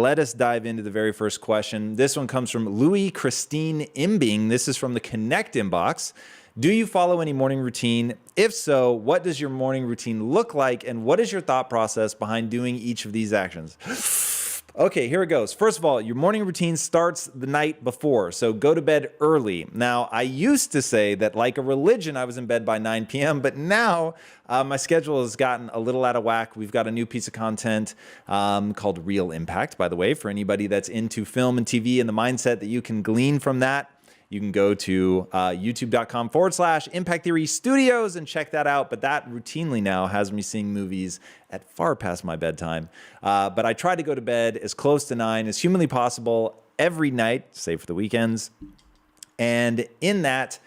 let us dive into the very first question. This one comes from Louis Christine Imbing. This is from the Connect inbox. Do you follow any morning routine? If so, what does your morning routine look like? And what is your thought process behind doing each of these actions? Okay, here it goes. First of all, your morning routine starts the night before, so go to bed early. Now, I used to say that like a religion, I was in bed by 9 p.m., but now my schedule has gotten a little out of whack. We've got a new piece of content called Real Impact, by the way, for anybody that's into film and TV and the mindset that you can glean from that. You can go to youtube.com/Impact Theory Studios and check that out. But that routinely now has me seeing movies at far past my bedtime. But I try to go to bed as close to 9 as humanly possible every night, save for the weekends. And in that,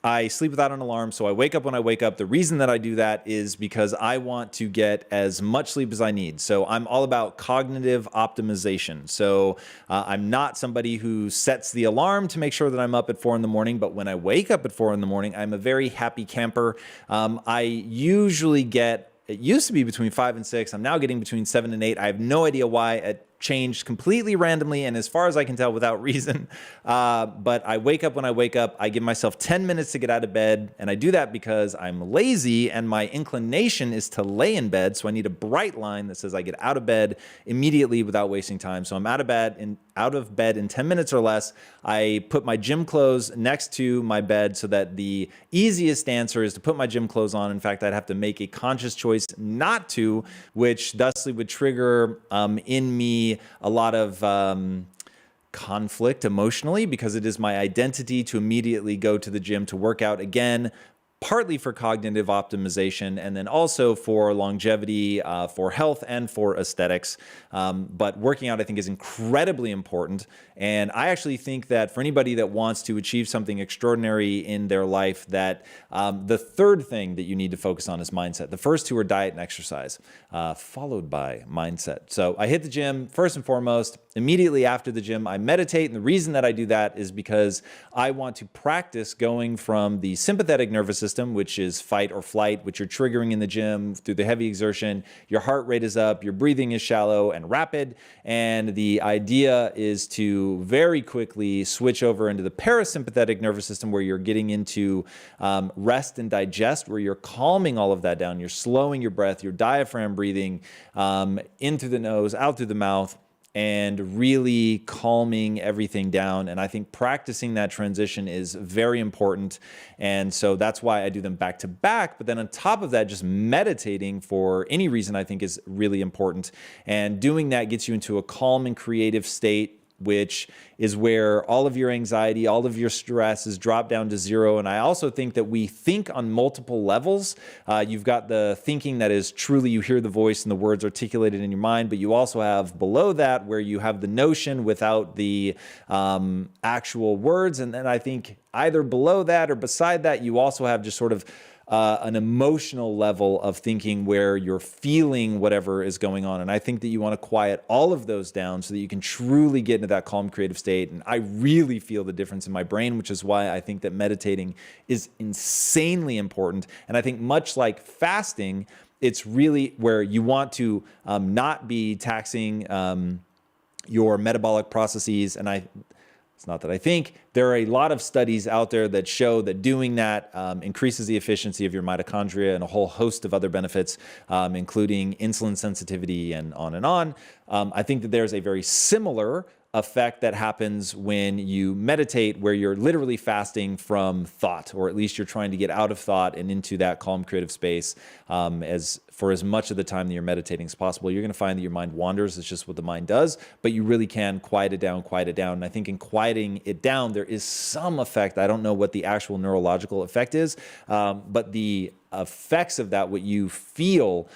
I sleep without an alarm, so I wake up when I wake up. The reason that I do that is because I want to get as much sleep as I need. So I'm all about cognitive optimization. So I'm not somebody who sets the alarm to make sure that I'm up at 4 in the morning, but when I wake up at 4 in the morning, I'm a very happy camper. I usually get, it used to be between 5 and 6. I'm now getting between 7 and 8. I have no idea why. It changed completely randomly and as far as I can tell without reason. But I wake up when I wake up. I give myself 10 minutes to get out of bed. And I do that because I'm lazy and my inclination is to lay in bed. So I need a bright line that says I get out of bed immediately without wasting time. So I'm out of bed in 10 minutes or less. I put my gym clothes next to my bed so that the easiest answer is to put my gym clothes on. In fact, I'd have to make a conscious choice not to, which thusly would trigger in me a lot of conflict emotionally because it is my identity to immediately go to the gym to work out again, partly for cognitive optimization and then also for longevity, for health and for aesthetics. But working out, I think, is incredibly important. And I actually think that for anybody that wants to achieve something extraordinary in their life, that the third thing that you need to focus on is mindset. The first two are diet and exercise, followed by mindset. So I hit the gym first and foremost. Immediately after the gym, I meditate. And the reason that I do that is because I want to practice going from the sympathetic nervous system, which is fight or flight, which you're triggering in the gym through the heavy exertion. Your heart rate is up, your breathing is shallow and rapid. And the idea is to very quickly switch over into the parasympathetic nervous system where you're getting into rest and digest, where you're calming all of that down. You're slowing your breath, your diaphragm breathing in through the nose, out through the mouth, and really calming everything down. And I think practicing that transition is very important. And so that's why I do them back to back. But then on top of that, just meditating for any reason I think is really important. And doing that gets you into a calm and creative state, which is where all of your anxiety, all of your stress is dropped down to zero. And I also think that we think on multiple levels. You've got the thinking that is truly you hear the voice and the words articulated in your mind, but you also have below that where you have the notion without the actual words. And then I think either below that or beside that, you also have just sort of an emotional level of thinking where you're feeling whatever is going on. And I think that you want to quiet all of those down so that you can truly get into that calm, creative state. And I really feel the difference in my brain, which is why I think that meditating is insanely important. And I think much like fasting, it's really where you want to not be taxing your metabolic processes. And it's not that I think, there are a lot of studies out there that show that doing that increases the efficiency of your mitochondria and a whole host of other benefits, including insulin sensitivity and on and on. I think that there's a very similar effect that happens when you meditate, where you're literally fasting from thought, or at least you're trying to get out of thought and into that calm, creative space for as much of the time that you're meditating as possible. You're going to find that your mind wanders. It's just what the mind does, but you really can quiet it down. And I think in quieting it down, there is some effect. I don't know what the actual neurological effect is, but the effects of that, what you feel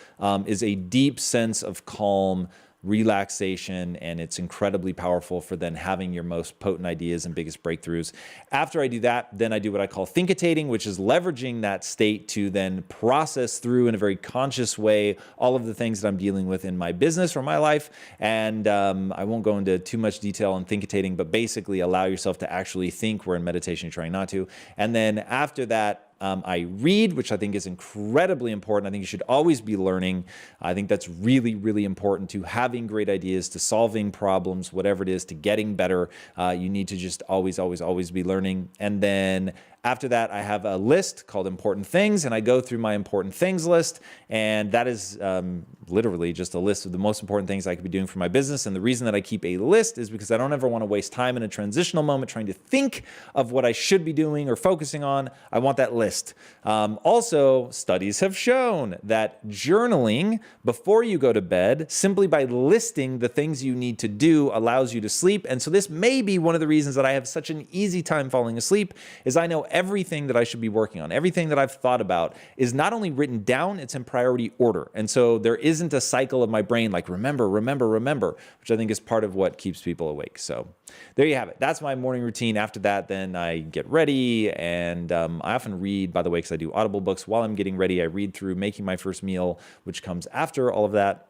is a deep sense of calm, relaxation, and it's incredibly powerful for then having your most potent ideas and biggest breakthroughs. After I do that, then I do what I call thinkitating, which is leveraging that state to then process through in a very conscious way all of the things that I'm dealing with in my business or my life. And I won't go into too much detail on thinkitating, but basically allow yourself to actually think, where in meditation you're trying not to. And then after that, I read, which I think is incredibly important. I think you should always be learning. I think that's really, really important to having great ideas, to solving problems, whatever it is, to getting better. You need to just always, always, always be learning. And then after that, I have a list called important things, and I go through my important things list. And that is literally just a list of the most important things I could be doing for my business. And the reason that I keep a list is because I don't ever want to waste time in a transitional moment trying to think of what I should be doing or focusing on. I want that list. Also, studies have shown that journaling before you go to bed, simply by listing the things you need to do, allows you to sleep. And so this may be one of the reasons that I have such an easy time falling asleep, is I know everything that I should be working on, everything that I've thought about is not only written down, it's in priority order. And so there isn't a cycle of my brain like remember, which I think is part of what keeps people awake. So there you have it. That's my morning routine. After that, then I get ready, and I often read, by the way, because I do Audible books while I'm getting ready. I read through making my first meal, which comes after all of that.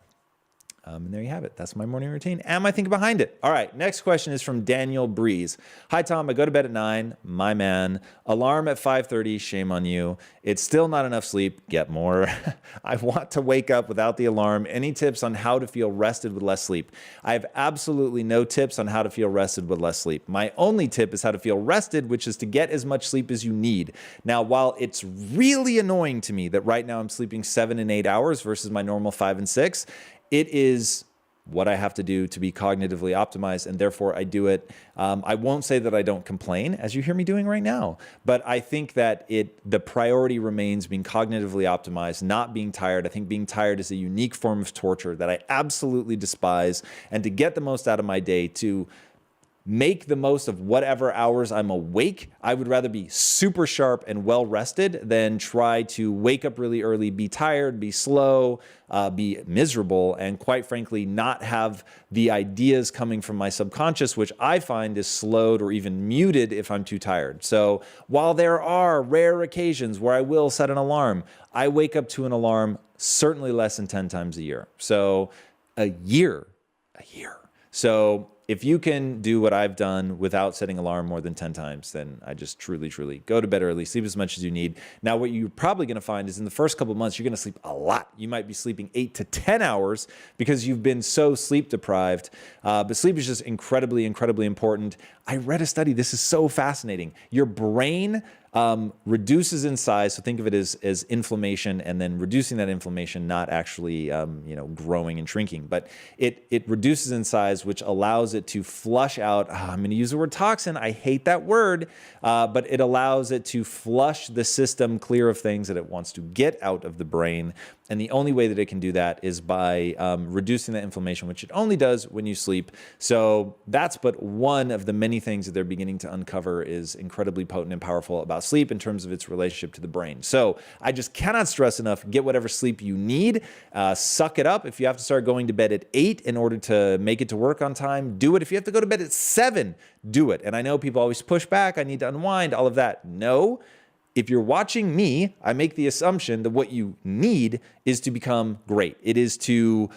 And there you have it. That's my morning routine and my thinking behind it. All right, next question is from Daniel Breeze. Hi, Tom. I go to bed at 9. My man. Alarm at 5:30. Shame on you. It's still not enough sleep. Get more. I want to wake up without the alarm. Any tips on how to feel rested with less sleep? I have absolutely no tips on how to feel rested with less sleep. My only tip is how to feel rested, which is to get as much sleep as you need. Now, while it's really annoying to me that right now I'm sleeping 7 and 8 hours versus my normal 5 and 6, it is what I have to do to be cognitively optimized, and therefore I do it. I won't say that I don't complain, as you hear me doing right now, but I think that the priority remains being cognitively optimized, not being tired. I think being tired is a unique form of torture that I absolutely despise, and to get the most out of my day, to make the most of whatever hours I'm awake, I would rather be super sharp and well rested than try to wake up really early, be tired, be slow, be miserable, and quite frankly, not have the ideas coming from my subconscious, which I find is slowed or even muted if I'm too tired. So while there are rare occasions where I will set an alarm, I wake up to an alarm certainly less than 10 times a year. So a year. So if you can do what I've done without setting alarm more than 10 times, then I just truly, truly go to bed early, sleep as much as you need. Now, what you're probably going to find is in the first couple of months, you're going to sleep a lot. You might be sleeping 8 to 10 hours because you've been so sleep deprived. But sleep is just incredibly, incredibly important. I read a study. This is so fascinating. Your brain reduces in size. So think of it as inflammation, and then reducing that inflammation, not actually, growing and shrinking, but it reduces in size, which allows it to flush out. I'm going to use the word toxin. I hate that word, but it allows it to flush the system clear of things that it wants to get out of the brain. And the only way that it can do that is by reducing that inflammation, which it only does when you sleep. So that's but one of the many things that they're beginning to uncover is incredibly potent and powerful about sleep in terms of its relationship to the brain. So I just cannot stress enough, get whatever sleep you need, suck it up. If you have to start going to bed at 8 in order to make it to work on time, do it. If you have to go to bed at 7, do it. And I know people always push back, I need to unwind, all of that. No. If you're watching me, I make the assumption that what you need is to become great. It is to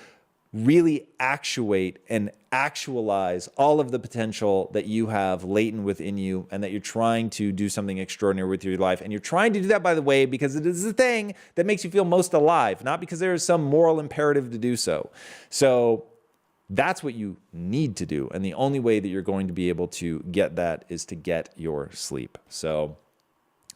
really actuate and actualize all of the potential that you have latent within you, and that you're trying to do something extraordinary with your life. And you're trying to do that, by the way, because it is the thing that makes you feel most alive, not because there is some moral imperative to do so. So that's what you need to do. And the only way that you're going to be able to get that is to get your sleep. So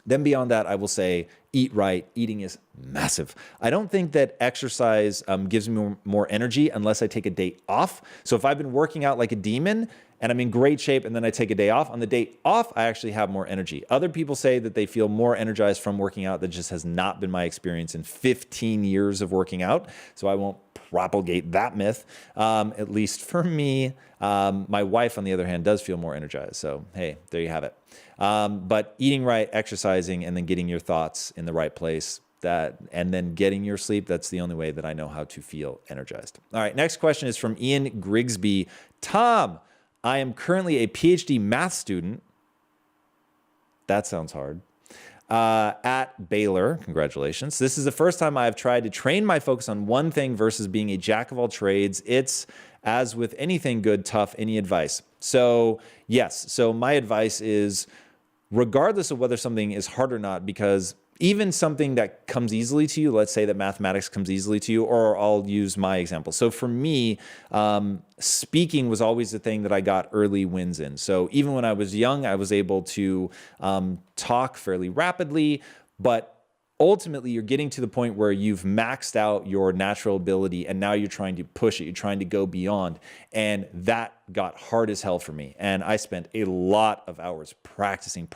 then beyond that, I will say, eat right. Eating is massive. I don't think that exercise gives me more energy unless I take a day off. So if I've been working out like a demon and I'm in great shape and then I take a day off, on the day off, I actually have more energy. Other people say that they feel more energized from working out. That just has not been my experience in 15 years of working out. So I won't propagate that myth, at least for me. My wife, on the other hand, does feel more energized. So, hey, there you have it. But eating right, exercising, and then getting your thoughts in the right place, and then getting your sleep, that's the only way that I know how to feel energized. All right, next question is from Ian Grigsby. Tom, I am currently a PhD math student. That sounds hard. At Baylor. Congratulations. This is the first time I've tried to train my focus on one thing versus being a jack of all trades. It's, as with anything good, tough. Any advice? So yes. So my advice is, regardless of whether something is hard or not, because even something that comes easily to you, let's say that mathematics comes easily to you, or I'll use my example. So for me, speaking was always the thing that I got early wins in. So even when I was young, I was able to talk fairly rapidly, but ultimately you're getting to the point where you've maxed out your natural ability and now you're trying to push it, you're trying to go beyond. And that got hard as hell for me. And I spent a lot of hours practicing,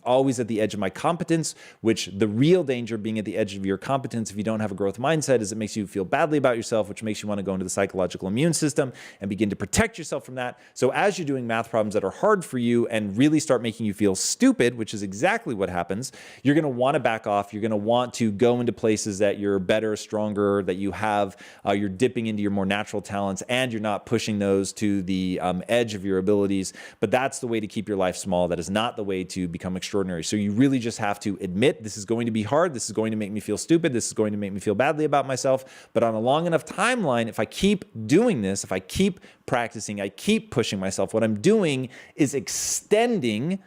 always at the edge of my competence, which the real danger being at the edge of your competence, if you don't have a growth mindset, is it makes you feel badly about yourself, which makes you want to go into the psychological immune system and begin to protect yourself from that. So as you're doing math problems that are hard for you and really start making you feel stupid, which is exactly what happens, you're going to want to back off. You're going to want to go into places that you're better, stronger, that you have, you're dipping into your more natural talents, and you're not pushing those to the edge of your abilities. But that's the way to keep your life small. That is not the way to become extraordinary. So you really just have to admit, this is going to be hard. This is going to make me feel stupid. This is going to make me feel badly about myself. But on a long enough timeline, if I keep doing this, if I keep practicing, I keep pushing myself, what I'm doing is extending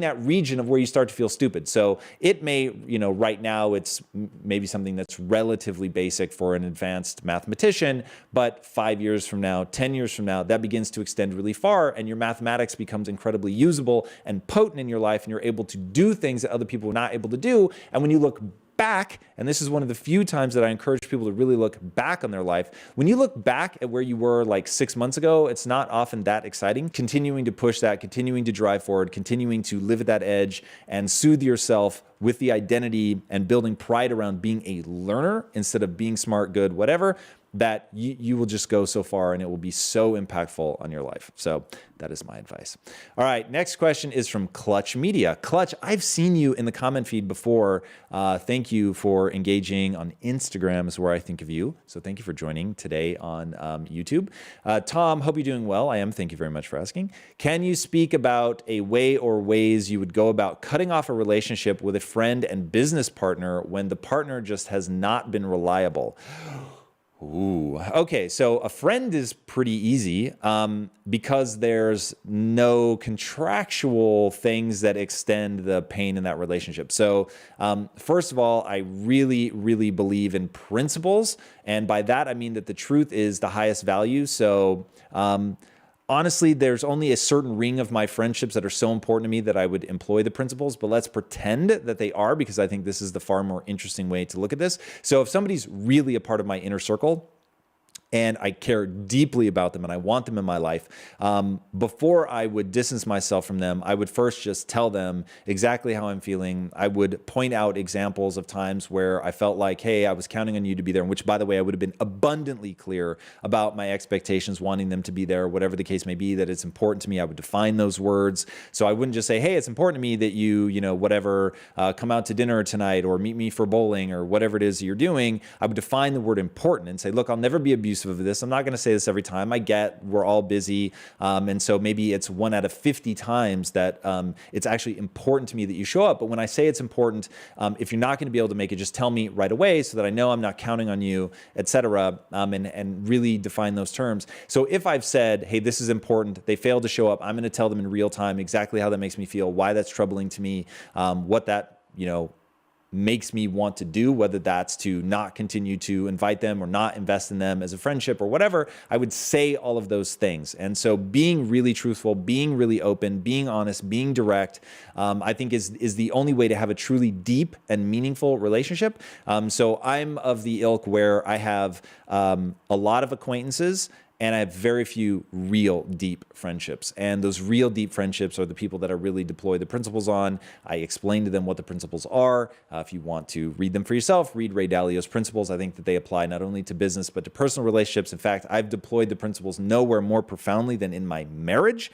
that region of where you start to feel stupid. So it may, right now it's maybe something that's relatively basic for an advanced mathematician, but 5 years from now, 10 years from now, that begins to extend really far, and your mathematics becomes incredibly usable and potent in your life, and you're able to do things that other people are not able to do. And when you look back, and this is one of the few times that I encourage people to really look back on their life. When you look back at where you were like 6 months ago, it's not often that exciting. Continuing to push that, continuing to drive forward, continuing to live at that edge and soothe yourself with the identity and building pride around being a learner instead of being smart, good, whatever, that you will just go so far and it will be so impactful on your life. So that is my advice. All right, next question is from Clutch Media. Clutch, I've seen you in the comment feed before. Thank you for engaging on Instagram is where I think of you. So thank you for joining today on YouTube. Tom, hope you're doing well. I am. Thank you very much for asking. Can you speak about a way or ways you would go about cutting off a relationship with a friend and business partner when the partner just has not been reliable? Ooh, okay. So a friend is pretty easy because there's no contractual things that extend the pain in that relationship. So first of all, I really, really believe in principles. And by that, I mean that the truth is the highest value. So honestly, there's only a certain ring of my friendships that are so important to me that I would employ the principles, but let's pretend that they are, because I think this is the far more interesting way to look at this. So if somebody's really a part of my inner circle, and I care deeply about them and I want them in my life, before I would distance myself from them, I would first just tell them exactly how I'm feeling. I would point out examples of times where I felt like, hey, I was counting on you to be there, and which, by the way, I would have been abundantly clear about my expectations, wanting them to be there, whatever the case may be, that it's important to me. I would define those words. So I wouldn't just say, hey, it's important to me that you, whatever, come out to dinner tonight or meet me for bowling or whatever it is you're doing. I would define the word important and say, look, I'll never be abusive of this. I'm not going to say this every time. I get we're all busy. And so maybe it's 1 out of 50 times that it's actually important to me that you show up. But when I say it's important, if you're not going to be able to make it, just tell me right away so that I know I'm not counting on you, etc. And really define those terms. So if I've said, hey, this is important, they failed to show up, I'm going to tell them in real time exactly how that makes me feel, why that's troubling to me, what that, makes me want to do, whether that's to not continue to invite them or not invest in them as a friendship or whatever. I would say all of those things. And so being really truthful, being really open, being honest, being direct, I think is the only way to have a truly deep and meaningful relationship. So I'm of the ilk where I have a lot of acquaintances and I have very few real deep friendships. And those real deep friendships are the people that I really deploy the principles on. I explain to them what the principles are. If you want to read them for yourself, read Ray Dalio's principles. I think that they apply not only to business, but to personal relationships. In fact, I've deployed the principles nowhere more profoundly than in my marriage.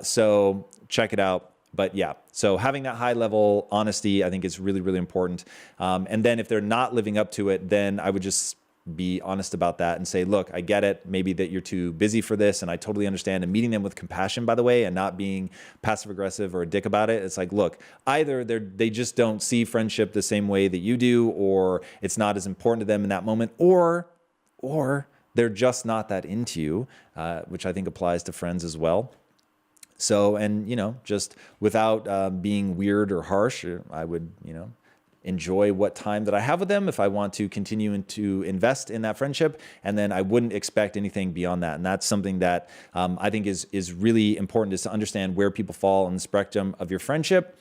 So check it out. But yeah, so having that high level honesty, I think is really, really important. And then if they're not living up to it, then I would just be honest about that and say, look, I get it. Maybe that you're too busy for this. And I totally understand. And meeting them with compassion, by the way, and not being passive aggressive or a dick about it. It's like, look, either they just don't see friendship the same way that you do, or it's not as important to them in that moment, or they're just not that into you, which I think applies to friends as well. So, and, just without being weird or harsh, I would, enjoy what time that I have with them if I want to continue to invest in that friendship. And then I wouldn't expect anything beyond that. And that's something that I think is really important, is to understand where people fall on the spectrum of your friendship.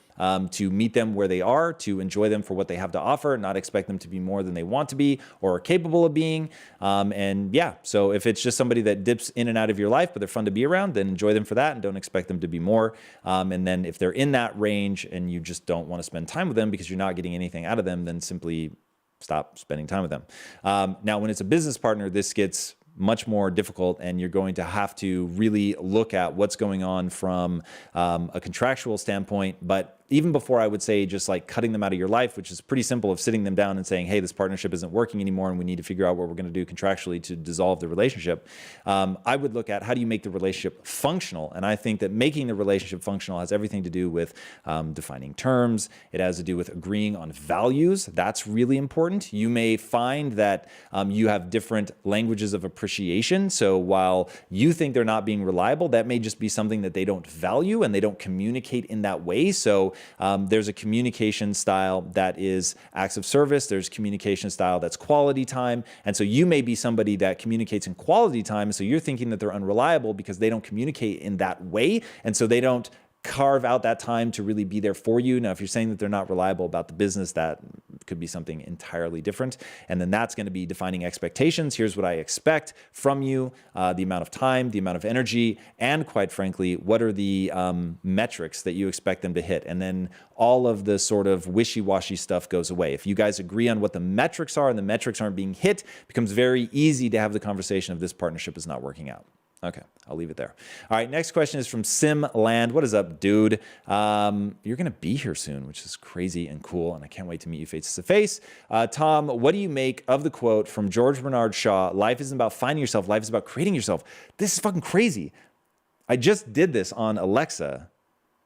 To meet them where they are, to enjoy them for what they have to offer, not expect them to be more than they want to be or are capable of being. So if it's just somebody that dips in and out of your life, but they're fun to be around, then enjoy them for that and don't expect them to be more. And then if they're in that range and you just don't want to spend time with them because you're not getting anything out of them, then simply stop spending time with them. Now, when it's a business partner, this gets much more difficult, and you're going to have to really look at what's going on from a contractual standpoint. But even before, I would say just like cutting them out of your life, which is pretty simple, of sitting them down and saying, hey, this partnership isn't working anymore and we need to figure out what we're going to do contractually to dissolve the relationship. I would look at, how do you make the relationship functional? And I think that making the relationship functional has everything to do with defining terms. It has to do with agreeing on values. That's really important. You may find that you have different languages of appreciation. So while you think they're not being reliable, that may just be something that they don't value and they don't communicate in that way. So there's a communication style that is acts of service. There's communication style that's quality time. And so you may be somebody that communicates in quality time. So you're thinking that they're unreliable because they don't communicate in that way. And so they don't carve out that time to really be there for you. Now, if you're saying that they're not reliable about the business, that could be something entirely different. And then that's going to be defining expectations. Here's what I expect from you, the amount of time, the amount of energy, and quite frankly, what are the metrics that you expect them to hit? And then all of the sort of wishy-washy stuff goes away. If you guys agree on what the metrics are and the metrics aren't being hit, it becomes very easy to have the conversation of this partnership is not working out. Okay, I'll leave it there. All right, next question is from Simland. What is up, dude? You're going to be here soon, which is crazy and cool, and I can't wait to meet you face to face. Tom, what do you make of the quote from George Bernard Shaw, life isn't about finding yourself, life is about creating yourself? This is fucking crazy. I just did this on Alexa.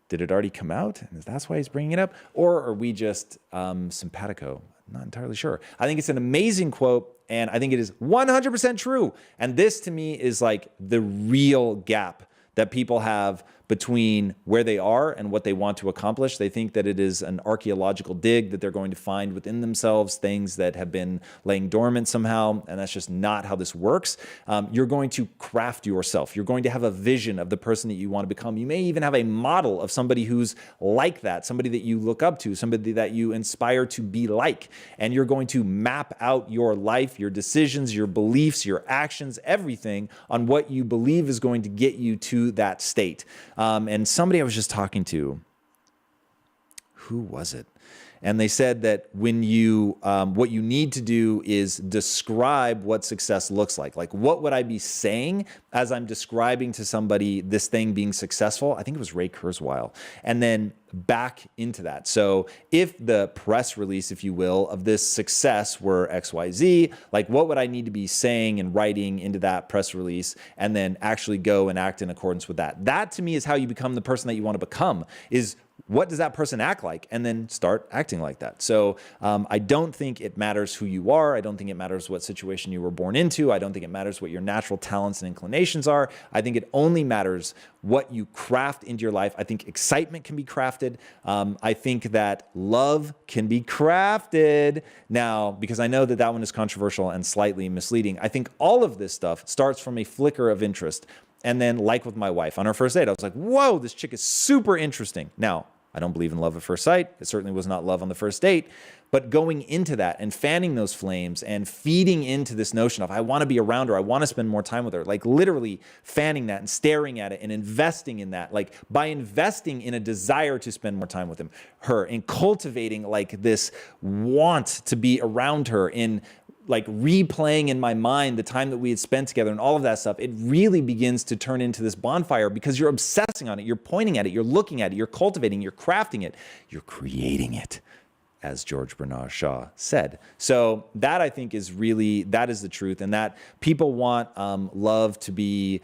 Did it already come out? And that's why he's bringing it up? Or are we just simpatico? Not entirely sure. I think it's an amazing quote, and I think it is 100% true. And this to me is like the real gap that people have between where they are and what they want to accomplish. They think that it is an archaeological dig, that they're going to find within themselves things that have been laying dormant somehow, and that's just not how this works. You're going to craft yourself. You're going to have a vision of the person that you want to become. You may even have a model of somebody who's like that, somebody that you look up to, somebody that you inspire to be like, and you're going to map out your life, your decisions, your beliefs, your actions, everything on what you believe is going to get you to that state. And somebody I was just talking to, who was it? And they said that when you, what you need to do is describe what success looks like. Like, what would I be saying as I'm describing to somebody this thing being successful? I think it was Ray Kurzweil. And then back into that. So if the press release, if you will, of this success were XYZ, like what would I need to be saying and writing into that press release, and then actually go and act in accordance with that? That to me is how you become the person that you want to become, is what does that person act like? And then start acting like that. So I don't think it matters who you are. I don't think it matters what situation you were born into. I don't think it matters what your natural talents and inclinations are. I think it only matters what you craft into your life. I think excitement can be crafted. I think that love can be crafted. Now, because I know that that one is controversial and slightly misleading, I think all of this stuff starts from a flicker of interest. And then, like with my wife, on our first date, I was like, whoa, this chick is super interesting. Now, I don't believe in love at first sight. It certainly was not love on the first date. But going into that and fanning those flames and feeding into this notion of, I want to be around her, I want to spend more time with her, like literally fanning that and staring at it and investing in that, like by investing in a desire to spend more time with her and cultivating like this want to be around her, in like replaying in my mind the time that we had spent together and all of that stuff, it really begins to turn into this bonfire because you're obsessing on it, you're pointing at it, you're looking at it, you're cultivating, you're crafting it, you're creating it, as George Bernard Shaw said. So that, I think, is really, that is the truth, and that people want love to be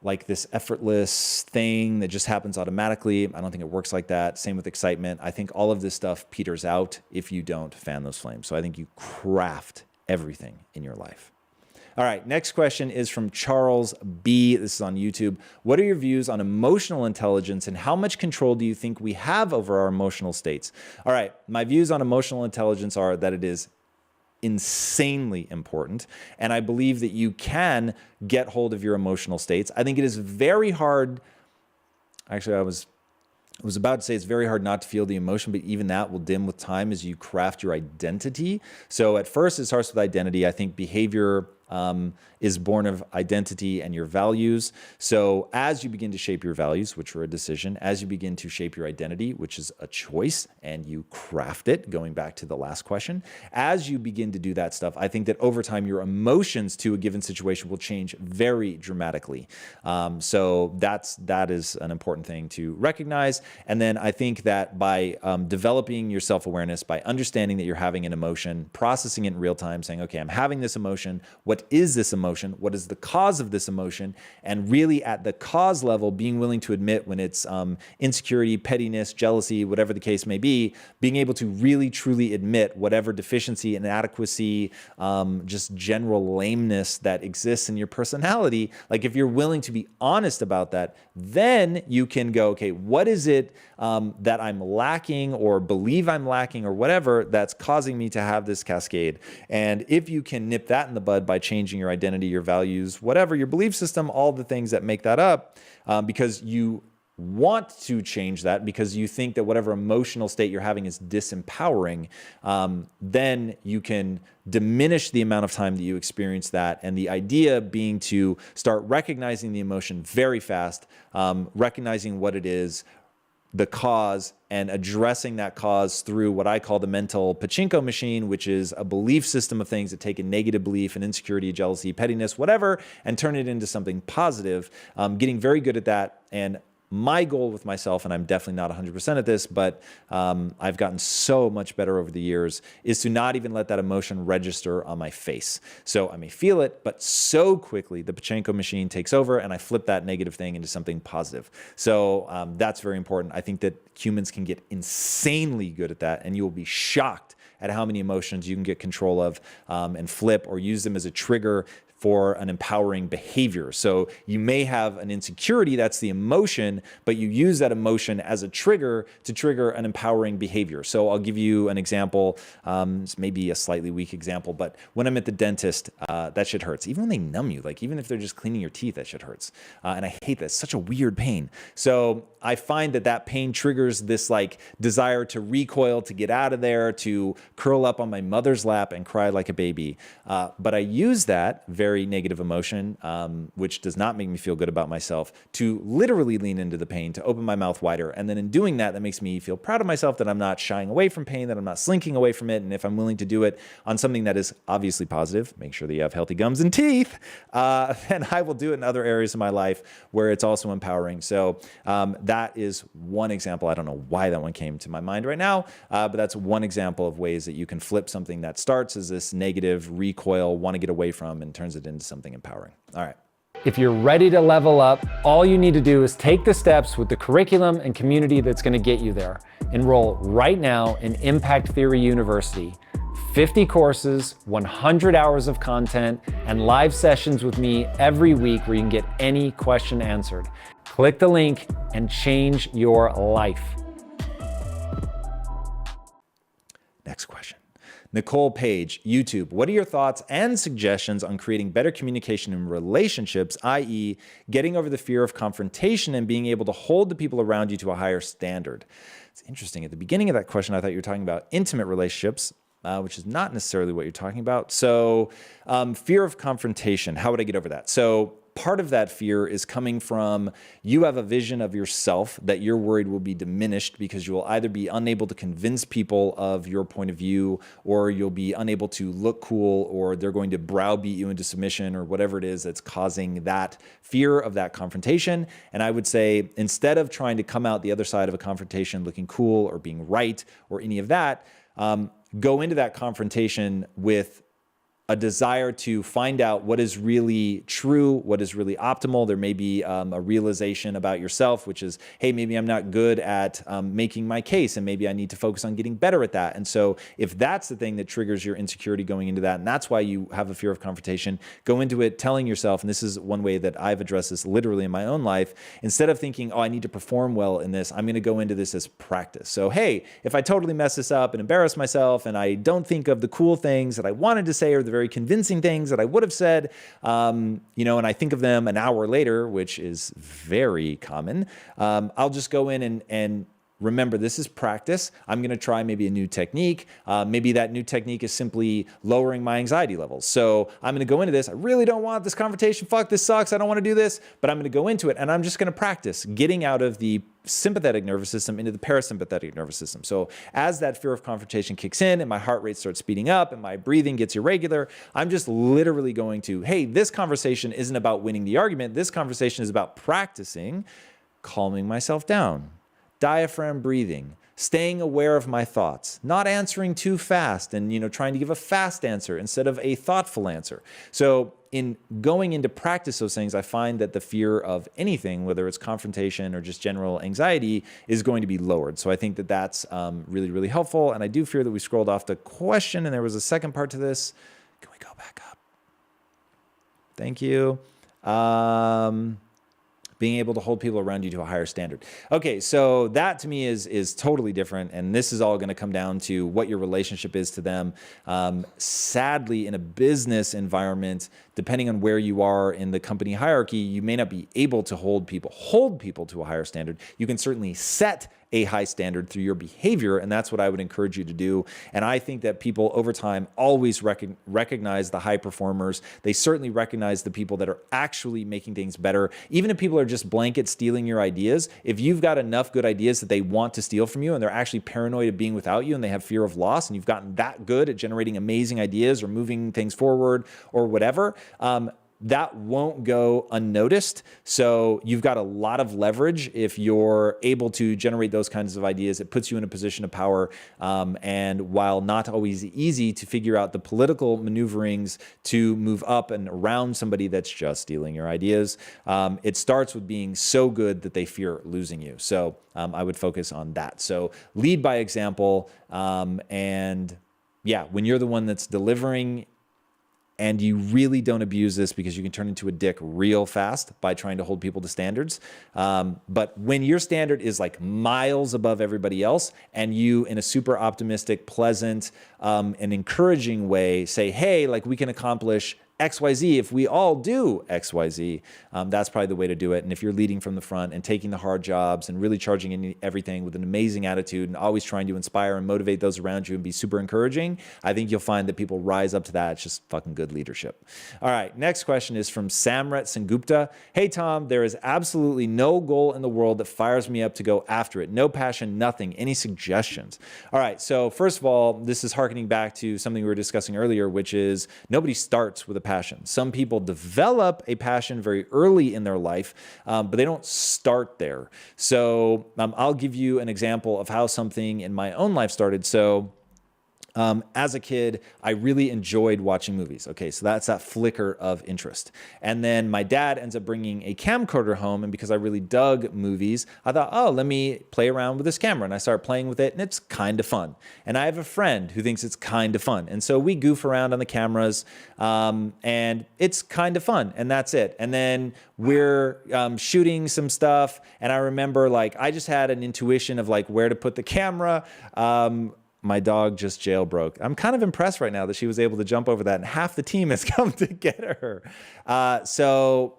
like this effortless thing that just happens automatically. I don't think it works like that. Same with excitement. I think all of this stuff peters out if you don't fan those flames. So I think you craft everything in your life. All right, next question is from Charles B. This is on YouTube. What are your views on emotional intelligence and how much control do you think we have over our emotional states? All right, my views on emotional intelligence are that it is insanely important. And I believe that you can get hold of your emotional states. I think it is very hard. Actually, I was about to say it's very hard not to feel the emotion, but even that will dim with time as you craft your identity. So at first it starts with identity. I think behavior is born of identity and your values. So as you begin to shape your values, which are a decision, as you begin to shape your identity, which is a choice, and you craft it, going back to the last question, as you begin to do that stuff, I think that over time, your emotions to a given situation will change very dramatically. So that is an important thing to recognize. And then I think that by developing your self-awareness, by understanding that you're having an emotion, processing it in real time, saying, okay, I'm having this emotion. What is this emotion? What is the cause of this emotion? And really at the cause level, being willing to admit when it's insecurity, pettiness, jealousy, whatever the case may be, being able to really truly admit whatever deficiency, inadequacy, just general lameness that exists in your personality. Like if you're willing to be honest about that, then you can go, okay, what is it that I'm lacking or believe I'm lacking or whatever that's causing me to have this cascade? And if you can nip that in the bud by changing your identity, your values, whatever, your belief system, all the things that make that up, because you want to change that because you think that whatever emotional state you're having is disempowering, then you can diminish the amount of time that you experience that. And the idea being to start recognizing the emotion very fast, recognizing what it is, the cause, and addressing that cause through what I call the mental pachinko machine, which is a belief system of things that take a negative belief, an insecurity, jealousy, pettiness, whatever, and turn it into something positive. Getting very good at that. And my goal with myself, and I'm definitely not 100% at this, but I've gotten so much better over the years, is to not even let that emotion register on my face. So I may feel it, but so quickly the pachinko machine takes over and I flip that negative thing into something positive. So that's very important. I think that humans can get insanely good at that, and you will be shocked at how many emotions you can get control of and flip or use them as a trigger for an empowering behavior. So you may have an insecurity, that's the emotion, but you use that emotion as a trigger to trigger an empowering behavior. So I'll give you an example. It's maybe a slightly weak example, but when I'm at the dentist, that shit hurts. Even when they numb you, like even if they're just cleaning your teeth, that shit hurts. And I hate that. It's such a weird pain. So I find that that pain triggers this like desire to recoil, to get out of there, to curl up on my mother's lap and cry like a baby. But I use that very negative emotion, which does not make me feel good about myself, to literally lean into the pain, to open my mouth wider. And then in doing that, that makes me feel proud of myself that I'm not shying away from pain, that I'm not slinking away from it. And if I'm willing to do it on something that is obviously positive, make sure that you have healthy gums and teeth, then I will do it in other areas of my life where it's also empowering. So that is one example. I don't know why that one came to my mind right now, but that's one example of ways that you can flip something that starts as this negative recoil, want to get away from, and turns it into something empowering. All right. If you're ready to level up, all you need to do is take the steps with the curriculum and community that's going to get you there. Enroll right now in Impact Theory University. 50 courses, 100 hours of content, and live sessions with me every week where you can get any question answered. Click the link and change your life. Next question. Nicole Page, YouTube. What are your thoughts and suggestions on creating better communication in relationships, i.e. getting over the fear of confrontation and being able to hold the people around you to a higher standard? It's interesting. At the beginning of that question, I thought you were talking about intimate relationships, which is not necessarily what you're talking about. So fear of confrontation, how would I get over that? So part of that fear is coming from you have a vision of yourself that you're worried will be diminished because you will either be unable to convince people of your point of view, or you'll be unable to look cool, or they're going to browbeat you into submission, or whatever it is that's causing that fear of that confrontation. And I would say, instead of trying to come out the other side of a confrontation looking cool or being right or any of that, go into that confrontation with a desire to find out what is really true, what is really optimal. There may be a realization about yourself, which is, hey, maybe I'm not good at making my case, and maybe I need to focus on getting better at that. And so if that's the thing that triggers your insecurity going into that, and that's why you have a fear of confrontation, go into it telling yourself, and this is one way that I've addressed this literally in my own life, instead of thinking, oh, I need to perform well in this, I'm going to go into this as practice. So, hey, if I totally mess this up and embarrass myself, and I don't think of the cool things that I wanted to say or the very convincing things that I would have said, and I think of them an hour later, which is very common, I'll just go in and remember, this is practice. I'm going to try maybe a new technique. Maybe that new technique is simply lowering my anxiety levels. So I'm going to go into this. I really don't want this confrontation. Fuck, this sucks. I don't want to do this. But I'm going to go into it, and I'm just going to practice getting out of the sympathetic nervous system into the parasympathetic nervous system. So as that fear of confrontation kicks in and my heart rate starts speeding up and my breathing gets irregular, I'm just literally going to, hey, this conversation isn't about winning the argument. This conversation is about practicing calming myself down, diaphragm breathing, staying aware of my thoughts, not answering too fast and, trying to give a fast answer instead of a thoughtful answer. So in going into practice those things, I find that the fear of anything, whether it's confrontation or just general anxiety, is going to be lowered. So I think that that's really, really helpful. And I do fear that we scrolled off the question and there was a second part to this. Can we go back up? Thank you. Being able to hold people around you to a higher standard. Okay, so that to me is totally different, and this is all going to come down to what your relationship is to them. Sadly, in a business environment, depending on where you are in the company hierarchy, you may not be able to hold people to a higher standard. You can certainly set a high standard through your behavior, and that's what I would encourage you to do. And I think that people over time always recognize the high performers. They certainly recognize the people that are actually making things better. Even if people are just blanket stealing your ideas, if you've got enough good ideas that they want to steal from you and they're actually paranoid of being without you and they have fear of loss, and you've gotten that good at generating amazing ideas or moving things forward or whatever, that won't go unnoticed. So you've got a lot of leverage if you're able to generate those kinds of ideas. It puts you in a position of power. And while not always easy to figure out the political maneuverings to move up and around somebody that's just stealing your ideas, it starts with being so good that they fear losing you. So I would focus on that. So lead by example. And yeah, when you're the one that's delivering, and you really don't abuse this because you can turn into a dick real fast by trying to hold people to standards. But when your standard is like miles above everybody else and you, in a super optimistic, pleasant, and encouraging way, say, hey, like we can accomplish XYZ if we all do XYZ, that's probably the way to do it. And if you're leading from the front and taking the hard jobs and really charging in everything with an amazing attitude and always trying to inspire and motivate those around you and be super encouraging, I think you'll find that people rise up to that. It's just fucking good leadership. All right, next question is from Samrat Sengupta. Hey, Tom, there is absolutely no goal in the world that fires me up to go after it. No passion, nothing. Any suggestions? All right, so first of all, this is harkening back to something we were discussing earlier, which is nobody starts with a passion. Some people develop a passion very early in their life, but they don't start there. So I'll give you an example of how something in my own life started. So as a kid, I really enjoyed watching movies. Okay, so that's that flicker of interest. And then my dad ends up bringing a camcorder home, and because I really dug movies, I thought, oh, let me play around with this camera. And I started playing with it, and it's kind of fun. And I have a friend who thinks it's kind of fun. And so we goof around on the cameras, and it's kind of fun, and that's it. And then we're shooting some stuff, and I remember, like, I just had an intuition of, like, where to put the camera. My dog just jailbroke. I'm kind of impressed right now that she was able to jump over that, and half the team has come to get her. So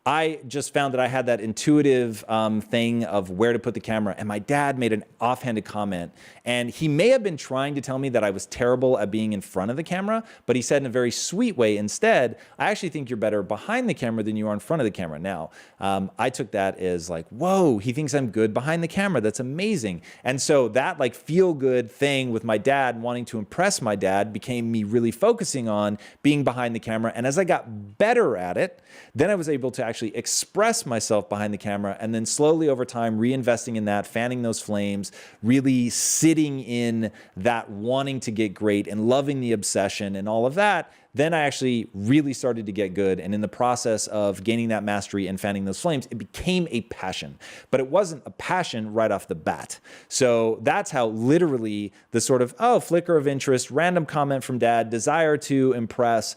I just found that I had that intuitive thing of where to put the camera, and my dad made an offhanded comment, and he may have been trying to tell me that I was terrible at being in front of the camera, but he said in a very sweet way instead, I actually think you're better behind the camera than you are in front of the camera. Now, I took that as like, whoa, he thinks I'm good behind the camera. That's amazing. And so that like feel good thing with my dad wanting to impress my dad became me really focusing on being behind the camera. And as I got better at it, then I was able to actually express myself behind the camera, and then slowly over time reinvesting in that, fanning those flames, really sitting in that wanting to get great and loving the obsession and all of that, then I actually really started to get good. And in the process of gaining that mastery and fanning those flames, it became a passion. But it wasn't a passion right off the bat. So that's how literally the sort of, flicker of interest, random comment from dad, desire to impress,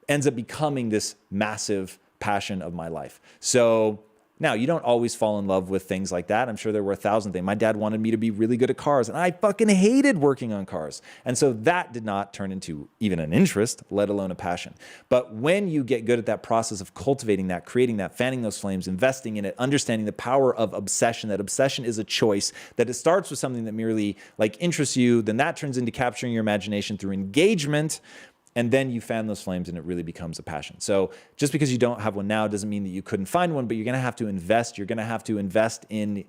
ends up becoming this massive passion of my life. So now, you don't always fall in love with things like that. I'm sure there were 1,000 things. My dad wanted me to be really good at cars, and I fucking hated working on cars. And so that did not turn into even an interest, let alone a passion. But when you get good at that process of cultivating that, creating that, fanning those flames, investing in it, understanding the power of obsession, that obsession is a choice, that it starts with something that merely like interests you, then that turns into capturing your imagination through engagement. And then you fan those flames and it really becomes a passion. So just because you don't have one now doesn't mean that you couldn't find one, but you're going to have to invest. You're going to have to invest in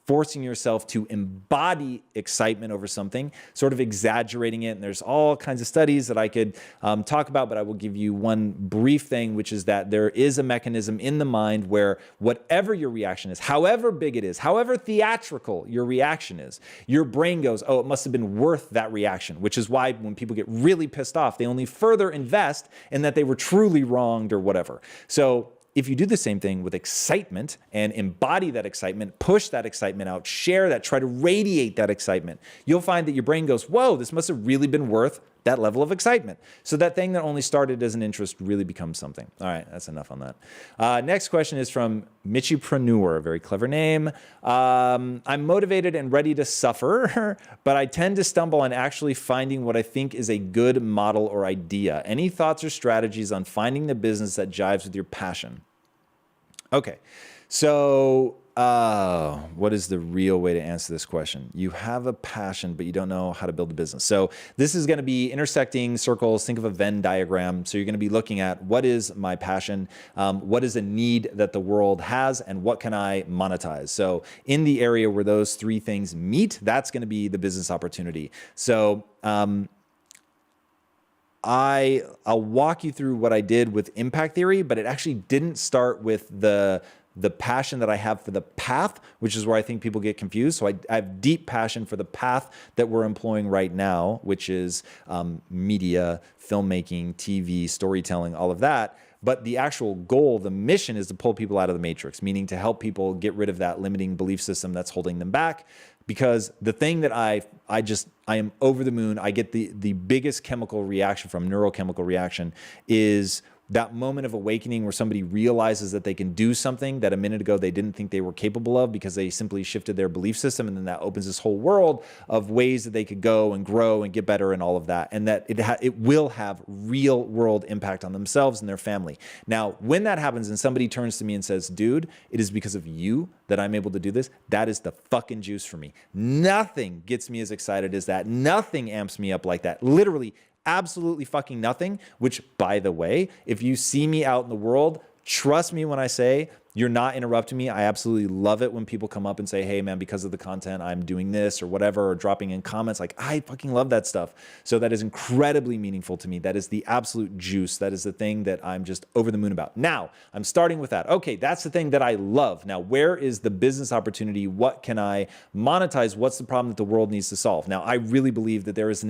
forcing yourself to embody excitement over something, sort of exaggerating it. And there's all kinds of studies that I could talk about, but I will give you one brief thing, which is that there is a mechanism in the mind where whatever your reaction is, however big it is, however theatrical your reaction is, your brain goes, oh, it must have been worth that reaction, which is why when people get really pissed off, they only further invest in that they were truly wronged or whatever. So if you do the same thing with excitement and embody that excitement, push that excitement out, share that, try to radiate that excitement, you'll find that your brain goes, whoa, this must have really been worth that level of excitement. So that thing that only started as an interest really becomes something. All right, that's enough on that. Next question is from Michipreneur, a very clever name. I'm motivated and ready to suffer, but I tend to stumble on actually finding what I think is a good model or idea. Any thoughts or strategies on finding the business that jives with your passion? Okay, so what is the real way to answer this question? You have a passion, but you don't know how to build a business. So this is going to be intersecting circles. Think of a Venn diagram. So you're going to be looking at what is my passion, what is a need that the world has, and what can I monetize? So in the area where those three things meet, that's going to be the business opportunity. So I'll walk you through what I did with impact theory, but it actually didn't start with the passion that I have for the path, which is where I think people get confused. So I have deep passion for the path that we're employing right now, which is media, filmmaking, TV, storytelling, all of that. But the actual goal, the mission, is to pull people out of the matrix, meaning to help people get rid of that limiting belief system that's holding them back. Because the thing that I am over the moon, I get the biggest chemical reaction from, neurochemical reaction, is that moment of awakening where somebody realizes that they can do something that a minute ago they didn't think they were capable of because they simply shifted their belief system. And then that opens this whole world of ways that they could go and grow and get better and all of that. And that it will have real world impact on themselves and their family. Now, when that happens and somebody turns to me and says, dude, it is because of you that I'm able to do this, that is the fucking juice for me. Nothing gets me as excited as that. Nothing amps me up like that. Literally, absolutely fucking nothing, which, by the way, if you see me out in the world, trust me when I say you're not interrupting me. I absolutely love it when people come up and say, hey man, because of the content, I'm doing this or whatever, or dropping in comments. Like, I fucking love that stuff. So that is incredibly meaningful to me. That is the absolute juice. That is the thing that I'm just over the moon about. Now, I'm starting with that. Okay, that's the thing that I love. Now, where is the business opportunity? What can I monetize? What's the problem that the world needs to solve? Now, I really believe that there is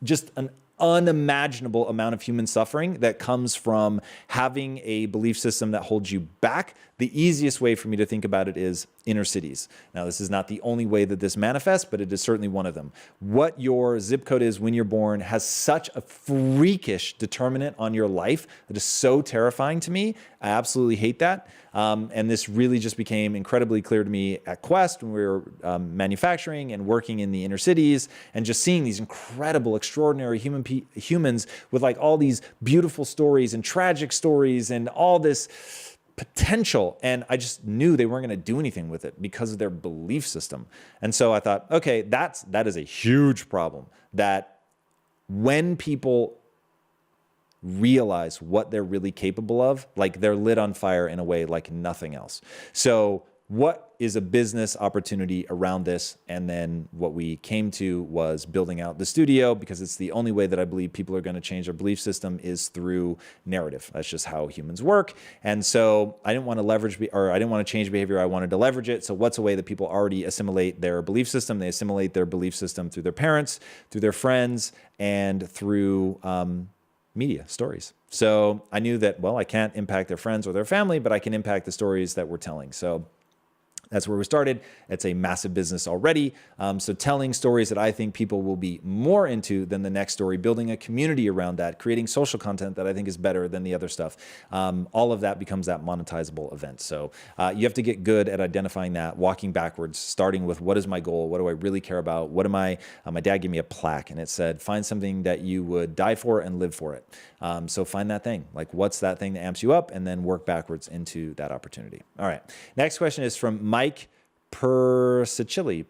just an unimaginable amount of human suffering that comes from having a belief system that holds you back. The easiest way for me to think about it is inner cities. Now, this is not the only way that this manifests, but it is certainly one of them. What your zip code is when you're born has such a freakish determinant on your life that is so terrifying to me. I absolutely hate that. And this really just became incredibly clear to me at Quest when we were manufacturing and working in the inner cities and just seeing these incredible, extraordinary humans with like all these beautiful stories and tragic stories and all this potential. And I just knew they weren't going to do anything with it because of their belief system. And so I thought, okay, that is a huge problem, that when people realize what they're really capable of, like, they're lit on fire in a way like nothing else. So what is a business opportunity around this? And then what we came to was building out the studio, because it's the only way that I believe people are going to change their belief system is through narrative. That's just how humans work. And so I didn't want to I didn't want to change behavior. I wanted to leverage it. So what's a way that people already assimilate their belief system? They assimilate their belief system through their parents, through their friends, and through media stories. So I knew that, well, I can't impact their friends or their family, but I can impact the stories that we're telling. So that's where we started. It's a massive business already. So telling stories that I think people will be more into than the next story, building a community around that, creating social content that I think is better than the other stuff. All of that becomes that monetizable event. So you have to get good at identifying that, walking backwards, starting with what is my goal? What do I really care about? What am I? My dad gave me a plaque and it said, find something that you would die for and live for it. So find that thing. Like, what's that thing that amps you up, and then work backwards into that opportunity. All right. Next question is from Mike Persicilli.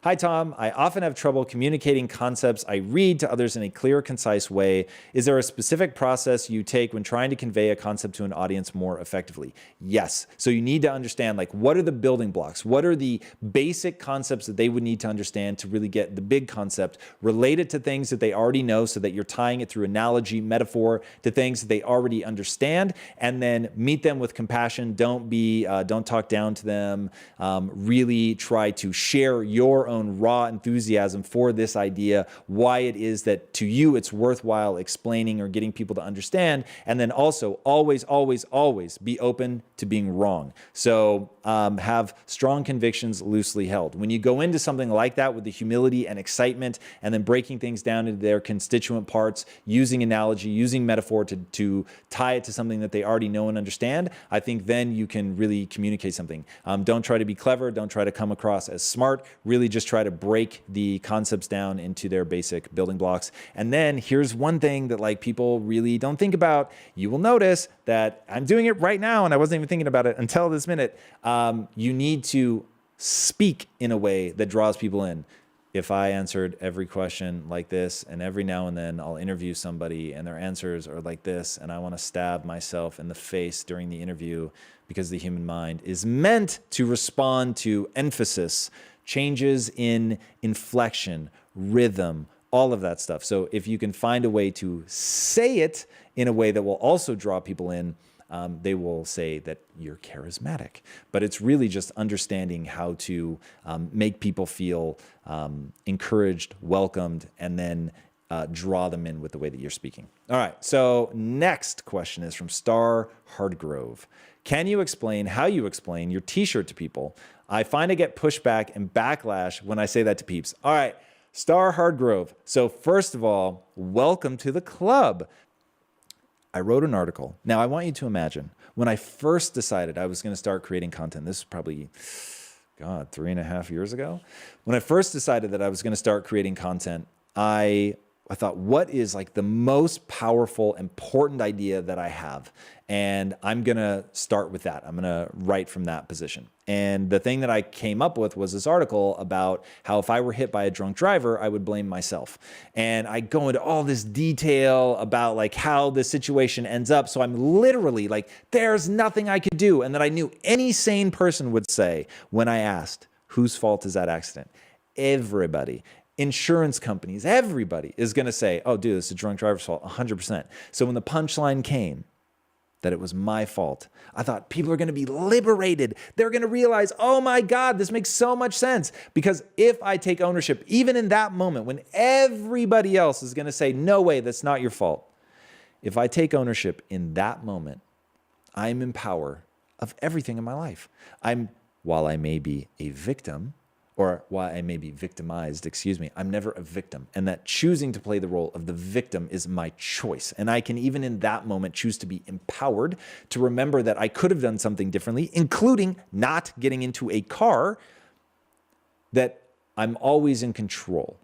Hi, Tom. I often have trouble communicating concepts I read to others in a clear, concise way. Is there a specific process you take when trying to convey a concept to an audience more effectively? Yes. So you need to understand, like, what are the building blocks? What are the basic concepts that they would need to understand to really get the big concept related to things that they already know, so that you're tying it through analogy, metaphor to things that they already understand, and then meet them with compassion. Don't talk down to them. Really try to share your own raw enthusiasm for this idea, why it is that to you it's worthwhile explaining or getting people to understand. And then also always, always, always be open to being wrong. So have strong convictions loosely held. When you go into something like that with the humility and excitement, and then breaking things down into their constituent parts, using analogy, using metaphor to tie it to something that they already know and understand, I think then you can really communicate something. Don't try to be clever. Don't try to come across as smart. Really just try to break the concepts down into their basic building blocks. And then here's one thing that, like, people really don't think about. You will notice that I'm doing it right now, and I wasn't even thinking about it until this minute. You need to speak in a way that draws people in. If I answered every question like this, and every now and then I'll interview somebody and their answers are like this, and I want to stab myself in the face during the interview, because the human mind is meant to respond to emphasis, changes in inflection, rhythm, all of that stuff. So if you can find a way to say it in a way that will also draw people in, they will say that you're charismatic. But it's really just understanding how to make people feel encouraged, welcomed, and then draw them in with the way that you're speaking. All right, so next question is from Star Hardgrove. Can you explain how you explain your t-shirt to people? I find I get pushback and backlash when I say that to peeps. All right, Star Hardgrove. So first of all, welcome to the club. I wrote an article. Now, I want you to imagine when I first decided I was going to start creating content. This was probably, 3.5 years ago. When I first decided that I was going to start creating content, I thought, what is like the most powerful, important idea that I have? And I'm going to start with that. I'm going to write from that position. And the thing that I came up with was this article about how if I were hit by a drunk driver, I would blame myself. And I go into all this detail about like how the situation ends up. So I'm literally like, there's nothing I could do. And that I knew any sane person would say when I asked, whose fault is that accident? Everybody. Insurance companies, everybody is going to say, oh, dude, this is a drunk driver's fault, 100%. So when the punchline came that it was my fault, I thought people are going to be liberated. They're going to realize, oh my God, this makes so much sense. Because if I take ownership, even in that moment when everybody else is going to say, no way, that's not your fault. If I take ownership in that moment, I'm in power of everything in my life. While I may be a victim, or why I may be victimized, I'm never a victim. And that choosing to play the role of the victim is my choice. And I can even in that moment choose to be empowered to remember that I could have done something differently, including not getting into a car, that I'm always in control.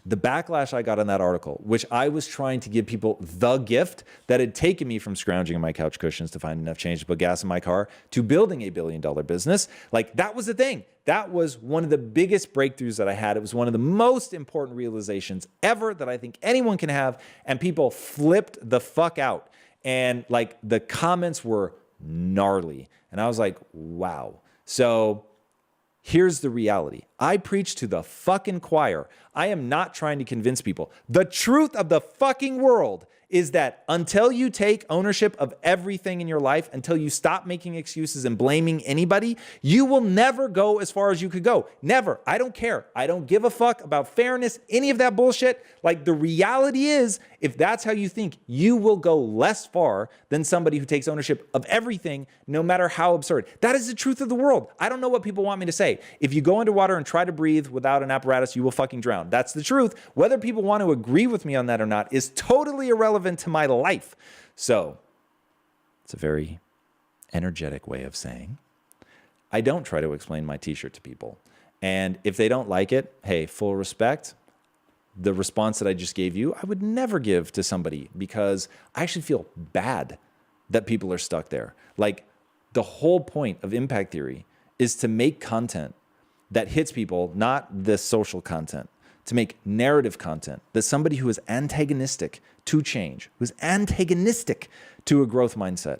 The backlash I got on that article, which I was trying to give people the gift that had taken me from scrounging in my couch cushions to find enough change to put gas in my car to building $1 billion business. Like, that was the thing. That was one of the biggest breakthroughs that I had. It was one of the most important realizations ever that I think anyone can have. And people flipped the fuck out. And like the comments were gnarly. And I was like, wow. So here's the reality. I preach to the fucking choir. I am not trying to convince people. The truth of the fucking world is that until you take ownership of everything in your life, until you stop making excuses and blaming anybody, you will never go as far as you could go. Never. I don't care. I don't give a fuck about fairness, any of that bullshit. Like, the reality is, if that's how you think, you will go less far than somebody who takes ownership of everything, no matter how absurd. That is the truth of the world. I don't know what people want me to say. If you go underwater and try to breathe without an apparatus, you will fucking drown. That's the truth. Whether people want to agree with me on that or not is totally irrelevant to my life. So it's a very energetic way of saying I don't try to explain my t-shirt to people. And if they don't like it, hey, full respect. The response that I just gave you, I would never give to somebody, because I actually feel bad that people are stuck there. Like, the whole point of impact theory is to make content that hits people, not the social content, to make narrative content that somebody who is antagonistic to change, who's antagonistic to a growth mindset,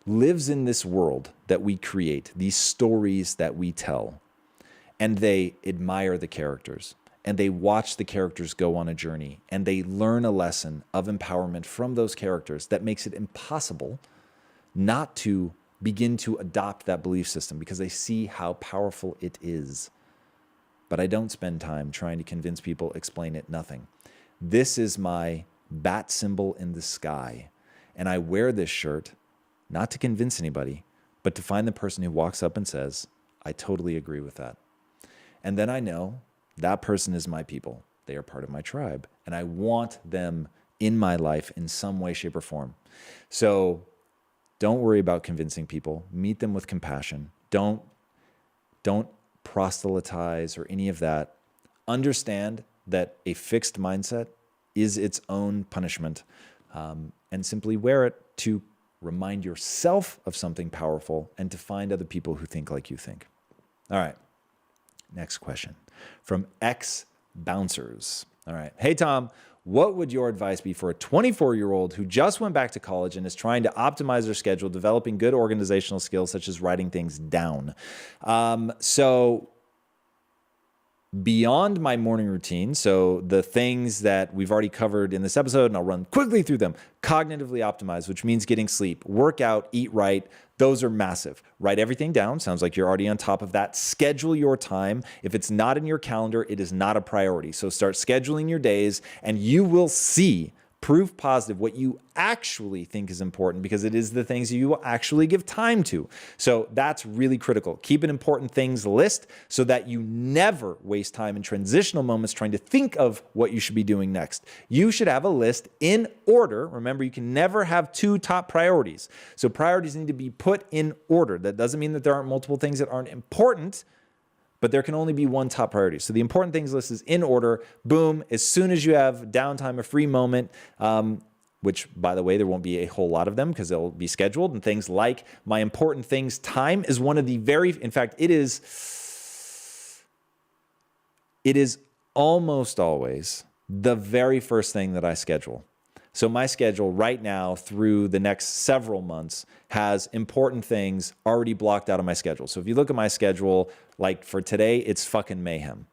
lives in this world that we create, these stories that we tell, and they admire the characters, and they watch the characters go on a journey, and they learn a lesson of empowerment from those characters that makes it impossible not to begin to adopt that belief system, because they see how powerful it is. But I don't spend time trying to convince people, explain it, nothing. This is my bat symbol in the sky. And I wear this shirt not to convince anybody, but to find the person who walks up and says, I totally agree with that. And then I know that person is my people. They are part of my tribe. And I want them in my life in some way, shape, or form. So don't worry about convincing people. Meet them with compassion. Don't proselytize or any of that. Understand that a fixed mindset is its own punishment, and simply wear it to remind yourself of something powerful and to find other people who think like you think. All right. Next question from X Bouncers. All right. Hey, Tom, what would your advice be for a 24-year-old who just went back to college and is trying to optimize their schedule, developing good organizational skills such as writing things down? So beyond my morning routine, so the things that we've already covered in this episode, and I'll run quickly through them: cognitively optimized, which means getting sleep, work out, eat right. Those are massive. Write everything down. Sounds like you're already on top of that. Schedule your time. If it's not in your calendar, it is not a priority. So start scheduling your days, and you will see proof positive what you actually think is important, because it is the things you will actually give time to. So that's really critical. Keep an important things list so that you never waste time in transitional moments trying to think of what you should be doing next. You should have a list in order. Remember, you can never have two top priorities. So priorities need to be put in order. That doesn't mean that there aren't multiple things that aren't important, but there can only be one top priority. So the important things list is in order. Boom. As soon as you have downtime, a free moment, which, by the way, there won't be a whole lot of them because they'll be scheduled, and things like my important things time is one of the in fact, it is almost always the very first thing that I schedule. So my schedule right now through the next several months has important things already blocked out of my schedule. So if you look at my schedule, like for today, it's fucking mayhem.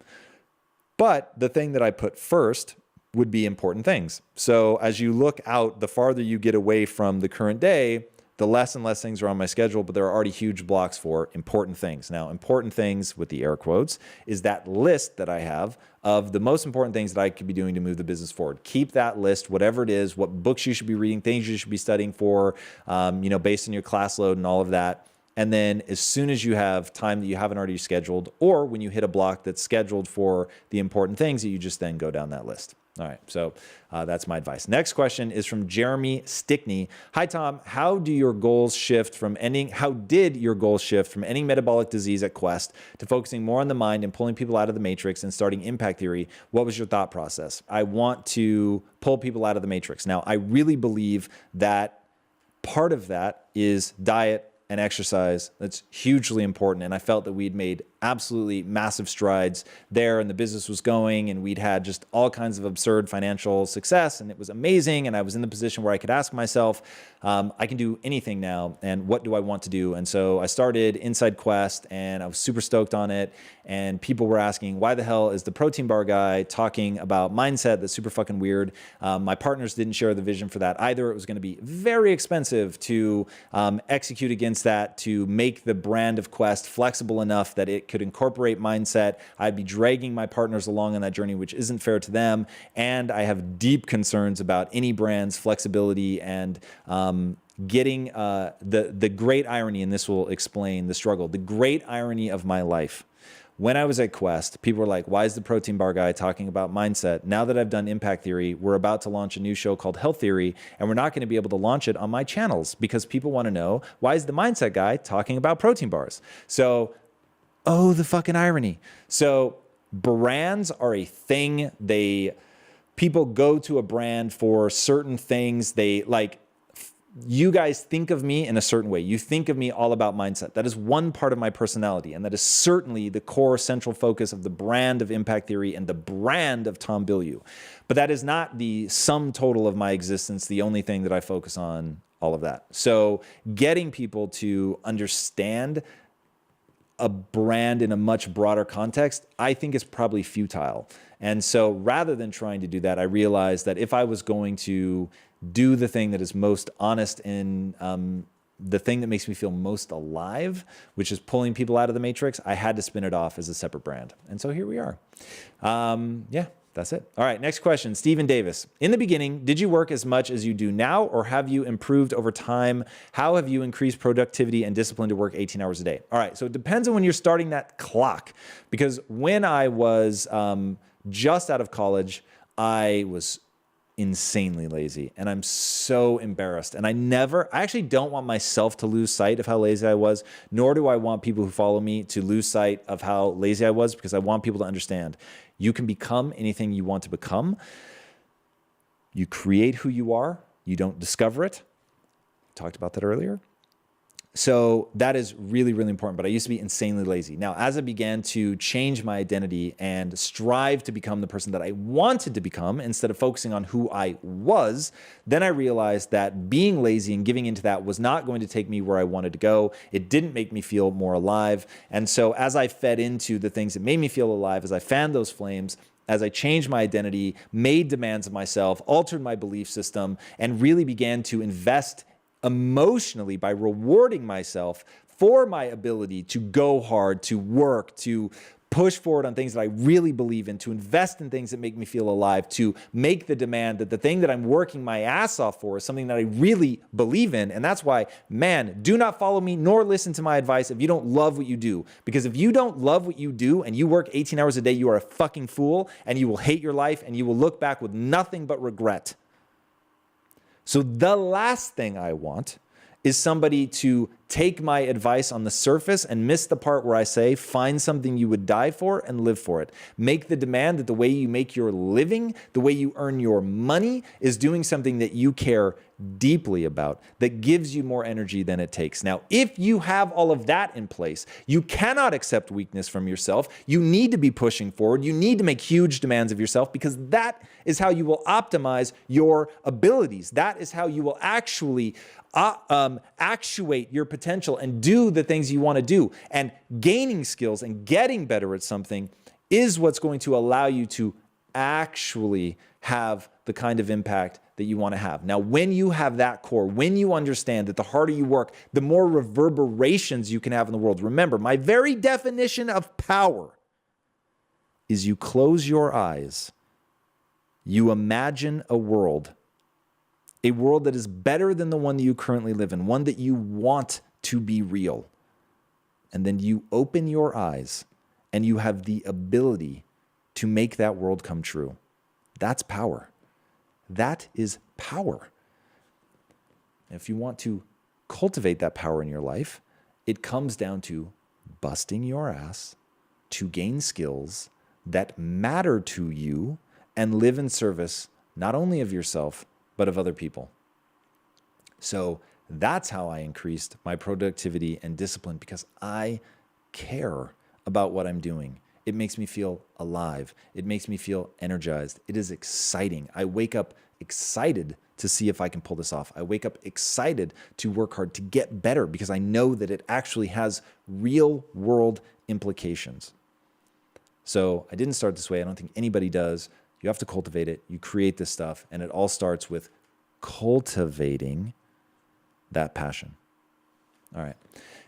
But the thing that I put first would be important things. So as you look out, the farther you get away from the current day, the less and less things are on my schedule, but there are already huge blocks for important things. Now, important things with the air quotes is that list that I have of the most important things that I could be doing to move the business forward. Keep that list, whatever it is, what books you should be reading, things you should be studying for, based on your class load and all of that. And then as soon as you have time that you haven't already scheduled, or when you hit a block that's scheduled for the important things, that you just then go down that list. All right, so that's my advice. Next question is from Jeremy Stickney. Hi, Tom. How did your goals shift from ending metabolic disease at Quest to focusing more on the mind and pulling people out of the matrix and starting impact theory? What was your thought process? I want to pull people out of the matrix. Now, I really believe that part of that is diet and exercise. That's hugely important. And I felt that we'd made absolutely massive strides there, and the business was going, and we'd had just all kinds of absurd financial success, and it was amazing. And I was in the position where I could ask myself, I can do anything now, and what do I want to do? And so I started Inside Quest, and I was super stoked on it. And people were asking, why the hell is the protein bar guy talking about mindset? That's super fucking weird. My partners didn't share the vision for that either. It was going to be very expensive to execute against that, to make the brand of Quest flexible enough that it could incorporate mindset. I'd be dragging my partners along on that journey, which isn't fair to them. And I have deep concerns about any brand's flexibility and getting the great irony, and this will explain the struggle, the great irony of my life. When I was at Quest, people were like, why is the protein bar guy talking about mindset? Now that I've done impact theory, we're about to launch a new show called Health Theory, and we're not going to be able to launch it on my channels because people want to know, why is the mindset guy talking about protein bars? So, oh, the fucking irony. So brands are a thing. People go to a brand for certain things. You guys think of me in a certain way. You think of me all about mindset. That is one part of my personality. And that is certainly the core central focus of the brand of impact theory and the brand of Tom Bilyeu. But that is not the sum total of my existence, the only thing that I focus on, all of that. So getting people to understand a brand in a much broader context, I think is probably futile. And so rather than trying to do that, I realized that if I was going to do the thing that is most honest in the thing that makes me feel most alive, which is pulling people out of the matrix, I had to spin it off as a separate brand. And so here we are. Yeah, that's it. All right, next question. Stephen Davis. In the beginning, did you work as much as you do now, or have you improved over time? How have you increased productivity and discipline to work 18 hours a day? All right, so it depends on when you're starting that clock. Because when I was just out of college, I was insanely lazy, and I'm so embarrassed. And I actually don't want myself to lose sight of how lazy I was, nor do I want people who follow me to lose sight of how lazy I was, because I want people to understand you can become anything you want to become. You create who you are. You don't discover it. Talked about that earlier. So that is really, really important. But I used to be insanely lazy. Now, as I began to change my identity and strive to become the person that I wanted to become instead of focusing on who I was, then I realized that being lazy and giving into that was not going to take me where I wanted to go. It didn't make me feel more alive. And so as I fed into the things that made me feel alive, as I fanned those flames, as I changed my identity, made demands of myself, altered my belief system, and really began to invest emotionally by rewarding myself for my ability to go hard, to work, to push forward on things that I really believe in, to invest in things that make me feel alive, to make the demand that the thing that I'm working my ass off for is something that I really believe in. And that's why, man, do not follow me nor listen to my advice if you don't love what you do. Because if you don't love what you do and you work 18 hours a day, you are a fucking fool, and you will hate your life, and you will look back with nothing but regret. So the last thing I want is somebody to take my advice on the surface and miss the part where I say, find something you would die for and live for it. Make the demand that the way you make your living, the way you earn your money, is doing something that you care deeply about, that gives you more energy than it takes. Now, if you have all of that in place, you cannot accept weakness from yourself. You need to be pushing forward. You need to make huge demands of yourself, because that is how you will optimize your abilities. That is how you will actually actuate your potential and do the things you want to do. And gaining skills and getting better at something is what's going to allow you to actually have the kind of impact that you want to have. Now, when you have that core, when you understand that the harder you work, the more reverberations you can have in the world. Remember, my very definition of power is you close your eyes, you imagine a world that is better than the one that you currently live in, one that you want to be real. And then you open your eyes and you have the ability to make that world come true. That's power. That is power. If you want to cultivate that power in your life, it comes down to busting your ass to gain skills that matter to you and live in service not only of yourself, but of other people. So that's how I increased my productivity and discipline, because I care about what I'm doing. It makes me feel alive. It makes me feel energized. It is exciting. I wake up excited to see if I can pull this off. I wake up excited to work hard, to get better, because I know that it actually has real world implications. So I didn't start this way. I don't think anybody does. You have to cultivate it. You create this stuff, and it all starts with cultivating that passion. All right.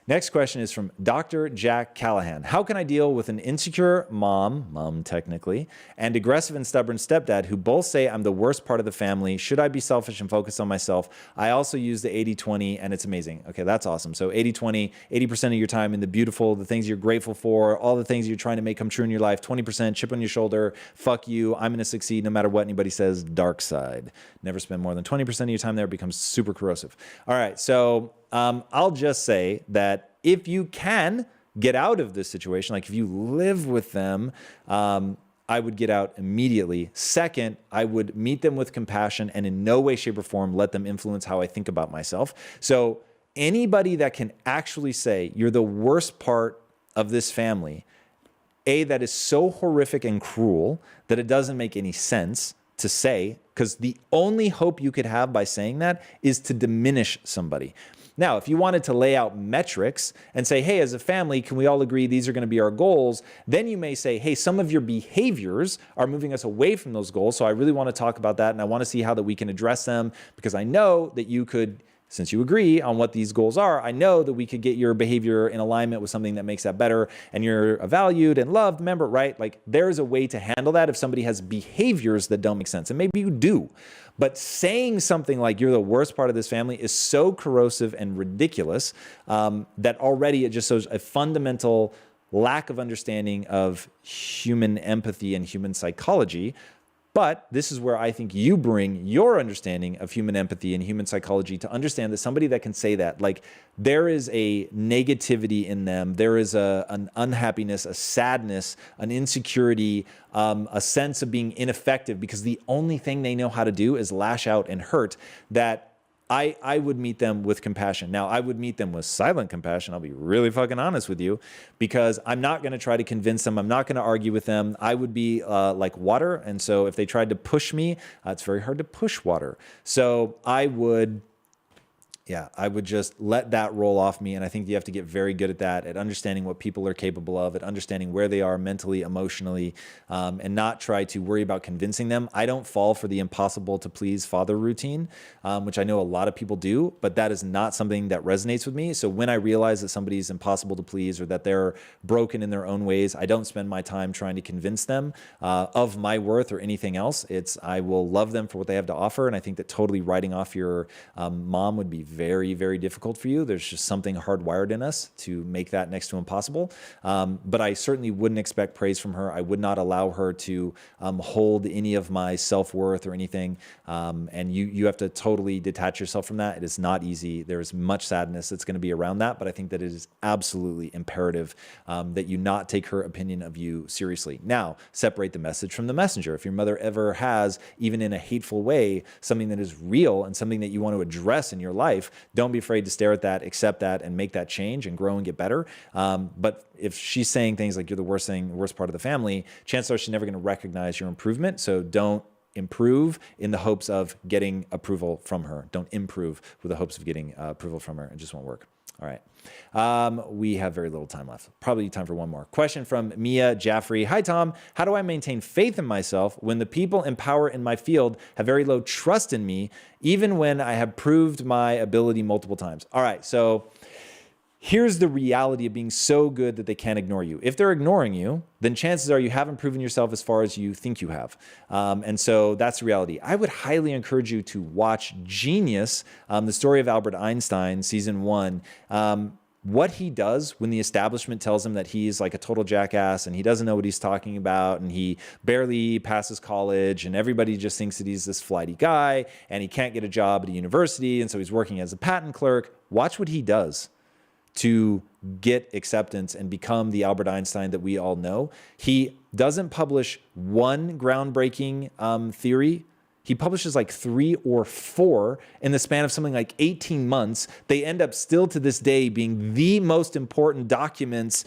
Next question is from Dr. Jack Callahan. How can I deal with an insecure mom technically, and aggressive and stubborn stepdad who both say I'm the worst part of the family? Should I be selfish and focus on myself? I also use the 80-20 and it's amazing. Okay, that's awesome. So 80-20, 80% of your time in the beautiful, the things you're grateful for, all the things you're trying to make come true in your life, 20% chip on your shoulder, fuck you, I'm gonna succeed no matter what anybody says, dark side. Never spend more than 20% of your time there, it becomes super corrosive. All right, so I'll just say that if you can get out of this situation, like if you live with them, I would get out immediately. Second, I would meet them with compassion and in no way, shape, or form let them influence how I think about myself. So anybody that can actually say you're the worst part of this family, that is so horrific and cruel that it doesn't make any sense to say, because the only hope you could have by saying that is to diminish somebody. Now, if you wanted to lay out metrics and say, hey, as a family, can we all agree these are going to be our goals? Then you may say, hey, some of your behaviors are moving us away from those goals. So I really want to talk about that. And I want to see how that we can address them, because I know that you could, since you agree on what these goals are, I know that we could get your behavior in alignment with something that makes that better, and you're a valued and loved member, right? Like there's a way to handle that if somebody has behaviors that don't make sense. And maybe you do. But saying something like you're the worst part of this family is so corrosive and ridiculous that already it just shows a fundamental lack of understanding of human empathy and human psychology. But this is where I think you bring your understanding of human empathy and human psychology to understand that somebody that can say that, like there is a negativity in them, there is an unhappiness, a sadness, an insecurity, a sense of being ineffective because the only thing they know how to do is lash out and hurt, that I would meet them with compassion. Now, I would meet them with silent compassion. I'll be really fucking honest with you, because I'm not going to try to convince them. I'm not going to argue with them. I would be like water. And so if they tried to push me, it's very hard to push water. So I would just let that roll off me. And I think you have to get very good at that, at understanding what people are capable of, at understanding where they are mentally, emotionally, and not try to worry about convincing them. I don't fall for the impossible to please father routine, which I know a lot of people do, but that is not something that resonates with me. So when I realize that somebody's impossible to please or that they're broken in their own ways, I don't spend my time trying to convince them of my worth or anything else. I will love them for what they have to offer. And I think that totally writing off your mom would be very, very difficult for you. There's just something hardwired in us to make that next to impossible. But I certainly wouldn't expect praise from her. I would not allow her to hold any of my self-worth or anything. And you have to totally detach yourself from that. It is not easy. There is much sadness that's going to be around that. But I think that it is absolutely imperative that you not take her opinion of you seriously. Now, separate the message from the messenger. If your mother ever has, even in a hateful way, something that is real and something that you want to address in your life, don't be afraid to stare at that, accept that, and make that change and grow and get better. But if she's saying things like you're the worst part of the family, chances are she's never going to recognize your improvement. So don't improve in the hopes of getting approval from her. Don't improve with the hopes of getting approval from her. It just won't work. All right. We have very little time left. Probably time for one more. Question from Mia Jaffrey. Hi, Tom. How do I maintain faith in myself when the people in power in my field have very low trust in me, even when I have proved my ability multiple times? All right. So here's the reality of being so good that they can't ignore you. If they're ignoring you, then chances are you haven't proven yourself as far as you think you have. And so that's the reality. I would highly encourage you to watch Genius, the story of Albert Einstein, season 1. What he does when the establishment tells him that he's like a total jackass and he doesn't know what he's talking about and he barely passes college and everybody just thinks that he's this flighty guy and he can't get a job at a university and so he's working as a patent clerk. Watch what he does to get acceptance and become the Albert Einstein that we all know. He doesn't publish one groundbreaking theory. He publishes like 3 or 4 in the span of something like 18 months. They end up still to this day being the most important documents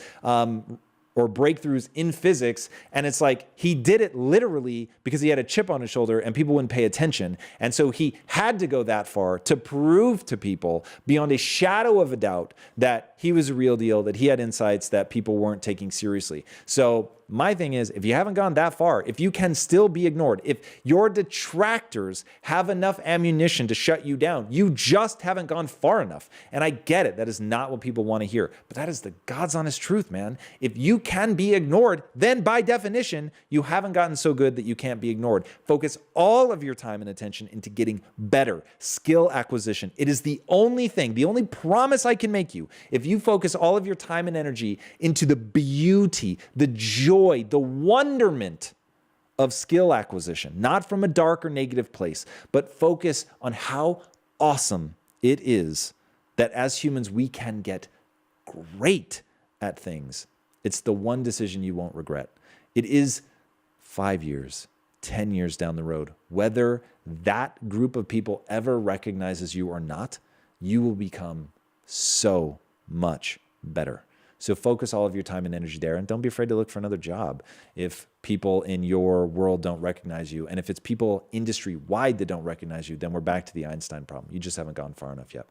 or breakthroughs in physics. And it's like he did it literally because he had a chip on his shoulder and people wouldn't pay attention. And so he had to go that far to prove to people beyond a shadow of a doubt that he was a real deal, that he had insights that people weren't taking seriously. So my thing is, if you haven't gone that far, if you can still be ignored, if your detractors have enough ammunition to shut you down, you just haven't gone far enough. And I get it. That is not what people want to hear. But that is the God's honest truth, man. If you can be ignored, then by definition, you haven't gotten so good that you can't be ignored. Focus all of your time and attention into getting better. Skill acquisition. It is the only thing, the only promise I can make you. If you focus all of your time and energy into the beauty, the joy, the wonderment of skill acquisition, not from a dark or negative place, but focus on how awesome it is that as humans, we can get great at things. It's the one decision you won't regret. It is 5 years, 10 years down the road, whether that group of people ever recognizes you or not, you will become so much better. So focus all of your time and energy there, and don't be afraid to look for another job if people in your world don't recognize you. And if it's people industry-wide that don't recognize you, then we're back to the Einstein problem. You just haven't gone far enough yet.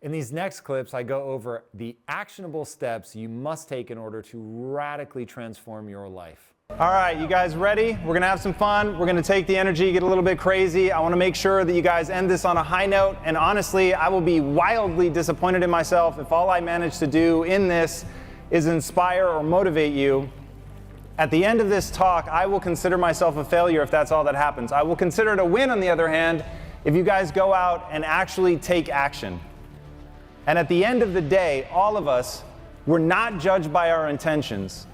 In these next clips, I go over the actionable steps you must take in order to radically transform your life. All right, you guys ready? We're gonna have some fun. We're gonna take the energy, get a little bit crazy. I wanna make sure that you guys end this on a high note. And honestly, I will be wildly disappointed in myself if all I manage to do in this is inspire or motivate you. At the end of this talk, I will consider myself a failure if that's all that happens. I will consider it a win, on the other hand, if you guys go out and actually take action. And at the end of the day, all of us, we're not judged by our intentions.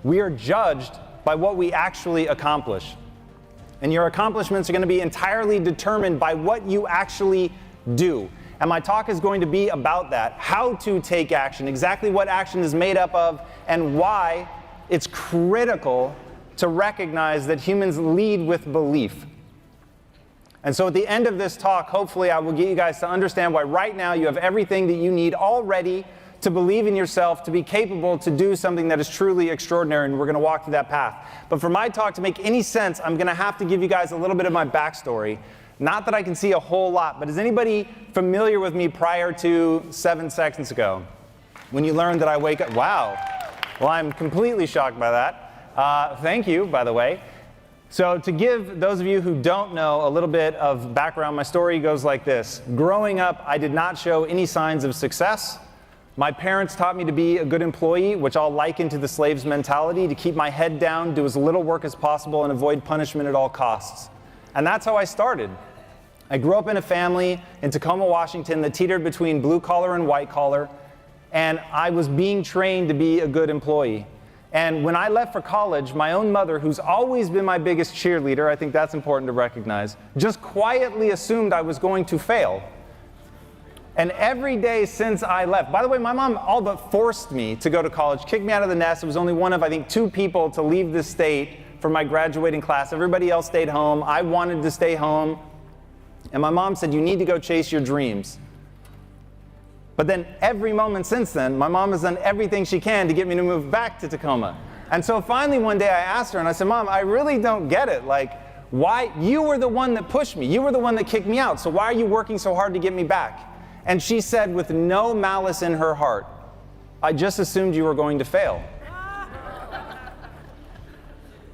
We are judged by what we actually accomplish. And your accomplishments are going to be entirely determined by what you actually do. And my talk is going to be about that, how to take action, exactly what action is made up of, and why it's critical to recognize that humans lead with belief. And so at the end of this talk, hopefully I will get you guys to understand why right now you have everything that you need already to believe in yourself, to be capable to do something that is truly extraordinary, and we're going to walk through that path. But for my talk to make any sense, I'm going to have to give you guys a little bit of my backstory. Not that I can see a whole lot, but is anybody familiar with me prior to 7 seconds ago? When you learned that I wake up, wow. Well, I'm completely shocked by that. Thank you, by the way. So to give those of you who don't know a little bit of background, my story goes like this. Growing up, I did not show any signs of success. My parents taught me to be a good employee, which I'll liken to the slave's mentality, to keep my head down, do as little work as possible, and avoid punishment at all costs. And that's how I started. I grew up in a family in Tacoma, Washington that teetered between blue collar and white collar, and I was being trained to be a good employee. And when I left for college, my own mother, who's always been my biggest cheerleader, I think that's important to recognize, just quietly assumed I was going to fail. And every day since I left, by the way, my mom all but forced me to go to college, kicked me out of the nest. It was only one of, I think, 2 people to leave the state for my graduating class. Everybody else stayed home. I wanted to stay home. And my mom said, you need to go chase your dreams. But then every moment since then, my mom has done everything she can to get me to move back to Tacoma. And so finally one day I asked her, and I said, Mom, I really don't get it. Like, why? You were the one that pushed me. You were the one that kicked me out. So why are you working so hard to get me back? And she said, with no malice in her heart, I just assumed you were going to fail.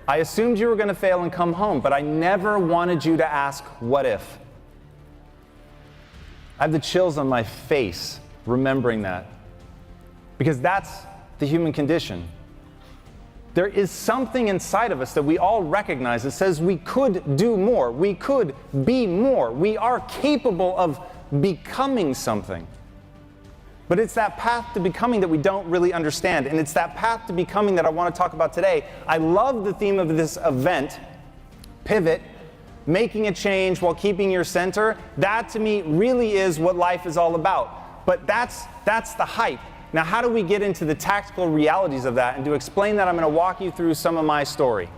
I assumed you were going to fail and come home, but I never wanted you to ask, what if? I have the chills on my face remembering that, because that's the human condition. There is something inside of us that we all recognize that says we could do more, we could be more, we are capable of becoming something. But it's that path to becoming that we don't really understand, and it's that path to becoming that I want to talk about today. I love the theme of this event, Pivot, making a change while keeping your center. That to me really is what life is all about. But that's the hype. Now, how do we get into the tactical realities of that? And to explain that, I'm going to walk you through some of my story.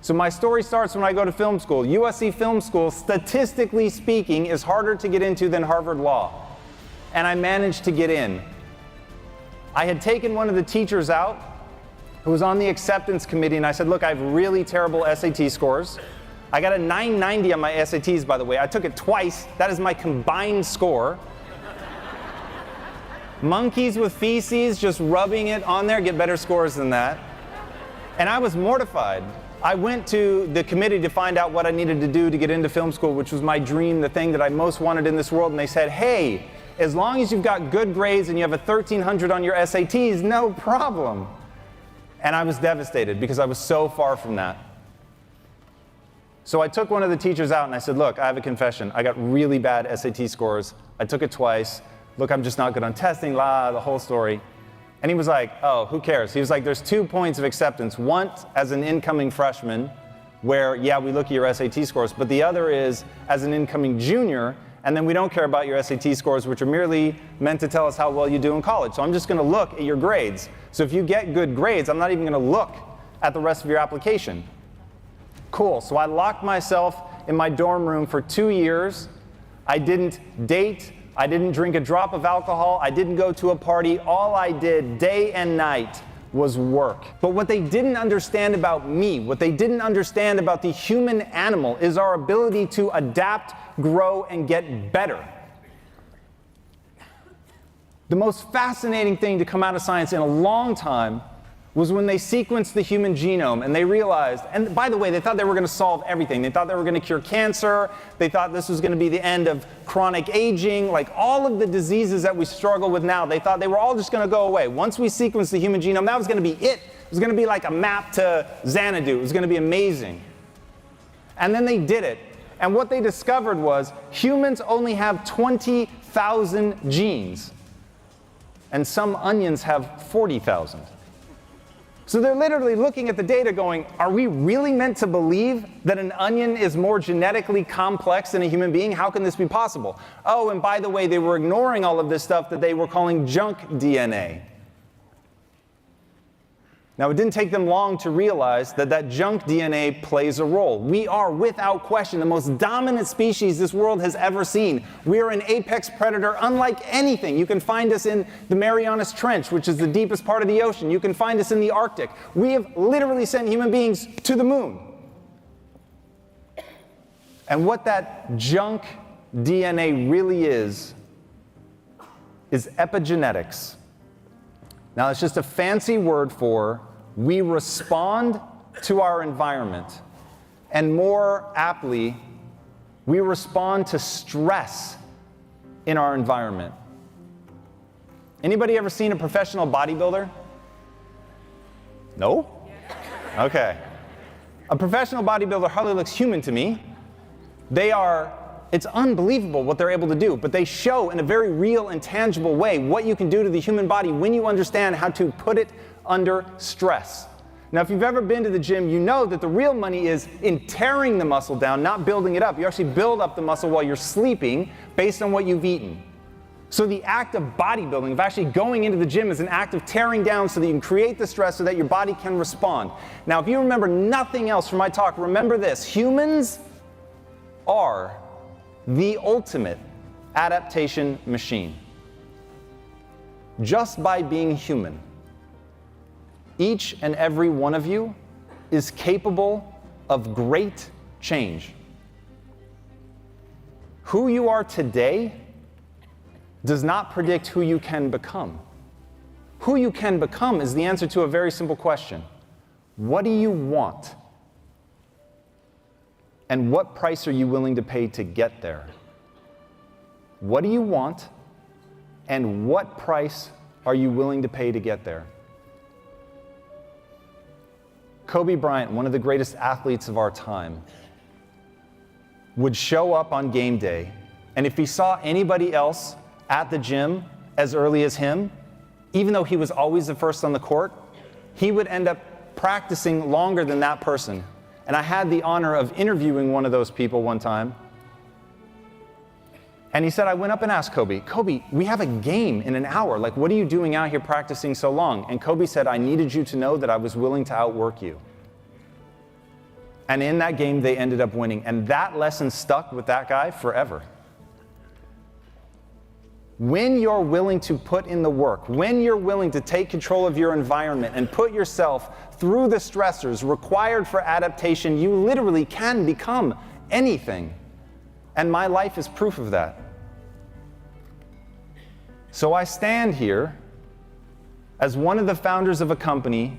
So my story starts when I go to film school. USC Film School, statistically speaking, is harder to get into than Harvard Law. And I managed to get in. I had taken one of the teachers out who was on the acceptance committee, and I said, look, I have really terrible SAT scores. I got a 990 on my SATs, by the way. I took it twice. That is my combined score. Monkeys with feces, just rubbing it on there, get better scores than that. And I was mortified. I went to the committee to find out what I needed to do to get into film school, which was my dream, the thing that I most wanted in this world. And they said, hey, as long as you've got good grades and you have a 1300 on your SATs, no problem. And I was devastated because I was so far from that. So I took one of the teachers out and I said, look, I have a confession. I got really bad SAT scores. I took it twice. Look, I'm just not good on testing, the whole story. And he was like, oh, who cares? He was like, there's 2 points of acceptance. One as an incoming freshman, where, yeah, we look at your SAT scores, but the other is as an incoming junior, and then we don't care about your SAT scores, which are merely meant to tell us how well you do in college. So I'm just going to look at your grades. So if you get good grades, I'm not even going to look at the rest of your application. Cool. So I locked myself in my dorm room for 2 years. I didn't date. I didn't drink a drop of alcohol. I didn't go to a party. All I did day and night was work. But what they didn't understand about me, what they didn't understand about the human animal, is our ability to adapt, grow, and get better. The most fascinating thing to come out of science in a long time was when they sequenced the human genome and they realized, and by the way, they thought they were going to solve everything. They thought they were going to cure cancer. They thought this was going to be the end of chronic aging. Like all of the diseases that we struggle with now, they thought they were all just going to go away. Once we sequenced the human genome, that was going to be it. It was going to be like a map to Xanadu. It was going to be amazing. And then they did it. And what they discovered was humans only have 20,000 genes. And some onions have 40,000. So they're literally looking at the data going, are we really meant to believe that an onion is more genetically complex than a human being? How can this be possible? Oh, and by the way, they were ignoring all of this stuff that they were calling junk DNA. Now, it didn't take them long to realize that that junk DNA plays a role. We are, without question, the most dominant species this world has ever seen. We are an apex predator unlike anything. You can find us in the Marianas Trench, which is the deepest part of the ocean. You can find us in the Arctic. We have literally sent human beings to the moon. And what that junk DNA really is epigenetics. Now, it's just a fancy word for we respond to our environment, and more aptly, we respond to stress in our environment. Anybody ever seen a professional bodybuilder? No? Okay. A professional bodybuilder hardly looks human to me. It's unbelievable what they're able to do, but they show in a very real and tangible way what you can do to the human body when you understand how to put it under stress. Now, if you've ever been to the gym, you know that the real money is in tearing the muscle down, not building it up. You actually build up the muscle while you're sleeping based on what you've eaten. So the act of bodybuilding, of actually going into the gym, is an act of tearing down so that you can create the stress so that your body can respond. Now, if you remember nothing else from my talk, remember this. Humans are the ultimate adaptation machine. Just by being human, each and every one of you is capable of great change. Who you are today does not predict who you can become. Who you can become is the answer to a very simple question. What do you want? And what price are you willing to pay to get there? What do you want? And what price are you willing to pay to get there? Kobe Bryant, one of the greatest athletes of our time, would show up on game day, and if he saw anybody else at the gym as early as him, even though he was always the first on the court, he would end up practicing longer than that person. And I had the honor of interviewing one of those people one time. And he said, I went up and asked Kobe, we have a game in an hour. Like, what are you doing out here practicing so long? And Kobe said, I needed you to know that I was willing to outwork you. And in that game, they ended up winning. And that lesson stuck with that guy forever. When you're willing to put in the work, when you're willing to take control of your environment and put yourself through the stressors required for adaptation, you literally can become anything. And my life is proof of that. So I stand here as one of the founders of a company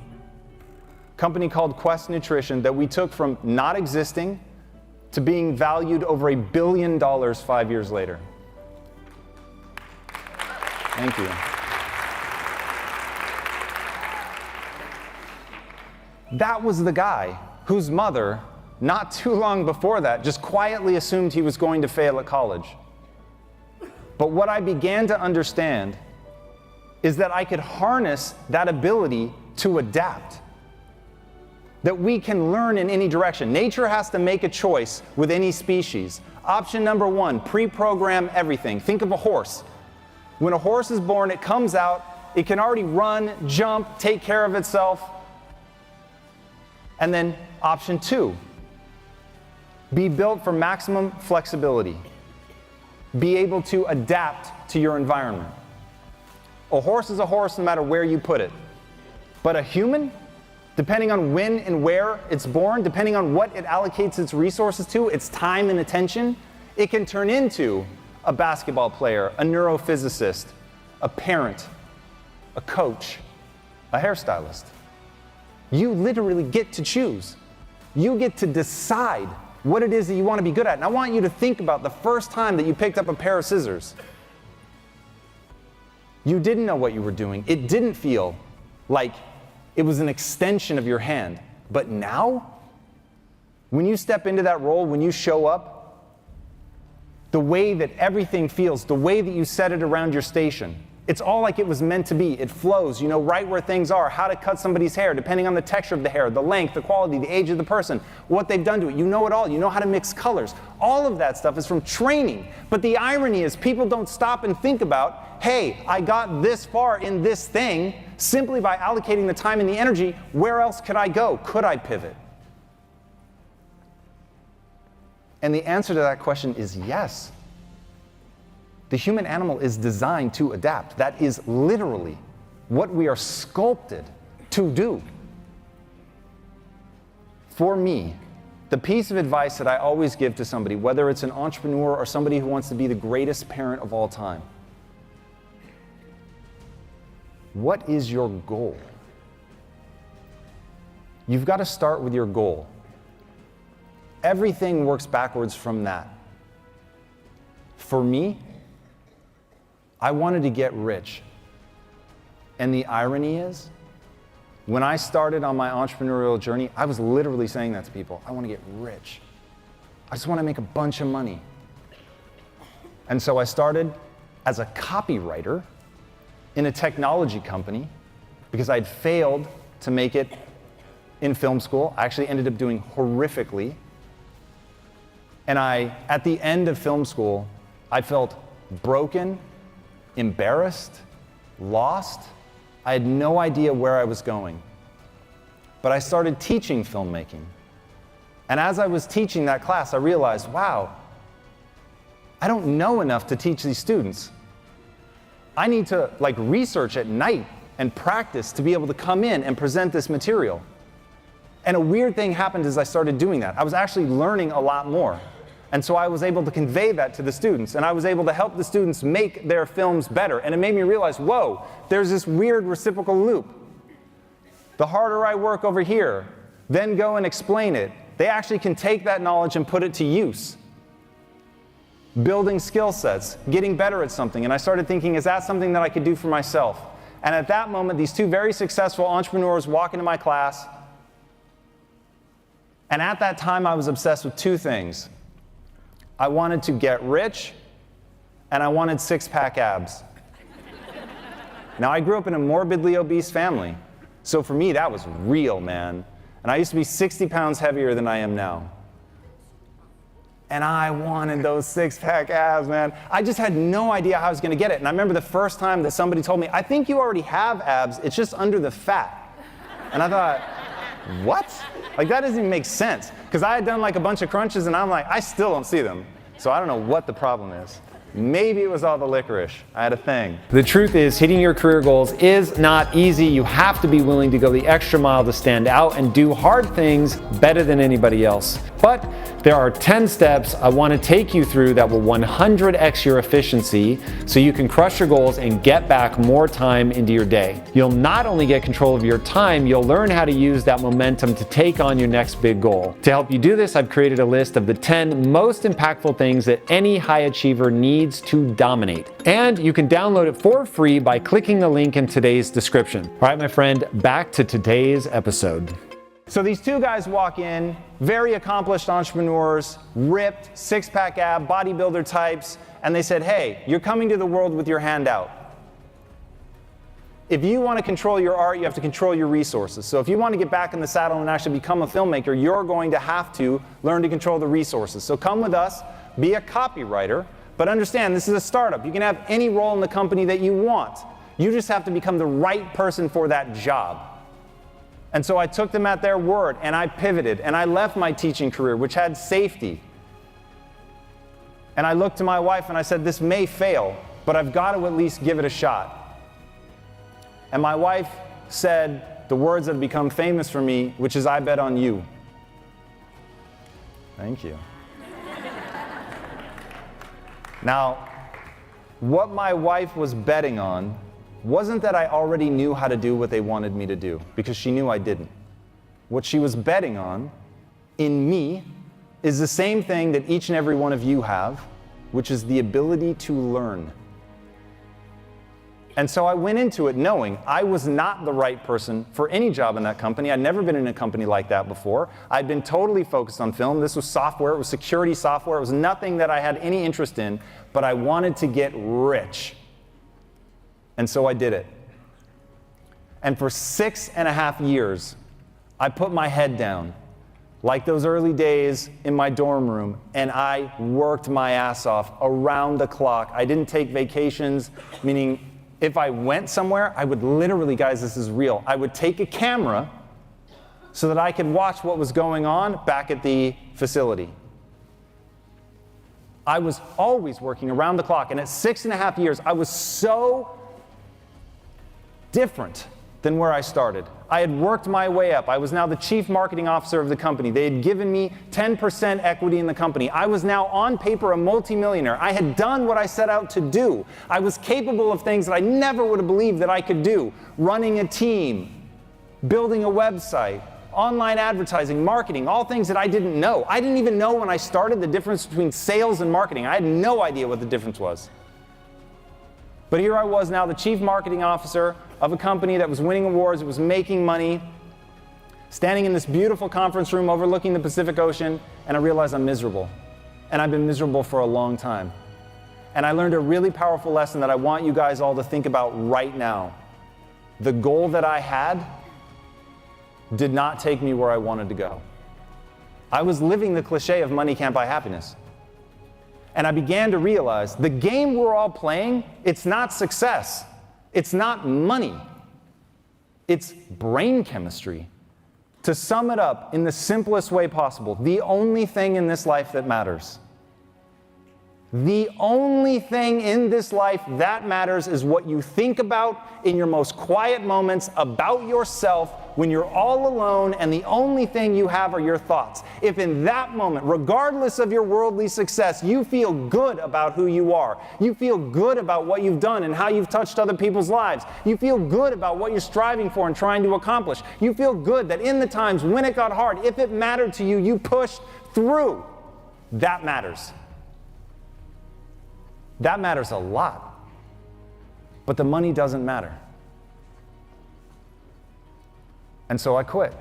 called Quest Nutrition that we took from not existing to being valued over $1 billion 5 years later. Thank you. That was the guy whose mother, not too long before that, just quietly assumed he was going to fail at college. But what I began to understand is that I could harness that ability to adapt. That we can learn in any direction. Nature has to make a choice with any species. Option number 1, pre-program everything. Think of a horse. When a horse is born, it comes out, it can already run, jump, take care of itself. And then option 2, be built for maximum flexibility. Be able to adapt to your environment. A horse is a horse no matter where you put it. But a human, depending on when and where it's born, depending on what it allocates its resources to, its time and attention, it can turn into a basketball player, a neurophysicist, a parent, a coach, a hairstylist. You literally get to choose. You get to decide what it is that you want to be good at. And I want you to think about the first time that you picked up a pair of scissors. You didn't know what you were doing. It didn't feel like it was an extension of your hand. But now, when you step into that role, when you show up, the way that everything feels, the way that you set it around your station, it's all like it was meant to be. It flows. You know right where things are, how to cut somebody's hair, depending on the texture of the hair, the length, the quality, the age of the person, what they've done to it. You know it all. You know how to mix colors. All of that stuff is from training. But the irony is people don't stop and think about, hey, I got this far in this thing simply by allocating the time and the energy. Where else could I go? Could I pivot? And the answer to that question is yes. The human animal is designed to adapt. That is literally what we are sculpted to do. For me, the piece of advice that I always give to somebody, whether it's an entrepreneur or somebody who wants to be the greatest parent of all time, what is your goal? You've got to start with your goal. Everything works backwards from that. For me, I wanted to get rich. And the irony is, when I started on my entrepreneurial journey, I was literally saying that to people. I want to get rich. I just want to make a bunch of money. And so I started as a copywriter in a technology company because I'd failed to make it in film school. I actually ended up doing horrifically. And at the end of film school, I felt broken, embarrassed, lost. I had no idea where I was going. But I started teaching filmmaking. And as I was teaching that class, I realized, wow, I don't know enough to teach these students. I need to research at night and practice to be able to come in and present this material. And a weird thing happened as I started doing that. I was actually learning a lot more. And so I was able to convey that to the students, and I was able to help the students make their films better. And it made me realize, whoa, there's this weird reciprocal loop. The harder I work over here, then go and explain it, they actually can take that knowledge and put it to use. Building skill sets, getting better at something. And I started thinking, is that something that I could do for myself? And at that moment, these two very successful entrepreneurs walk into my class. And at that time, I was obsessed with two things. I wanted to get rich, and I wanted six-pack abs. Now, I grew up in a morbidly obese family, so for me, that was real, man. And I used to be 60 pounds heavier than I am now. And I wanted those six-pack abs, man. I just had no idea how I was going to get it. And I remember the first time that somebody told me, I think you already have abs, it's just under the fat. And I thought, what? That doesn't even make sense. Because I had done a bunch of crunches, and I'm like, I still don't see them. So I don't know what the problem is. Maybe it was all the licorice. I had a thing. The truth is, hitting your career goals is not easy. You have to be willing to go the extra mile to stand out and do hard things better than anybody else. But there are 10 steps I want to take you through that will 100x your efficiency so you can crush your goals and get back more time into your day. You'll not only get control of your time, you'll learn how to use that momentum to take on your next big goal. To help you do this, I've created a list of the 10 most impactful things that any high achiever needs to dominate. And you can download it for free by clicking the link in today's description. All right, my friend, back to today's episode. So these two guys walk in, very accomplished entrepreneurs, ripped, six-pack ab, bodybuilder types, and they said, hey, you're coming to the world with your hand out. If you want to control your art, you have to control your resources. So if you want to get back in the saddle and actually become a filmmaker, you're going to have to learn to control the resources. So come with us, be a copywriter, but understand this is a startup. You can have any role in the company that you want. You just have to become the right person for that job. And so I took them at their word, and I pivoted, and I left my teaching career, which had safety. And I looked to my wife and I said, this may fail, but I've got to at least give it a shot. And my wife said the words that have become famous for me, which is, I bet on you. Thank you. Now, what my wife was betting on wasn't that I already knew how to do what they wanted me to do, because she knew I didn't. What she was betting on in me is the same thing that each and every one of you have, which is the ability to learn. And so I went into it knowing I was not the right person for any job in that company. I'd never been in a company like that before. I'd been totally focused on film. This was software, it was security software, it was nothing that I had any interest in, but I wanted to get rich. And so I did it. And for 6.5 years, I put my head down, like those early days in my dorm room, and I worked my ass off around the clock. I didn't take vacations, meaning if I went somewhere, I would literally, guys, this is real, I would take a camera so that I could watch what was going on back at the facility. I was always working around the clock, and at 6.5 years, I was so different than where I started. I had worked my way up. I was now the chief marketing officer of the company. They had given me 10% equity in the company. I was now on paper a multimillionaire. I had done what I set out to do. I was capable of things that I never would have believed that I could do. Running a team, building a website, online advertising, marketing, all things that I didn't know. I didn't even know when I started the difference between sales and marketing. I had no idea what the difference was. But here I was now, the chief marketing officer of a company that was winning awards, it was making money, standing in this beautiful conference room overlooking the Pacific Ocean, and I realized I'm miserable. And I've been miserable for a long time. And I learned a really powerful lesson that I want you guys all to think about right now. The goal that I had did not take me where I wanted to go. I was living the cliche of money can't buy happiness. And I began to realize the game we're all playing, it's not success. It's not money. It's brain chemistry. To sum it up in the simplest way possible, the only thing in this life that matters. The only thing in this life that matters is what you think about in your most quiet moments about yourself when you're all alone and the only thing you have are your thoughts. If in that moment, regardless of your worldly success, you feel good about who you are, you feel good about what you've done and how you've touched other people's lives, you feel good about what you're striving for and trying to accomplish, you feel good that in the times when it got hard, if it mattered to you, you pushed through. That matters. That matters a lot. But the money doesn't matter. And so I quit.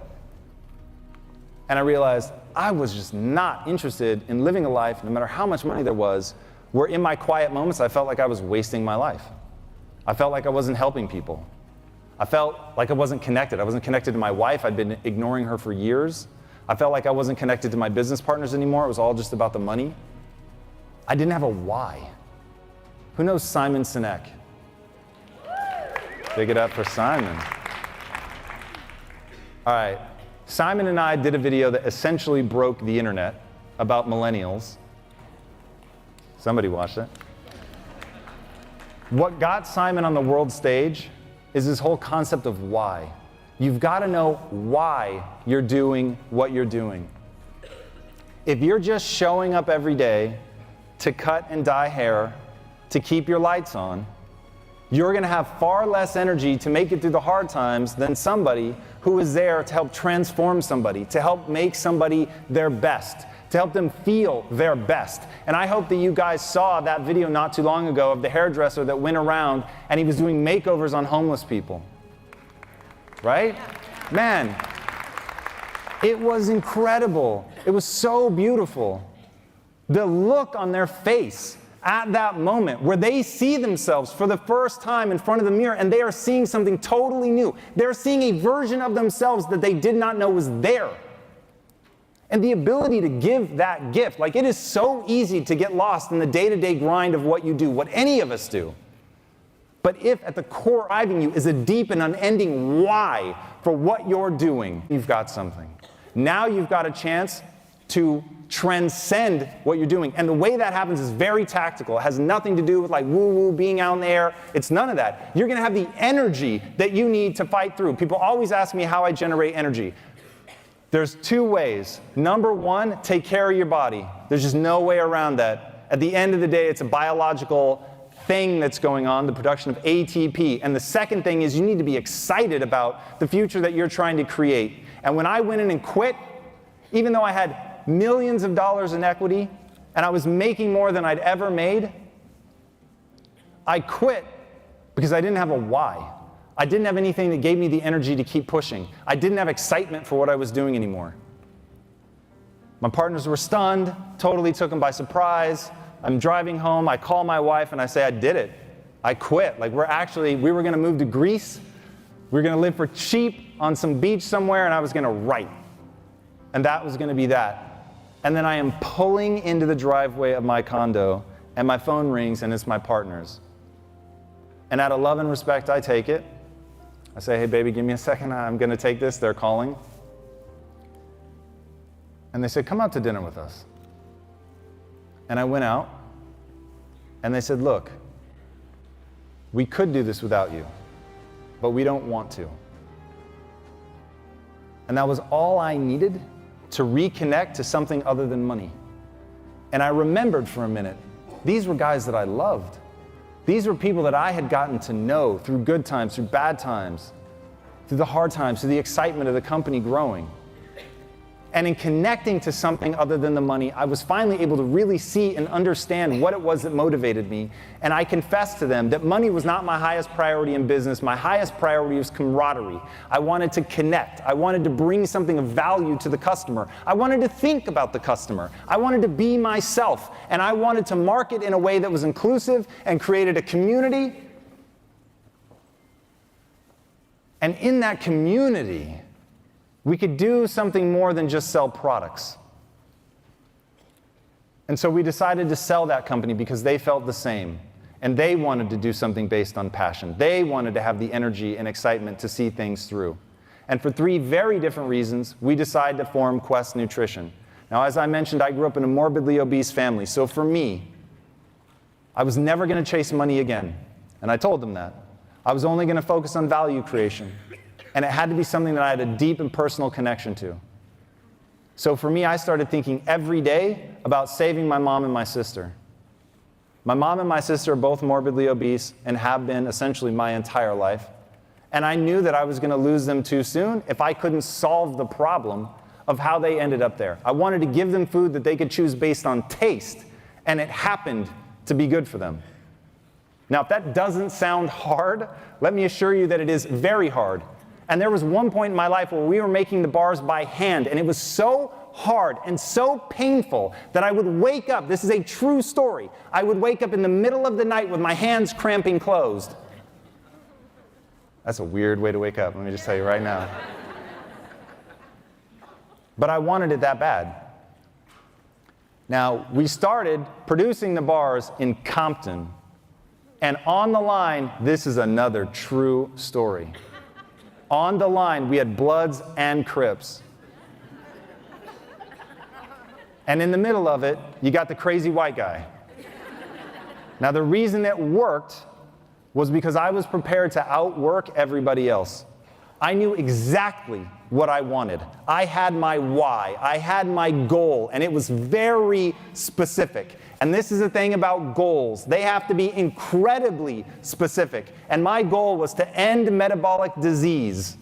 And I realized I was just not interested in living a life, no matter how much money there was, where in my quiet moments I felt like I was wasting my life. I felt like I wasn't helping people. I felt like I wasn't connected. I wasn't connected to my wife. I'd been ignoring her for years. I felt like I wasn't connected to my business partners anymore. It was all just about the money. I didn't have a why. Who knows Simon Sinek? Take it up for Simon. All right, Simon and I did a video that essentially broke the internet about millennials. Somebody watched it. What got Simon on the world stage is this whole concept of why. You've got to know why you're doing what you're doing. If you're just showing up every day to cut and dye hair, to keep your lights on, you're going to have far less energy to make it through the hard times than somebody who is there to help transform somebody, to help make somebody their best, to help them feel their best. And I hope that you guys saw that video not too long ago of the hairdresser that went around and he was doing makeovers on homeless people. Right? Man, it was incredible. It was so beautiful. The look on their face at that moment where they see themselves for the first time in front of the mirror and they are seeing something totally new. They're seeing a version of themselves that they did not know was there. And the ability to give that gift, like it is so easy to get lost in the day-to-day grind of what you do, what any of us do. But if at the core driving you is a deep and unending why for what you're doing, you've got something. Now you've got a chance to transcend what you're doing. And the way that happens is very tactical. It has nothing to do with like woo-woo, being out in the air. It's none of that. You're going to have the energy that you need to fight through. People always ask me how I generate energy. There's two ways. Number one, take care of your body. There's just no way around that. At the end of the day, it's a biological thing that's going on, the production of ATP. And the second thing is you need to be excited about the future that you're trying to create. And when I went in and quit, even though I had millions of dollars in equity and I was making more than I'd ever made, I quit because I didn't have a why. I didn't have anything that gave me the energy to keep pushing. I didn't have excitement for what I was doing anymore. My partners were stunned, totally took them by surprise. I'm driving home, I call my wife and I say, I did it. I quit. Like we were gonna move to Greece. We were gonna live for cheap on some beach somewhere and I was gonna write. And that was gonna be that. And then I am pulling into the driveway of my condo and my phone rings and it's my partners. And out of love and respect, I take it. I say, hey baby, give me a second, I'm gonna take this, they're calling. And they said, come out to dinner with us. And I went out, and they said, look, we could do this without you, but we don't want to. And that was all I needed to reconnect to something other than money. And I remembered for a minute, these were guys that I loved. These were people that I had gotten to know through good times, through bad times, through the hard times, through the excitement of the company growing. And in connecting to something other than the money, I was finally able to really see and understand what it was that motivated me. And I confessed to them that money was not my highest priority in business. My highest priority was camaraderie. I wanted to connect. I wanted to bring something of value to the customer. I wanted to think about the customer. I wanted to be myself. And I wanted to market in a way that was inclusive and created a community. And in that community, we could do something more than just sell products. And so we decided to sell that company because they felt the same. And they wanted to do something based on passion. They wanted to have the energy and excitement to see things through. And for three very different reasons, we decided to form Quest Nutrition. Now, as I mentioned, I grew up in a morbidly obese family. So for me, I was never going to chase money again. And I told them that. I was only going to focus on value creation. And it had to be something that I had a deep and personal connection to. So for me, I started thinking every day about saving my mom and my sister. My mom and my sister are both morbidly obese and have been essentially my entire life. And I knew that I was going to lose them too soon if I couldn't solve the problem of how they ended up there. I wanted to give them food that they could choose based on taste, and it happened to be good for them. Now, if that doesn't sound hard, let me assure you that it is very hard. And there was one point in my life where we were making the bars by hand, and it was so hard and so painful that I would wake up, this is a true story, I would wake up in the middle of the night with my hands cramping closed. That's a weird way to wake up, let me just tell you right now. But I wanted it that bad. Now, we started producing the bars in Compton, and on the line, this is another true story. On the line, we had Bloods and Crips. And in the middle of it, you got the crazy white guy. Now, the reason it worked was because I was prepared to outwork everybody else. I knew exactly what I wanted. I had my why. I had my goal, and it was very specific. And this is the thing about goals. They have to be incredibly specific. And my goal was to end metabolic disease.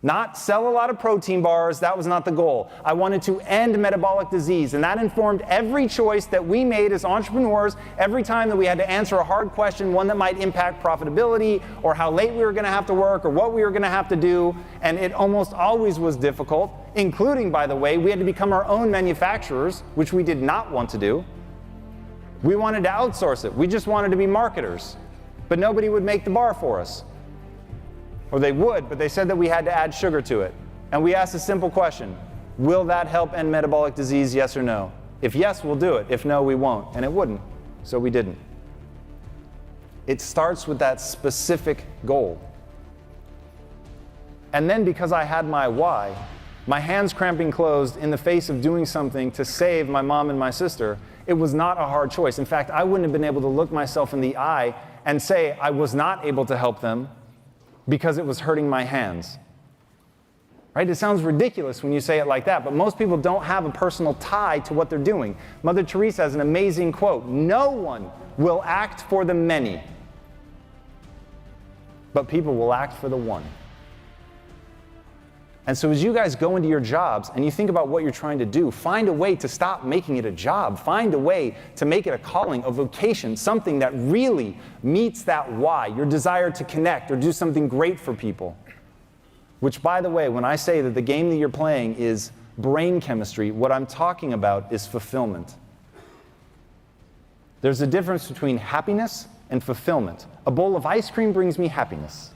Not sell a lot of protein bars, that was not the goal. I wanted to end metabolic disease, and that informed every choice that we made as entrepreneurs every time that we had to answer a hard question, one that might impact profitability, or how late we were going to have to work, or what we were going to have to do, and it almost always was difficult, including, by the way, we had to become our own manufacturers, which we did not want to do. We wanted to outsource it. We just wanted to be marketers, but nobody would make the bar for us. Or they would, but they said that we had to add sugar to it. And we asked a simple question: will that help end metabolic disease, yes or no? If yes, we'll do it. If no, we won't. And it wouldn't, so we didn't. It starts with that specific goal. And then because I had my why, my hands cramping closed in the face of doing something to save my mom and my sister, it was not a hard choice. In fact, I wouldn't have been able to look myself in the eye and say I was not able to help them because it was hurting my hands. Right? It sounds ridiculous when you say it like that, but most people don't have a personal tie to what they're doing. Mother Teresa has an amazing quote: "No one will act for the many, but people will act for the one." And so as you guys go into your jobs and you think about what you're trying to do, find a way to stop making it a job. Find a way to make it a calling, a vocation, something that really meets that why, your desire to connect or do something great for people. Which, by the way, when I say that the game that you're playing is brain chemistry, what I'm talking about is fulfillment. There's a difference between happiness and fulfillment. A bowl of ice cream brings me happiness.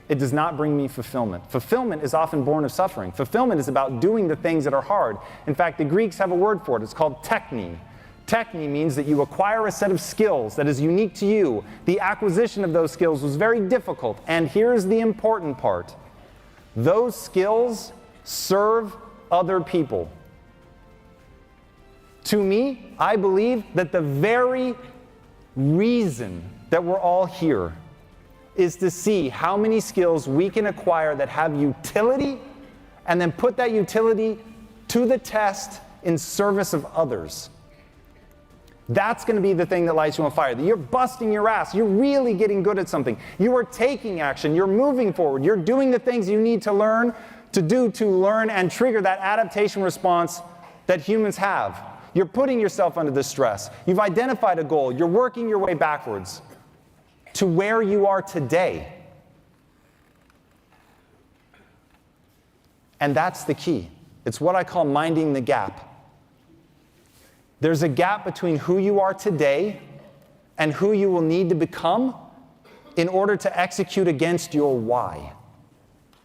It does not bring me fulfillment. Fulfillment is often born of suffering. Fulfillment is about doing the things that are hard. In fact, the Greeks have a word for it. It's called cking. Cking means that you acquire a set of skills that is unique to you. The acquisition of those skills was very difficult. And here's the important part: those skills serve other people. To me, I believe that the very reason that we're all here is to see how many skills we can acquire that have utility, and then put that utility to the test in service of others. That's going to be the thing that lights you on fire. That you're busting your ass. You're really getting good at something. You are taking action. You're moving forward. You're doing the things you need to learn and trigger that adaptation response that humans have. You're putting yourself under the stress. You've identified a goal. You're working your way backwards to where you are today. And that's the key. It's what I call minding the gap. There's a gap between who you are today and who you will need to become in order to execute against your why.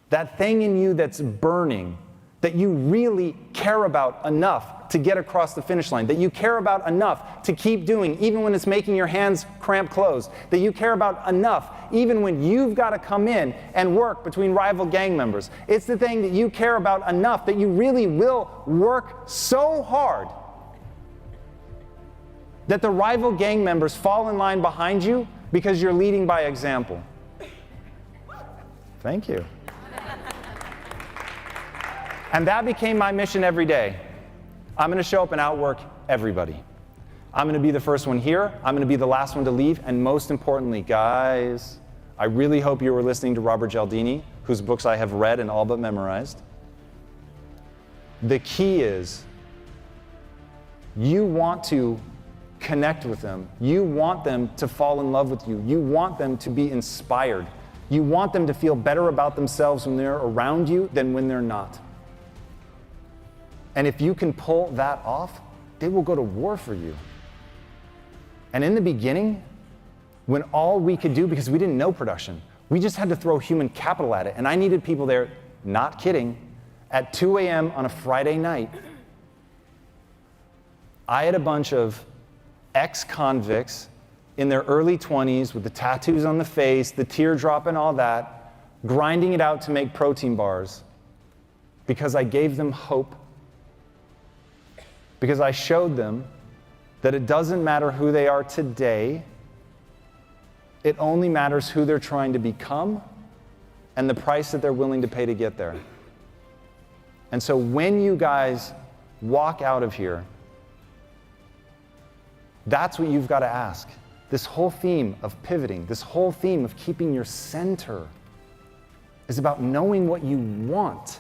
That thing in you that's burning, that you really care about enough to get across the finish line, that you care about enough to keep doing even when it's making your hands cramp closed, that you care about enough even when you've got to come in and work between rival gang members. It's the thing that you care about enough that you really will work so hard that the rival gang members fall in line behind you because you're leading by example. Thank you. And that became my mission every day. I'm going to show up and outwork everybody. I'm going to be the first one here. I'm going to be the last one to leave. And most importantly, guys, I really hope you were listening to Robert Cialdini, whose books I have read and all but memorized. The key is you want to connect with them. You want them to fall in love with you. You want them to be inspired. You want them to feel better about themselves when they're around you than when they're not. And if you can pull that off, they will go to war for you. And in the beginning, when all we could do, because we didn't know production, we just had to throw human capital at it. And I needed people there, not kidding, at 2 a.m. on a Friday night. I had a bunch of ex-convicts in their early 20s with the tattoos on the face, the teardrop and all that, grinding it out to make protein bars because I gave them hope. Because I showed them that it doesn't matter who they are today, It only matters who they're trying to become and the price that they're willing to pay to get there. And so when you guys walk out of here, that's what you've got to ask. This whole theme of pivoting, this whole theme of keeping your center is about knowing what you want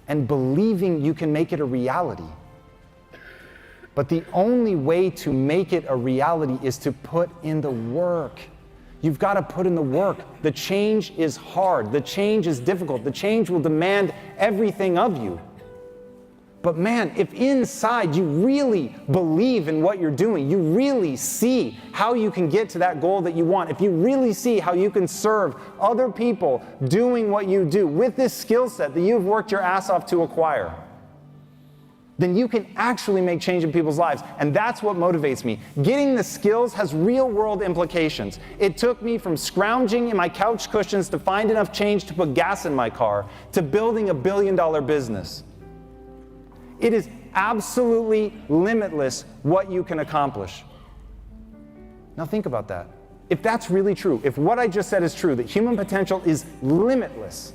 and believing you can make it a reality. But the only way to make it a reality is to put in the work. You've got to put in the work. The change is hard. The change is difficult. The change will demand everything of you. But man, if inside you really believe in what you're doing, you really see how you can get to that goal that you want, if you really see how you can serve other people doing what you do with this skill set that you've worked your ass off to acquire, then you can actually make change in people's lives. And that's what motivates me. Getting the skills has real world implications. It took me from scrounging in my couch cushions to find enough change to put gas in my car to building $1 billion business. It is absolutely limitless what you can accomplish. Now think about that. If that's really true, if what I just said is true, that human potential is limitless,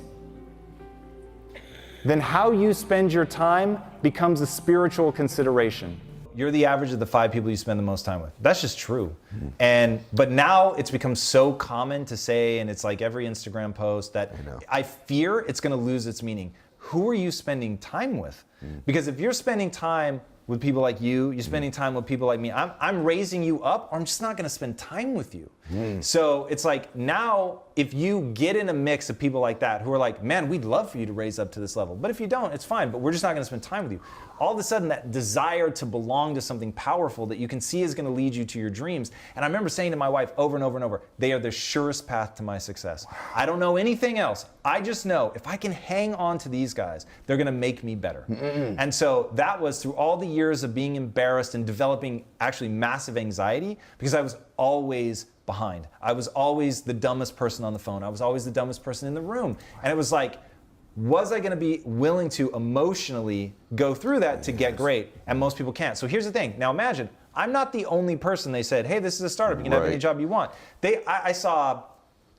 then how you spend your time becomes a spiritual consideration. You're the average of the 5 people you spend the most time with. That's just true. But now it's become so common to say, and it's like every Instagram post, that I fear it's going to lose its meaning. Who are you spending time with? Because if you're spending time with people like you, you're spending time with people like me, I'm raising you up, or I'm just not going to spend time with you. So it's like now, if you get in a mix of people like that who are like, man, we'd love for you to raise up to this level. But if you don't, it's fine, but we're just not going to spend time with you. All of a sudden, that desire to belong to something powerful that you can see is going to lead you to your dreams. And I remember saying to my wife over and over and over, they are the surest path to my success. I don't know anything else. I just know if I can hang on to these guys, they're going to make me better. And so that was through all the years of being embarrassed and developing actually massive anxiety, because I was always behind. I was always the dumbest person on the phone. I was always the dumbest person in the room. And it was like, was I going to be willing to emotionally go through that to get great? And most people can't. So here's the thing. Now imagine, I'm not the only person they said, hey, this is a startup. You can have any job you want. I saw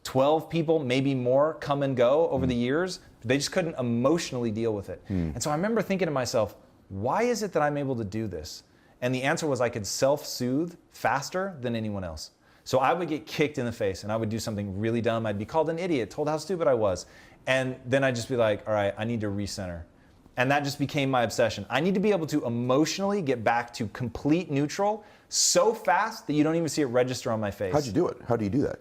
12 people, maybe more, come and go over the years. They just couldn't emotionally deal with it. And so I remember thinking to myself, why is it that I'm able to do this? And the answer was I could self-soothe faster than anyone else. So I would get kicked in the face and I would do something really dumb. I'd be called an idiot, told how stupid I was. And then I'd just be like, all right, I need to recenter. And that just became my obsession. I need to be able to emotionally get back to complete neutral so fast that you don't even see it register on my face. How'd you do it? How do you do that?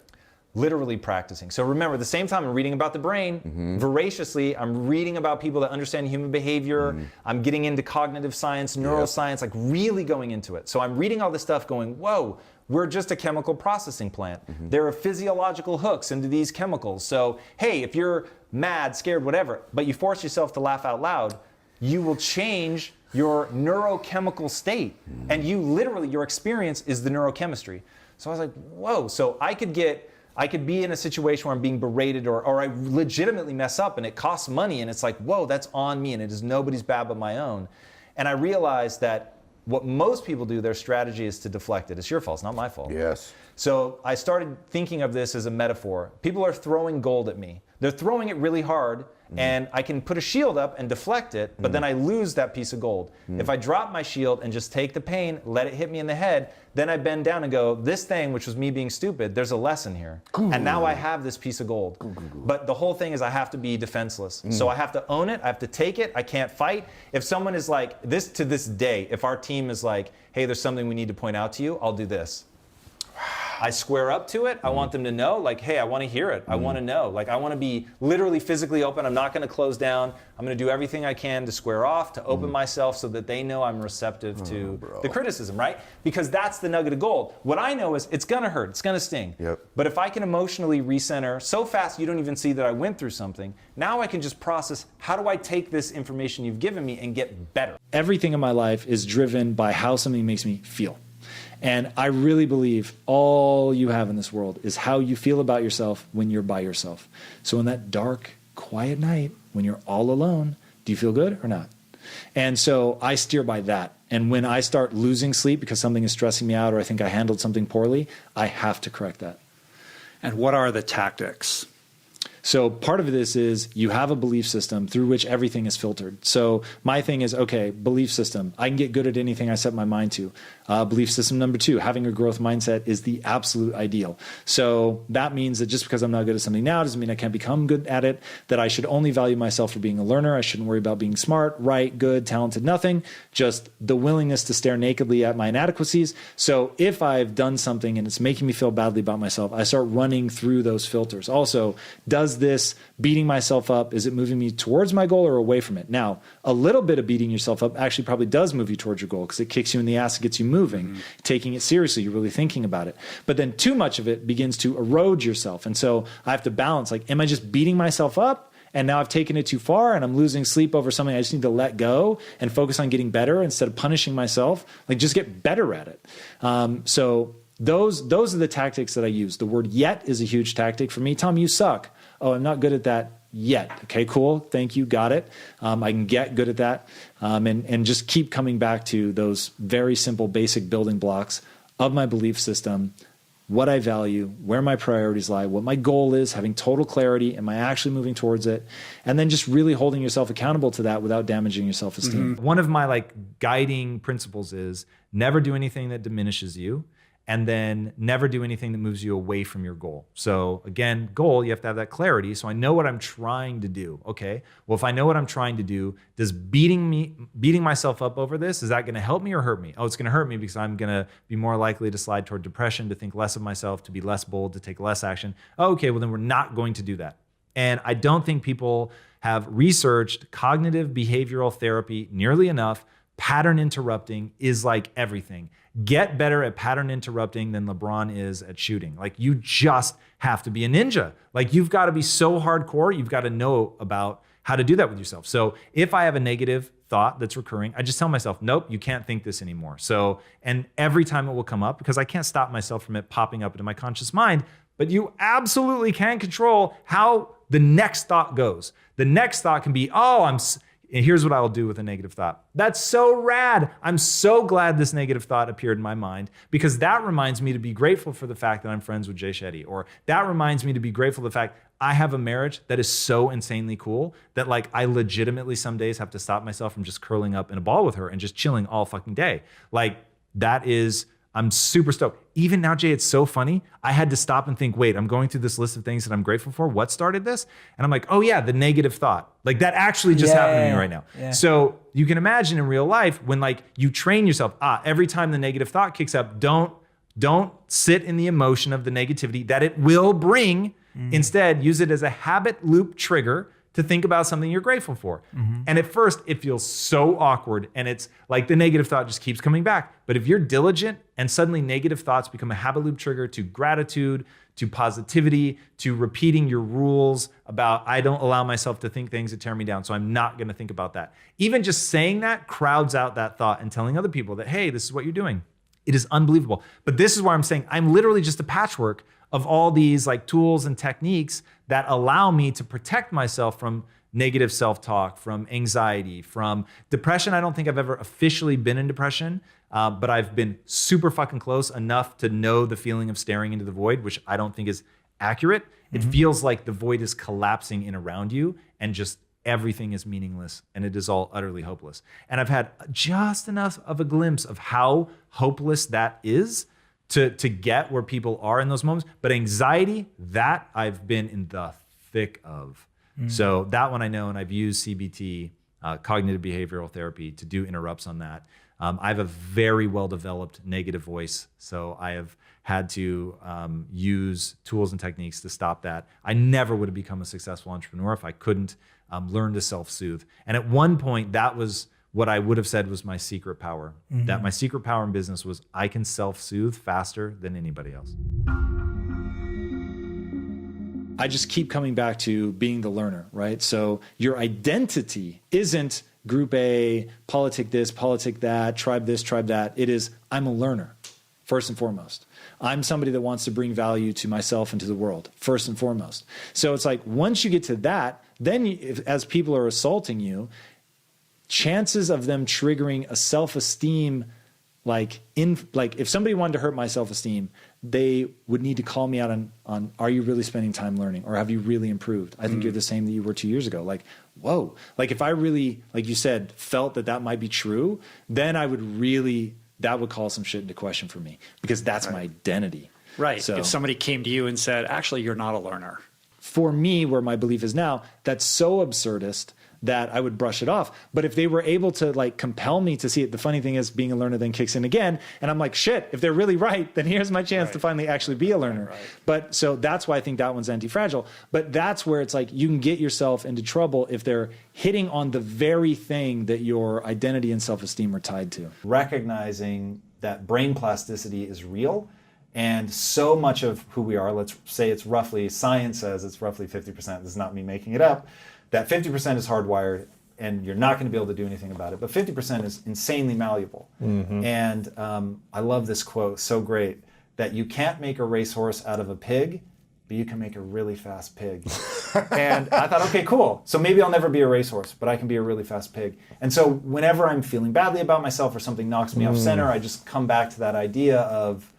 Literally practicing. So remember, at the same time I'm reading about the brain, voraciously, I'm reading about people that understand human behavior, I'm getting into cognitive science, neuroscience, like really going into it. So I'm reading all this stuff going, whoa, we're just a chemical processing plant. There are physiological hooks into these chemicals. So, hey, if you're mad, scared, whatever, but you force yourself to laugh out loud, you will change your neurochemical state. And you literally, your experience is the neurochemistry. So I was like, whoa, so I could be in a situation where I'm being berated or I legitimately mess up and it costs money and it's like, whoa, that's on me and it is nobody's bad but my own. And I realized that what most people do, their strategy is to deflect it. It's your fault, it's not my fault. Yes. So I started thinking of this as a metaphor. People are throwing gold at me. They're throwing it really hard and I can put a shield up and deflect it, but then I lose that piece of gold. If I drop my shield and just take the pain, let it hit me in the head, then I bend down and go, this thing, which was me being stupid, there's a lesson here. And now I have this piece of gold. But the whole thing is I have to be defenseless. So I have to own it, I have to take it, I can't fight. If someone is like, this to this day, if our team is like, hey, there's something we need to point out to you, I'll do this. I square up to it. I want them to know, like, hey, I want to hear it. I want to know. Like, I want to be literally physically open. I'm not going to close down. I'm going to do everything I can to square off, to open myself so that they know I'm receptive to the criticism, right? Because that's the nugget of gold. What I know is it's going to hurt. It's going to sting. But if I can emotionally recenter so fast you don't even see that I went through something, now I can just process, how do I take this information you've given me and get better? Everything in my life is driven by how something makes me feel. And I really believe all you have in this world is how you feel about yourself when you're by yourself. So in that dark, quiet night, when you're all alone, do you feel good or not? And so I steer by that. And when I start losing sleep because something is stressing me out or I think I handled something poorly, I have to correct that. And what are the tactics? So part of this is you have a belief system through which everything is filtered. So my thing is, okay, belief system. I can get good at anything I set my mind to. Belief system number 2, having a growth mindset is the absolute ideal. So that means that just because I'm not good at something now doesn't mean I can't become good at it, that I should only value myself for being a learner. I shouldn't worry about being smart, right, good, talented, nothing, just the willingness to stare nakedly at my inadequacies. So if I've done something and it's making me feel badly about myself, I start running through those filters. Also, does this beating myself up, is it moving me towards my goal or away from it? Now, a little bit of beating yourself up actually probably does move you towards your goal because it kicks you in the ass, it gets you moving, taking it seriously, you're really thinking about it. But then too much of it begins to erode yourself. And so I have to balance, like, am I just beating myself up? And now I've taken it too far and I'm losing sleep over something I just need to let go and focus on getting better instead of punishing myself. Like, just get better at it. So those are the tactics that I use. The word yet is a huge tactic for me. Tom, you suck. Oh, I'm not good at that yet. Okay, cool. Thank you. Got it. I can get good at that. And just keep coming back to those very simple, basic building blocks of my belief system, what I value, where my priorities lie, what my goal is, having total clarity. Am I actually moving towards it? And then just really holding yourself accountable to that without damaging your self-esteem. One of my guiding principles is never do anything that diminishes you, and then never do anything that moves you away from your goal. So again, goal, you have to have that clarity. So I know what I'm trying to do. Okay, well, if I know what I'm trying to do, does beating myself up over this, is that gonna help me or hurt me? Oh, it's gonna hurt me because I'm gonna be more likely to slide toward depression, to think less of myself, to be less bold, to take less action. Oh, okay, well then we're not going to do that. And I don't think people have researched cognitive behavioral therapy nearly enough. Pattern interrupting is like everything. Get better at pattern interrupting than LeBron is at shooting. Like, you just have to be a ninja. Like, you've got to be so hardcore. You've got to know about how to do that with yourself. So if I have a negative thought that's recurring, I just tell myself, nope, you can't think this anymore. So, and every time it will come up, because I can't stop myself from it popping up into my conscious mind, but you absolutely can control how the next thought goes. The next thought can be, and here's what I'll do with a negative thought. That's so rad. I'm so glad this negative thought appeared in my mind, because that reminds me to be grateful for the fact that I'm friends with Jay Shetty. Or that reminds me to be grateful for the fact I have a marriage that is so insanely cool that I legitimately some days have to stop myself from just curling up in a ball with her and just chilling all fucking day. I'm super stoked. Even now, Jay, it's so funny. I had to stop and think, wait, I'm going through this list of things that I'm grateful for. What started this? And I'm like, oh yeah, the negative thought. That actually just happened to me right now. Yeah. So you can imagine in real life when you train yourself, every time the negative thought kicks up, don't sit in the emotion of the negativity that it will bring. Instead, use it as a habit loop trigger to think about something you're grateful for. And at first, it feels so awkward, and it's like the negative thought just keeps coming back. But if you're diligent and suddenly negative thoughts become a habit loop trigger to gratitude, to positivity, to repeating your rules about, I don't allow myself to think things that tear me down, so I'm not gonna think about that. Even just saying that crowds out that thought and telling other people that, hey, this is what you're doing. It is unbelievable. But this is where I'm saying I'm literally just a patchwork of all these tools and techniques that allow me to protect myself from negative self-talk, from anxiety, from depression. I don't think I've ever officially been in depression, but I've been super fucking close enough to know the feeling of staring into the void, which I don't think is accurate. It feels like the void is collapsing in around you and just everything is meaningless and it is all utterly hopeless. And I've had just enough of a glimpse of how hopeless that is to get where people are in those moments. But anxiety, that I've been in the thick of. So that one I know, and I've used CBT, cognitive behavioral therapy, to do interrupts on that. I have a very well-developed negative voice, so I have had to use tools and techniques to stop that. I never would have become a successful entrepreneur if I couldn't learn to self-soothe. And at one point, that was what I would have said was my secret power. That my secret power in business was I can self-soothe faster than anybody else. I just keep coming back to being the learner, right? So your identity isn't group A, politic this, politic that, tribe this, tribe that. It is, I'm a learner, first and foremost. I'm somebody that wants to bring value to myself and to the world, first and foremost. So it's once you get to that, then as people are assaulting you, chances of them triggering a self-esteem like if somebody wanted to hurt my self-esteem, they would need to call me out on are you really spending time learning, or have you really improved? I think you're the same that you were 2 years ago. Like, whoa, like if I really, like you said, felt that might be true, then that would call some shit into question for me, because that's my identity. Right. So, if somebody came to you and said, actually, you're not a learner. For me, where my belief is now, that's so absurdist that I would brush it off. But if they were able to like compel me to see it, the funny thing is being a learner then kicks in again. And I'm like, shit, if they're really right, then here's my chance to finally actually be a learner. Right. But so that's why I think that one's anti-fragile. But that's where it's like, you can get yourself into trouble if they're hitting on the very thing that your identity and self-esteem are tied to. Recognizing that brain plasticity is real. And so much of who we are, let's say it's roughly, science says it's roughly 50%, this is not me making it up, that 50% is hardwired and you're not going to be able to do anything about it. But 50% is insanely malleable. Mm-hmm. And I love this quote, so great, that you can't make a racehorse out of a pig, but you can make a really fast pig. And I thought, okay, cool. So maybe I'll never be a racehorse, but I can be a really fast pig. And so whenever I'm feeling badly about myself or something knocks me off center, I just come back to that idea of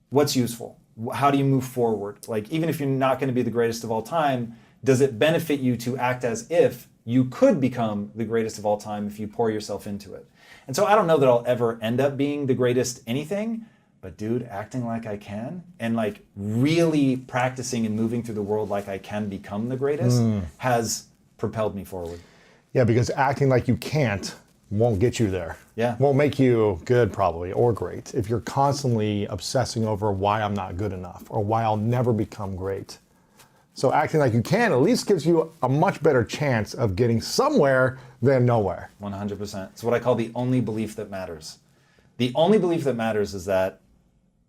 what's useful? How do you move forward? Like, even if you're not going to be the greatest of all time, does it benefit you to act as if you could become the greatest of all time if you pour yourself into it? And so I don't know that I'll ever end up being the greatest anything, but dude, acting like I can and like really practicing and moving through the world like I can become the greatest has propelled me forward. Yeah, because acting like you can't won't get you there. Yeah. Won't make you good probably or great if you're constantly obsessing over why I'm not good enough or why I'll never become great. So acting like you can at least gives you a much better chance of getting somewhere than nowhere. 100%. It's what I call the only belief that matters. The only belief that matters is that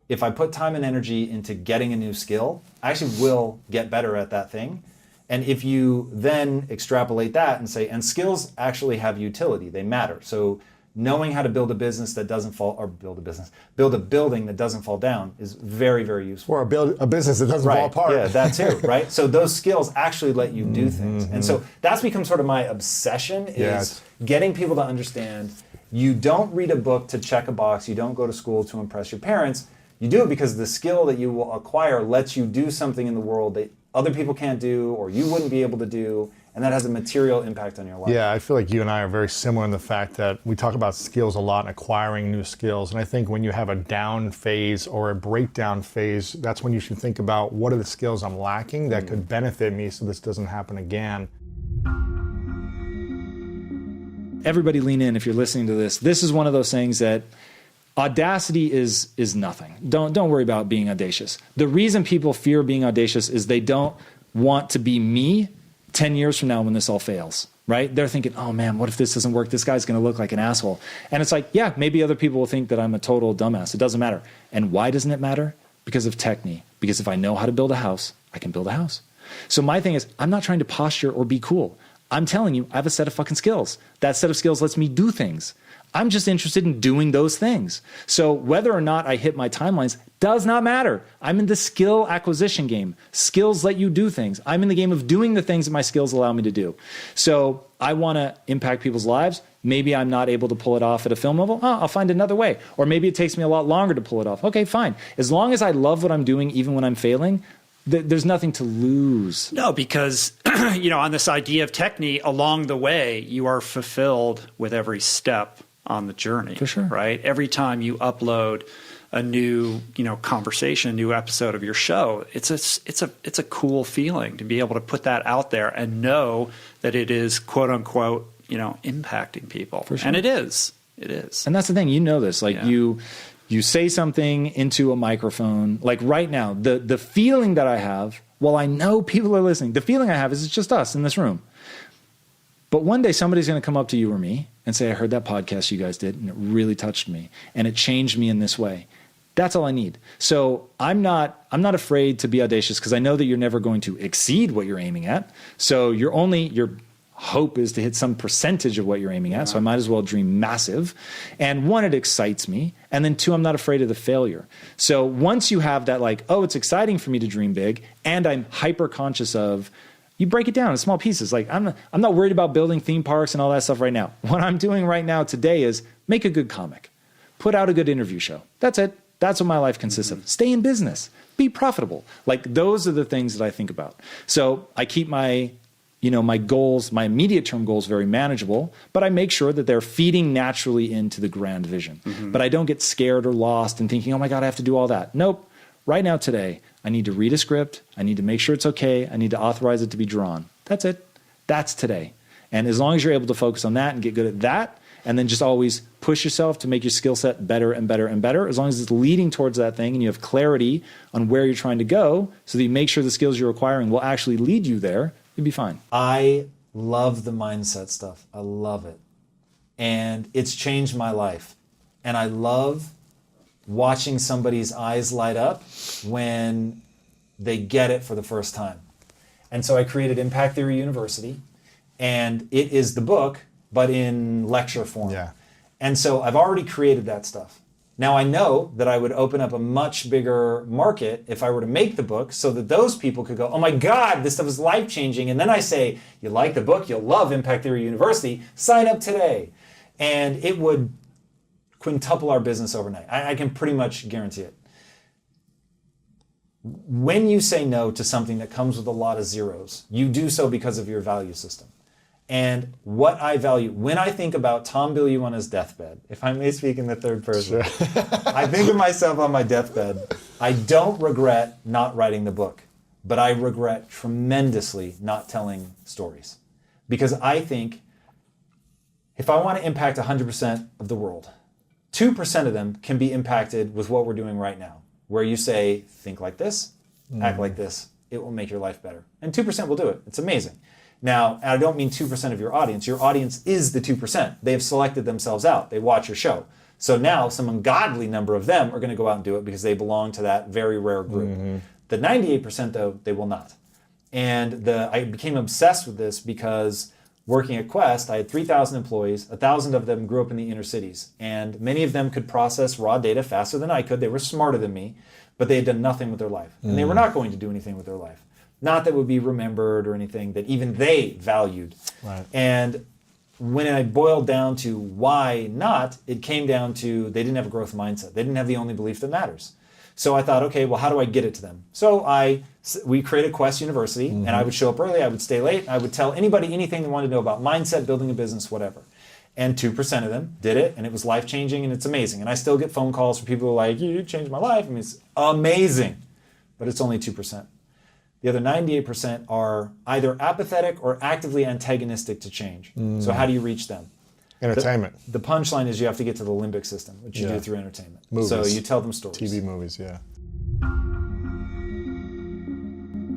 if I put time and energy into getting a new skill, I actually will get better at that thing. And if you then extrapolate that and say, and skills actually have utility, they matter. So knowing how to build a business that doesn't fall, or build a building that doesn't fall down is very, very useful. Or build a business that doesn't fall apart. Yeah, that too, right? So those skills actually let you do things. And so that's become sort of my obsession is getting people to understand you don't read a book to check a box, you don't go to school to impress your parents, you do it because the skill that you will acquire lets you do something in the world that other people can't do or you wouldn't be able to do, and that has a material impact on your life. Yeah, I feel like you and I are very similar in the fact that we talk about skills a lot and acquiring new skills. And I think when you have a down phase or a breakdown phase, that's when you should think about what are the skills I'm lacking that could benefit me so this doesn't happen again. Everybody lean in if you're listening to this. This is one of those things that audacity is nothing. Don't worry about being audacious. The reason people fear being audacious is they don't want to be me 10 years from now when this all fails, right? They're thinking, oh man, what if this doesn't work? This guy's going to look like an asshole. And it's like, yeah, maybe other people will think that I'm a total dumbass. It doesn't matter. And why doesn't it matter? Because of technique. Because if I know how to build a house, I can build a house. So my thing is, I'm not trying to posture or be cool. I'm telling you, I have a set of fucking skills. That set of skills lets me do things. I'm just interested in doing those things. So whether or not I hit my timelines does not matter. I'm in the skill acquisition game. Skills let you do things. I'm in the game of doing the things that my skills allow me to do. So I want to impact people's lives. Maybe I'm not able to pull it off at a film level. I'll find another way. Or maybe it takes me a lot longer to pull it off. Okay, fine. As long as I love what I'm doing, even when I'm failing, there's nothing to lose. No, because, on this idea of technique, along the way, you are fulfilled with every step on the journey. For sure. Right? Every time you upload a new, conversation, a new episode of your show, it's a cool feeling to be able to put that out there and know that it is quote unquote, impacting people. For sure. And it is. It is. And that's the thing, this, like you say something into a microphone, like right now, the feeling that I have, well, I know people are listening. The feeling I have is it's just us in this room. But one day somebody's going to come up to you or me and say, I heard that podcast you guys did and it really touched me and it changed me in this way. That's all I need. So I'm not afraid to be audacious because I know that you're never going to exceed what you're aiming at. So your hope is to hit some percentage of what you're aiming at. So I might as well dream massive. And one, it excites me. And then two, I'm not afraid of the failure. So once you have that, like, oh, it's exciting for me to dream big and I'm hyper conscious of, you break it down in small pieces. Like I'm not worried about building theme parks and all that stuff right now. What I'm doing right now today is make a good comic. put out a good interview show. That's it. That's what my life consists of. Stay in business. Be profitable. Like, those are the things that I think about. So I keep my goals, my immediate term goals, very manageable, but I make sure that they're feeding naturally into the grand vision. But I don't get scared or lost and thinking, oh my God, I have to do all that. Nope. Right now, today, I need to read a script. I need to make sure it's okay. I need to authorize it to be drawn. That's it. That's today. And as long as you're able to focus on that and get good at that, and then just always push yourself to make your skill set better and better and better, as long as it's leading towards that thing and you have clarity on where you're trying to go so that you make sure the skills you're acquiring will actually lead you there, you'll be fine. I love the mindset stuff. I love it. And it's changed my life. And I love watching somebody's eyes light up when they get it for the first time. And so I created Impact Theory University, and it is the book, but in lecture form. Yeah. And so I've already created that stuff. Now I know that I would open up a much bigger market if I were to make the book so that those people could go, oh my God, this stuff is life-changing. And then I say, you like the book, you'll love Impact Theory University, sign up today. And it would quintuple our business overnight. I can pretty much guarantee it. When you say no to something that comes with a lot of zeros, you do so because of your value system. And what I value, when I think about Tom Bilyeu on his deathbed, if I may speak in the third person, I think of myself on my deathbed. I don't regret not writing the book, but I regret tremendously not telling stories. Because I think if I want to impact 100% of the world, 2% of them can be impacted with what we're doing right now, where you say, think like this, act like this, it will make your life better. And 2% will do it. It's amazing. Now, I don't mean 2% of your audience. Your audience is the 2%. They have selected themselves out. They watch your show. So now some ungodly number of them are going to go out and do it because they belong to that very rare group. The 98%, though, they will not. And I became obsessed with this because working at Quest, I had 3,000 employees. 1,000 of them grew up in the inner cities. And many of them could process raw data faster than I could. They were smarter than me, but they had done nothing with their life. And they were not going to do anything with their life. Not that would be remembered or anything that even they valued. Right. And when I boiled down to why not, it came down to they didn't have a growth mindset. They didn't have the only belief that matters. So I thought, okay, well, how do I get it to them? So we created Quest University, and I would show up early, I would stay late, I would tell anybody anything they wanted to know about mindset, building a business, whatever. And 2% of them did it, and it was life-changing, and it's amazing. And I still get phone calls from people who are like, you changed my life. I mean, it's amazing, but it's only 2%. The other 98% are either apathetic or actively antagonistic to change. So how do you reach them? Entertainment. The punchline is you have to get to the limbic system, which you do through entertainment. Movies. So you tell them stories. TV movies, yeah.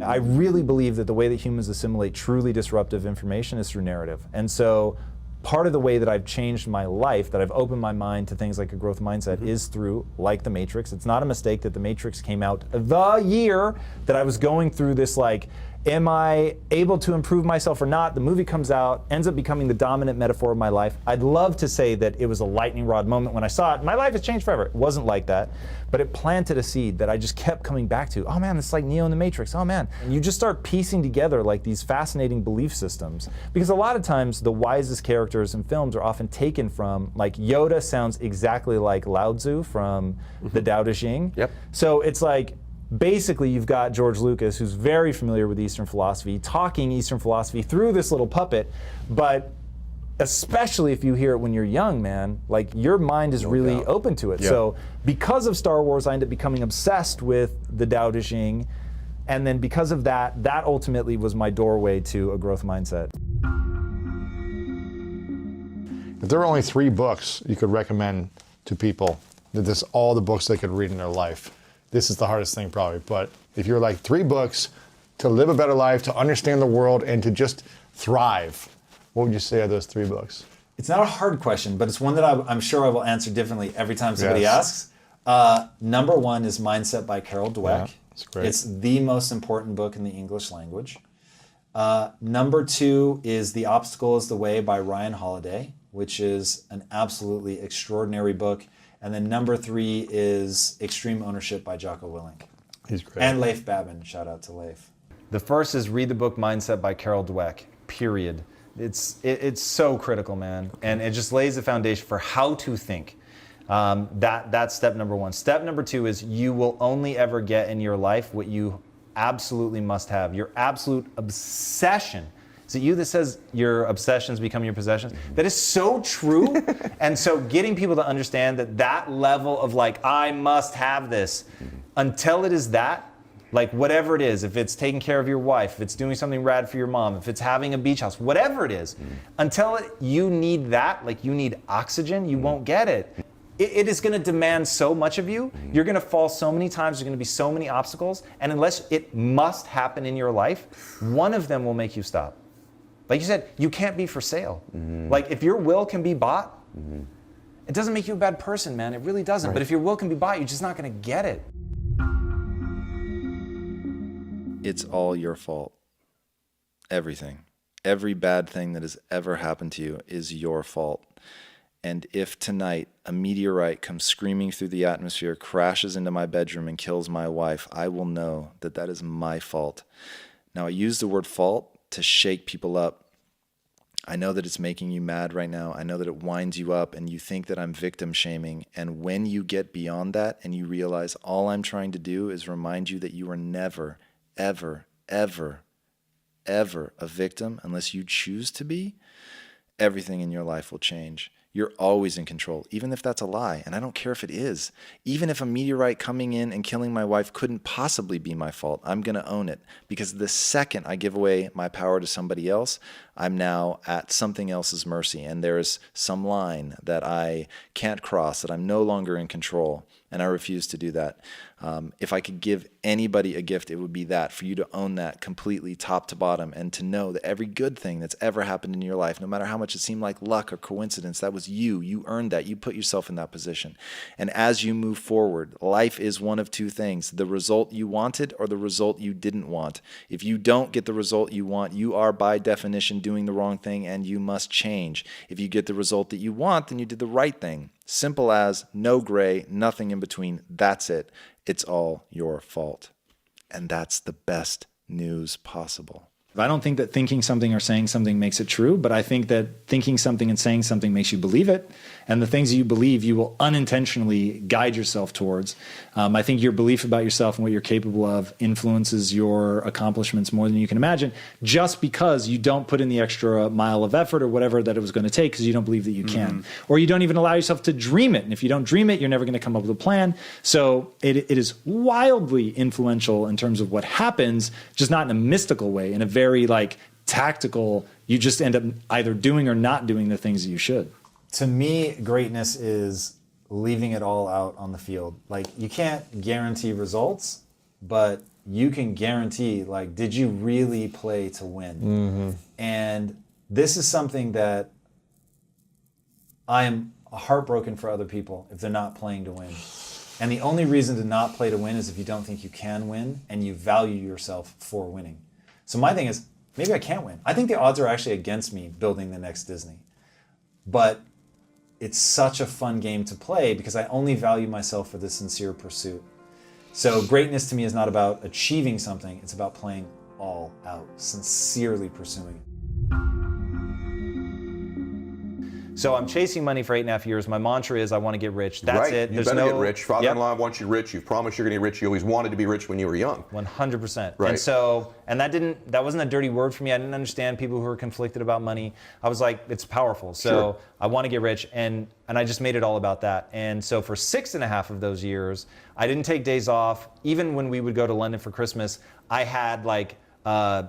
I really believe that the way that humans assimilate truly disruptive information is through narrative. And so part of the way that I've changed my life, that I've opened my mind to things like a growth mindset, is through, like The Matrix. It's not a mistake that The Matrix came out the year that I was going through this, like, am I able to improve myself or not? The movie comes out, ends up becoming the dominant metaphor of my life. I'd love to say that it was a lightning rod moment when I saw it. My life has changed forever. It wasn't like that, but it planted a seed that I just kept coming back to. Oh man, it's like Neo in The Matrix. Oh man. And you just start piecing together like these fascinating belief systems. Because a lot of times the wisest characters in films are often taken from, like Yoda sounds exactly like Lao Tzu from the Tao Te Ching. Yep. So it's like, basically, you've got George Lucas, who's very familiar with Eastern philosophy, talking Eastern philosophy through this little puppet, but especially if you hear it when you're young, man, like your mind is really open to it. Yeah. So because of Star Wars, I ended up becoming obsessed with the Tao Te Ching, and then because of that, that ultimately was my doorway to a growth mindset. If there were only 3 books you could recommend to people, that this all the books they could read in their life, this is the hardest thing probably, but if you're like 3 books to live a better life, to understand the world, and to just thrive, what would you say are those 3 books? It's not a hard question, but it's one that I'm sure I will answer differently every time somebody Yes. asks. Number 1 is Mindset by Carol Dweck. Yeah, it's great. It's the most important book in the English language. Number 2 is The Obstacle is the Way by Ryan Holiday, which is an absolutely extraordinary book. And then number 3 is Extreme Ownership by Jocko Willink. He's great. And Leif Babin, shout out to Leif. The first is read the book Mindset by Carol Dweck, period. It's so critical, man. And it just lays the foundation for how to think. That's step number one. Step number two is you will only ever get in your life what you absolutely must have. Your absolute obsession. Is it you that says your obsessions become your possessions? That is so true. And so getting people to understand that level of like, I must have this, until it is that, like whatever it is, if it's taking care of your wife, if it's doing something rad for your mom, if it's having a beach house, whatever it is, until you need that, like you need oxygen, you won't get it. It is going to demand so much of you. You're going to fall so many times. There's going to be so many obstacles. And unless it must happen in your life, one of them will make you stop. Like you said, you can't be for sale. Like if your will can be bought, it doesn't make you a bad person, man. It really doesn't. Right. But if your will can be bought, you're just not going to get it. It's all your fault. Everything. Every bad thing that has ever happened to you is your fault. And if tonight a meteorite comes screaming through the atmosphere, crashes into my bedroom and kills my wife, I will know that that is my fault. Now, I use the word fault to shake people up. I know that it's making you mad right now. I know that it winds you up and you think that I'm victim shaming. And when you get beyond that and you realize all I'm trying to do is remind you that you are never, ever, ever, ever a victim unless you choose to be, everything in your life will change. You're always in control, even if that's a lie. And I don't care if it is. Even if a meteorite coming in and killing my wife couldn't possibly be my fault, I'm going to own it. Because the second I give away my power to somebody else, I'm now at something else's mercy. And there is some line that I can't cross, that I'm no longer in control. And I refuse to do that. If I could give anybody a gift, it would be that, for you to own that completely top to bottom and to know that every good thing that's ever happened in your life, no matter how much it seemed like luck or coincidence, that was you. You earned that. You put yourself in that position. And as you move forward, life is one of two things: the result you wanted or the result you didn't want. If you don't get the result you want, you are by definition doing the wrong thing and you must change. If you get the result that you want, then you did the right thing. Simple as, no gray, nothing in between. That's it. It's all your fault. And that's the best news possible. I don't think that thinking something or saying something makes it true, but I think that thinking something and saying something makes you believe it. And the things that you believe, you will unintentionally guide yourself towards. I think your belief about yourself and what you're capable of influences your accomplishments more than you can imagine, just because you don't put in the extra mile of effort or whatever that it was going to take because you don't believe that you can. Or you don't even allow yourself to dream it. And if you don't dream it, you're never going to come up with a plan. So it is wildly influential in terms of what happens, just not in a mystical way, in a very like tactical, you just end up either doing or not doing the things that you should. To me, greatness is leaving it all out on the field. Like, you can't guarantee results, but you can guarantee, like, did you really play to win? And this is something that I am heartbroken for other people if they're not playing to win. And the only reason to not play to win is if you don't think you can win and you value yourself for winning. So my thing is, maybe I can't win. I think the odds are actually against me building the next Disney. But it's such a fun game to play because I only value myself for the sincere pursuit. So greatness to me is not about achieving something, it's about playing all out, sincerely pursuing. So I'm chasing money for 8.5 years. My mantra is I want to get rich. That's it. You better get rich. Father-in-law wants you rich. You've promised you're going to get rich. You always wanted to be rich when you were young. 100%. Right. And that wasn't a dirty word for me. I didn't understand people who were conflicted about money. I was like, it's powerful. So I want to get rich. And I just made it all about that. And so for 6.5 of those years, I didn't take days off. Even when we would go to London for Christmas, I had like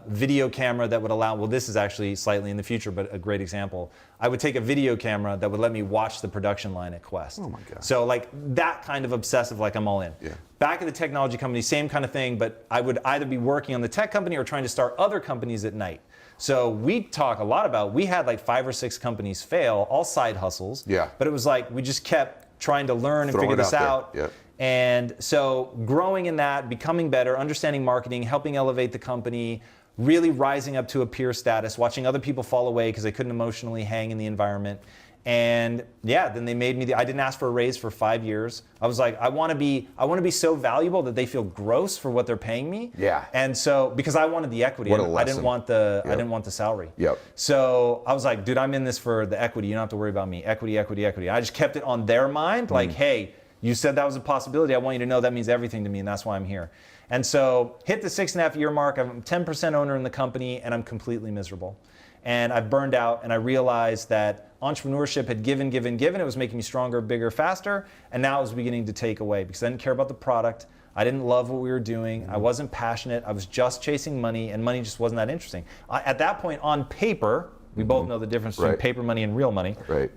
video camera that would allow, well, this is actually slightly in the future, but a great example. I would take a video camera that would let me watch the production line at Quest. Oh my God. So like that kind of obsessive, like I'm all in. Yeah. Back at the technology company, same kind of thing, but I would either be working on the tech company or trying to start other companies at night. So we talk a lot about, we had like 5 or 6 companies fail, all side hustles. Yeah. But it was like, we just kept trying to learn and figure this out. Yeah. And so growing in that, becoming better, understanding marketing, helping elevate the company, really rising up to a peer status, watching other people fall away because they couldn't emotionally hang in the environment. And yeah, then they made me, I didn't ask for a raise for 5 years. I was like, I want to be so valuable that they feel gross for what they're paying me. Yeah. And so, because I wanted the equity, What a I didn't lesson. I didn't want the salary. Yep. So I was like, dude, I'm in this for the equity. You don't have to worry about me. Equity, equity, equity. I just kept it on their mind. Like, hey, you said that was a possibility. I want you to know that means everything to me, and that's why I'm here. And so hit the 6.5 year mark. I'm 10% owner in the company, and I'm completely miserable. And I've burned out, and I realized that entrepreneurship had given. It was making me stronger, bigger, faster, and now it was beginning to take away because I didn't care about the product. I didn't love what we were doing. I wasn't passionate. I was just chasing money, and money just wasn't that interesting. At that point, on paper, we both know the difference between paper money and real money. Right.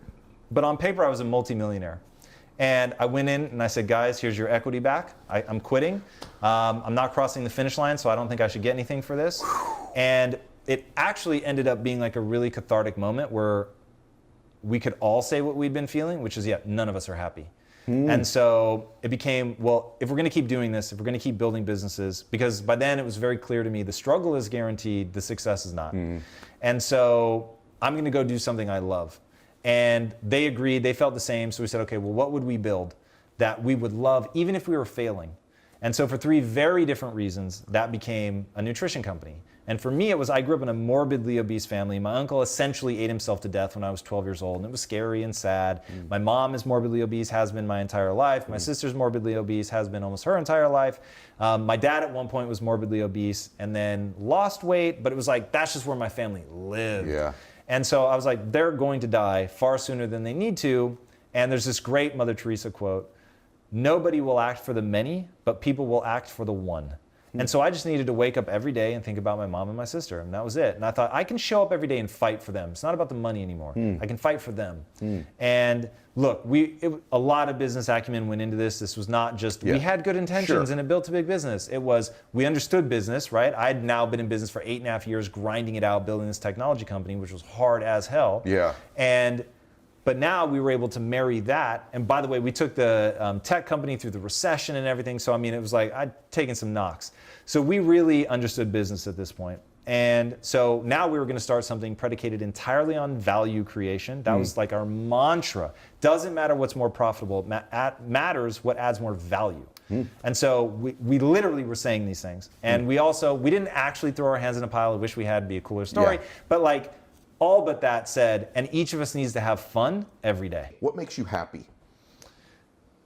But on paper, I was a multimillionaire. And I went in and I said, guys, here's your equity back. I'm quitting. I'm not crossing the finish line, so I don't think I should get anything for this. And it actually ended up being like a really cathartic moment where we could all say what we'd been feeling, which is, yeah, none of us are happy. And so it became, well, if we're going to keep doing this, if we're going to keep building businesses, because by then it was very clear to me the struggle is guaranteed, the success is not. And so I'm going to go do something I love. And they agreed, they felt the same. So we said, okay, well, what would we build that we would love even if we were failing? And so for 3 very different reasons, that became a nutrition company. And for me, it was, I grew up in a morbidly obese family. My uncle essentially ate himself to death when I was 12 years old, and it was scary and sad. My mom is morbidly obese, has been my entire life. My sister's morbidly obese, has been almost her entire life. My dad at one point was morbidly obese and then lost weight, but it was like, that's just where my family lived. Yeah. And so I was like, they're going to die far sooner than they need to. And there's this great Mother Teresa quote, nobody will act for the many, but people will act for the one. And so I just needed to wake up every day and think about my mom and my sister, and that was it. And I thought, I can show up every day and fight for them. It's not about the money anymore. I can fight for them. And look, a lot of business acumen went into this. This was not just, we had good intentions and it built a big business. It was, we understood business, right? I'd now been in business for 8.5 years, grinding it out, building this technology company, which was hard as hell. Yeah. But now we were able to marry that. And by the way, we took the tech company through the recession and everything. So, I mean, it was like I'd taken some knocks. So we really understood business at this point. And so now we were going to start something predicated entirely on value creation. That was like our mantra. Doesn't matter what's more profitable. Matters what adds more value. And so we literally were saying these things. And we didn't actually throw our hands in a pile. I wish we had, be a cooler story. But like, all but that said, and each of us needs to have fun every day. What makes you happy?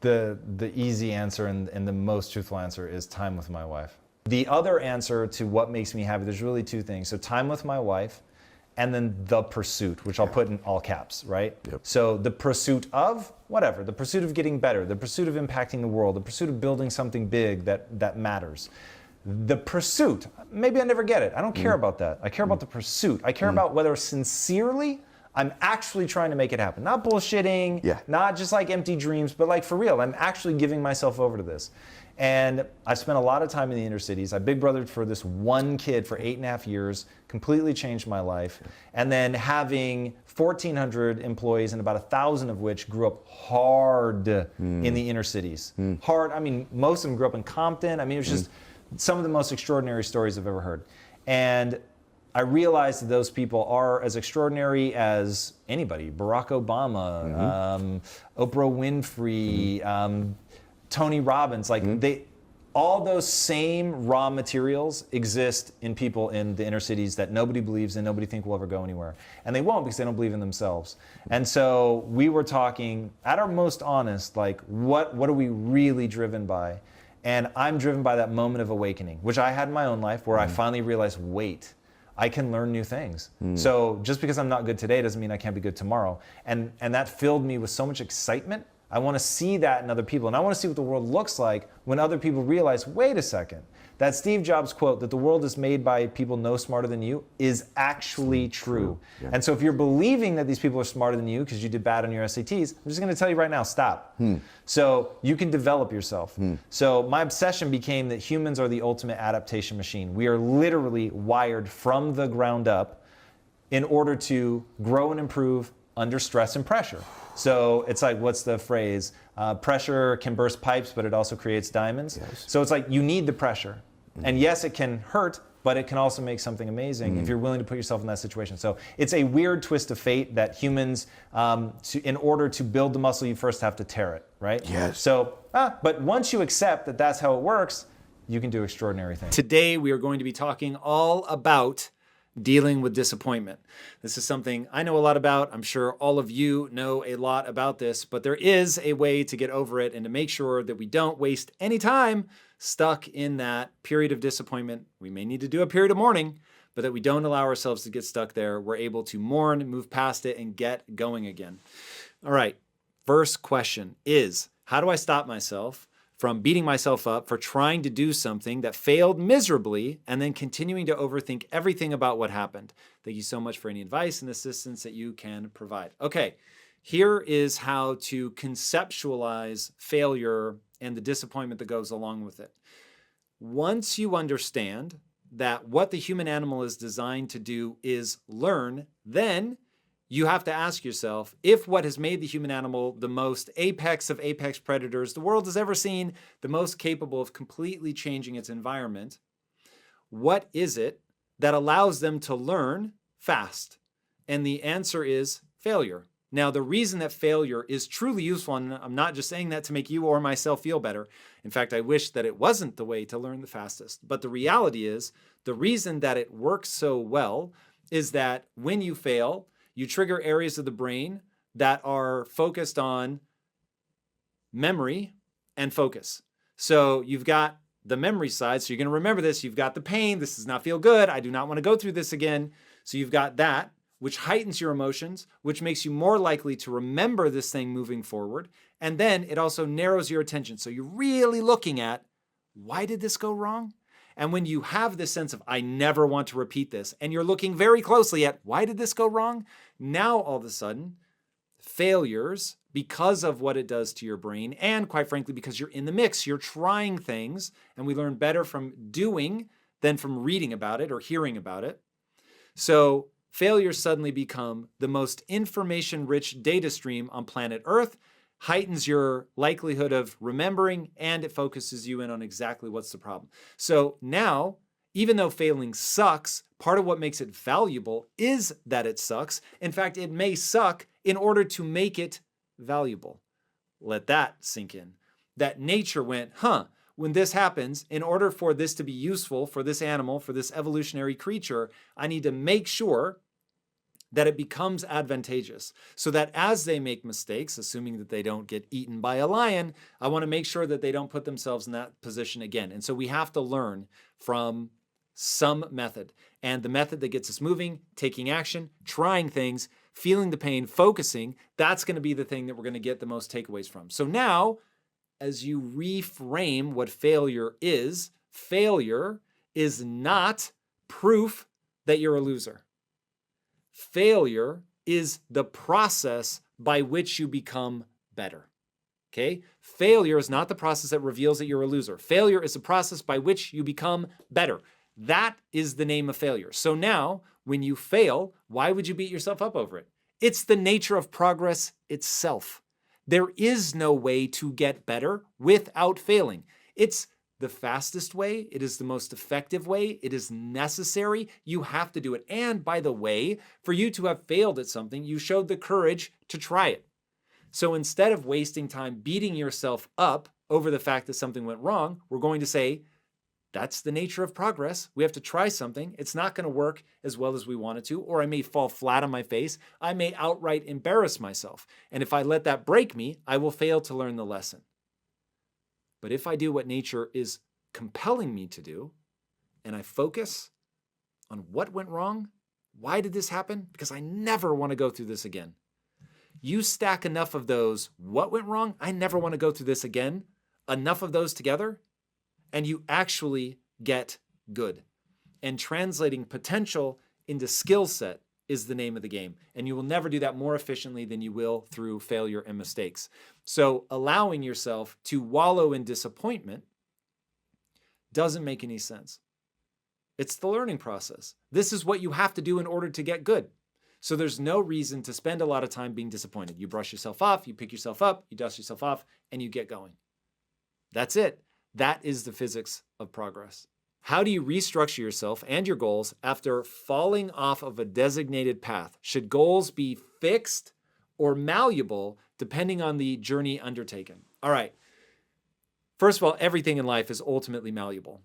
The easy answer and the most truthful answer is time with my wife. The other answer to what makes me happy, there's really 2 things. So time with my wife, and then the pursuit, which I'll put in all caps, right? Yep. So the pursuit of whatever, the pursuit of getting better, the pursuit of impacting the world, the pursuit of building something big that matters. The pursuit, maybe I never get it. I don't care about that. I care about the pursuit. I care about whether sincerely I'm actually trying to make it happen. Not bullshitting, not just like empty dreams, but like for real. I'm actually giving myself over to this. And I've spent a lot of time in the inner cities. I big brothered for this one kid for 8.5 years, completely changed my life. And then having 1,400 employees and about 1,000 of which grew up hard in the inner cities. Hard, I mean, most of them grew up in Compton. I mean, it was just some of the most extraordinary stories I've ever heard. And I realized that those people are as extraordinary as anybody. Barack Obama, Oprah Winfrey, Tony Robbins, like all those same raw materials exist in people in the inner cities that nobody believes and nobody think will ever go anywhere. And they won't because they don't believe in themselves. And so we were talking at our most honest, like what are we really driven by? And I'm driven by that moment of awakening, which I had in my own life where I finally realized, wait, I can learn new things. So just because I'm not good today doesn't mean I can't be good tomorrow. And that filled me with so much excitement. I want to see that in other people. And I want to see what the world looks like when other people realize, wait a second, that Steve Jobs quote that the world is made by people no smarter than you is actually true. Yeah. And so if you're believing that these people are smarter than you because you did bad on your SATs, I'm just going to tell you right now, stop. So you can develop yourself. So my obsession became that humans are the ultimate adaptation machine. We are literally wired from the ground up in order to grow and improve under stress and pressure. So it's like, what's the phrase? Pressure can burst pipes, but it also creates diamonds. Yes. So it's like you need the pressure. And yes, it can hurt, but it can also make something amazing if you're willing to put yourself in that situation. So it's a weird twist of fate that humans, in order to build the muscle, you first have to tear it, right? Yes. So, but once you accept that that's how it works, you can do extraordinary things. Today, we are going to be talking all about dealing with disappointment. This is something I know a lot about. I'm sure all of you know a lot about this, but there is a way to get over it and to make sure that we don't waste any time stuck in that period of disappointment. We may need to do a period of mourning, but that we don't allow ourselves to get stuck there. We're able to mourn, move past it, and get going again. All right, first question is, how do I stop myself from beating myself up for trying to do something that failed miserably and then continuing to overthink everything about what happened? Thank you so much for any advice and assistance that you can provide. Okay, here is how to conceptualize failure and the disappointment that goes along with it. Once you understand that what the human animal is designed to do is learn, then you have to ask yourself if what has made the human animal the most apex of apex predators the world has ever seen, the most capable of completely changing its environment, what is it that allows them to learn fast? And the answer is failure. Now, the reason that failure is truly useful, and I'm not just saying that to make you or myself feel better. In fact, I wish that it wasn't the way to learn the fastest. But the reality is, the reason that it works so well is that when you fail, you trigger areas of the brain that are focused on memory and focus. So you've got the memory side, so you're going to remember this. You've got the pain. This does not feel good. I do not want to go through this again. So you've got that, which heightens your emotions, which makes you more likely to remember this thing moving forward. And then it also narrows your attention. So you're really looking at, why did this go wrong? And when you have this sense of, I never want to repeat this, and you're looking very closely at, why did this go wrong? Now, all of a sudden, failures, because of what it does to your brain, and quite frankly, because you're in the mix, you're trying things, and we learn better from doing than from reading about it or hearing about it. So failures suddenly become the most information-rich data stream on planet Earth, heightens your likelihood of remembering, and it focuses you in on exactly what's the problem. So now, even though failing sucks, part of what makes it valuable is that it sucks. In fact, it may suck in order to make it valuable. Let that sink in. That nature went, when this happens, in order for this to be useful for this animal, for this evolutionary creature, I need to make sure that it becomes advantageous, so that as they make mistakes, assuming that they don't get eaten by a lion, I want to make sure that they don't put themselves in that position again. And so we have to learn from some method. And the method that gets us moving, taking action, trying things, feeling the pain, focusing, that's going to be the thing that we're going to get the most takeaways from. So now, as you reframe what failure is not proof that you're a loser. Failure is the process by which you become better. Okay? Failure is not the process that reveals that you're a loser. Failure is the process by which you become better. That is the name of failure. So now, when you fail, why would you beat yourself up over it? It's the nature of progress itself. There is no way to get better without failing. It's the fastest way. It is the most effective way. It is necessary. You have to do it. And by the way, for you to have failed at something, you showed the courage to try it. So instead of wasting time beating yourself up over the fact that something went wrong, we're going to say, that's the nature of progress. We have to try something. It's not going to work as well as we want it to, or I may fall flat on my face. I may outright embarrass myself. And if I let that break me, I will fail to learn the lesson. But if I do what nature is compelling me to do, and I focus on what went wrong, why did this happen? Because I never want to go through this again. You stack enough of those, what went wrong? I never want to go through this again. Enough of those together, and you actually get good. And translating potential into skill set is the name of the game. And you will never do that more efficiently than you will through failure and mistakes. So allowing yourself to wallow in disappointment doesn't make any sense. It's the learning process. This is what you have to do in order to get good. So there's no reason to spend a lot of time being disappointed. You brush yourself off, you pick yourself up, you dust yourself off, and you get going. That's it. That is the physics of progress. How do you restructure yourself and your goals after falling off of a designated path? Should goals be fixed or malleable depending on the journey undertaken? All right. First of all, everything in life is ultimately malleable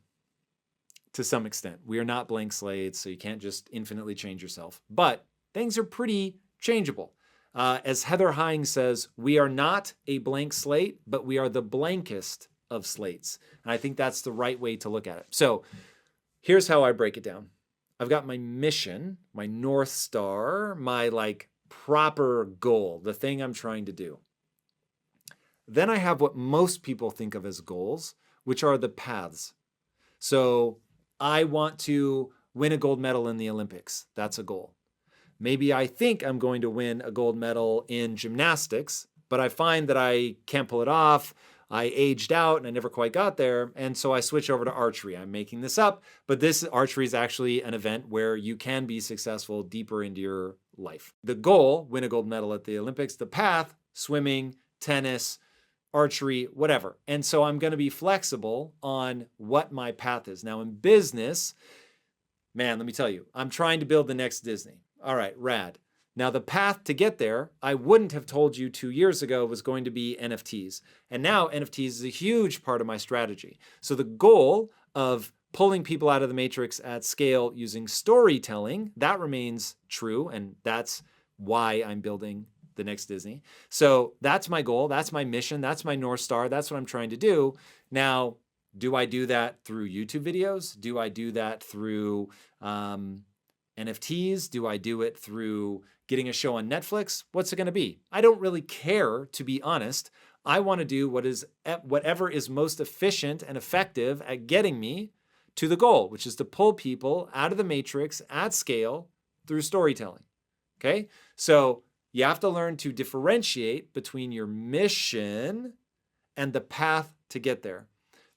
to some extent. We are not blank slates, so you can't just infinitely change yourself. But things are pretty changeable. As Heather Hines says, we are not a blank slate, but we are the blankest of slates. And I think that's the right way to look at it. So here's how I break it down. I've got my mission, my North Star, my proper goal, the thing I'm trying to do. Then I have what most people think of as goals, which are the paths. So I want to win a gold medal in the Olympics. That's a goal. Maybe I think I'm going to win a gold medal in gymnastics, but I find that I can't pull it off. I aged out and I never quite got there. And so I switch over to archery. I'm making this up, but this archery is actually an event where you can be successful deeper into your life. The goal, win a gold medal at the Olympics. The path, swimming, tennis, archery, whatever. And so I'm going to be flexible on what my path is. Now in business, man, let me tell you, I'm trying to build the next Disney. All right, rad. Now the path to get there, I wouldn't have told you 2 years ago was going to be NFTs. And now NFTs is a huge part of my strategy. So the goal of pulling people out of the matrix at scale using storytelling, that remains true. And that's why I'm building the next Disney. So that's my goal. That's my mission. That's my North Star. That's what I'm trying to do. Now, do I do that through YouTube videos? Do I do that through NFTs? Do I do it through getting a show on Netflix? What's it going to be? I don't really care, to be honest. I want to do whatever is most efficient and effective at getting me to the goal, which is to pull people out of the matrix at scale through storytelling. Okay? So you have to learn to differentiate between your mission and the path to get there.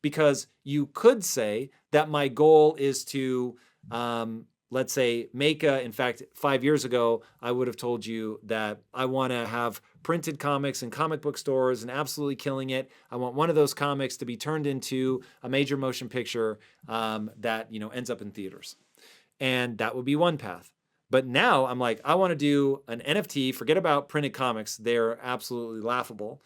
Because you could say that my goal is to, let's say, in fact, 5 years ago, I would have told you that I want to have printed comics in comic book stores and absolutely killing it. I want one of those comics to be turned into a major motion picture that ends up in theaters. And that would be one path. But now I'm like, I want to do an NFT, forget about printed comics. They're absolutely laughable.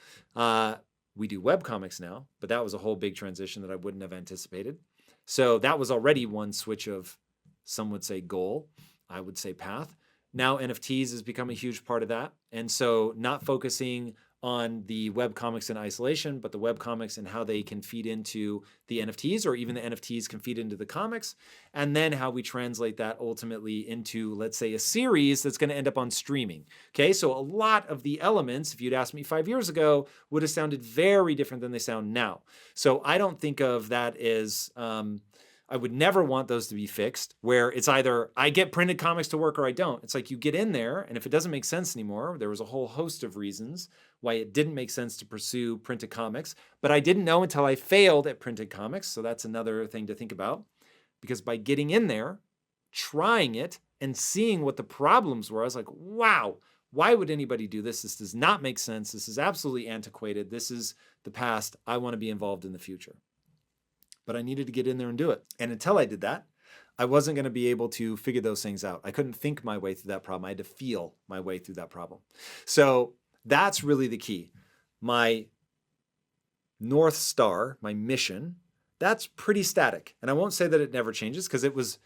We do web comics now, but that was a whole big transition that I wouldn't have anticipated. So that was already one switch of, some would say goal, I would say path. Now NFTs has become a huge part of that. And so not focusing on the web comics in isolation, but the web comics and how they can feed into the NFTs, or even the NFTs can feed into the comics, and then how we translate that ultimately into, let's say, a series that's going to end up on streaming. Okay, so a lot of the elements, if you'd asked me 5 years ago, would have sounded very different than they sound now. So I don't think of that as, I would never want those to be fixed, where it's either I get printed comics to work or I don't. It's like you get in there, and if it doesn't make sense anymore, there was a whole host of reasons why it didn't make sense to pursue printed comics, but I didn't know until I failed at printed comics. So that's another thing to think about, because by getting in there, trying it, and seeing what the problems were, I was like, wow, why would anybody do this? This does not make sense. This is absolutely antiquated. This is the past. I want to be involved in the future. But I needed to get in there and do it. And until I did that, I wasn't going to be able to figure those things out. I couldn't think my way through that problem. I had to feel my way through that problem. So that's really the key. My North Star, my mission, that's pretty static. And I won't say that it never changes, because it was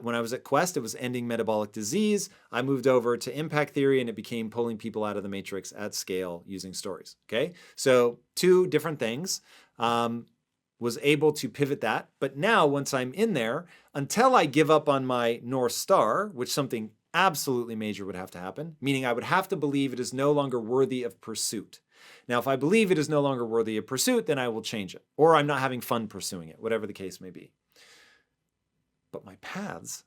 when I was at Quest, it was ending metabolic disease. I moved over to impact theory, and it became pulling people out of the matrix at scale using stories. Okay. So 2 different things. Was able to pivot that. But now once I'm in there, until I give up on my North Star, which something absolutely major would have to happen, meaning I would have to believe it is no longer worthy of pursuit. Now, if I believe it is no longer worthy of pursuit, then I will change it, or I'm not having fun pursuing it, whatever the case may be. But my paths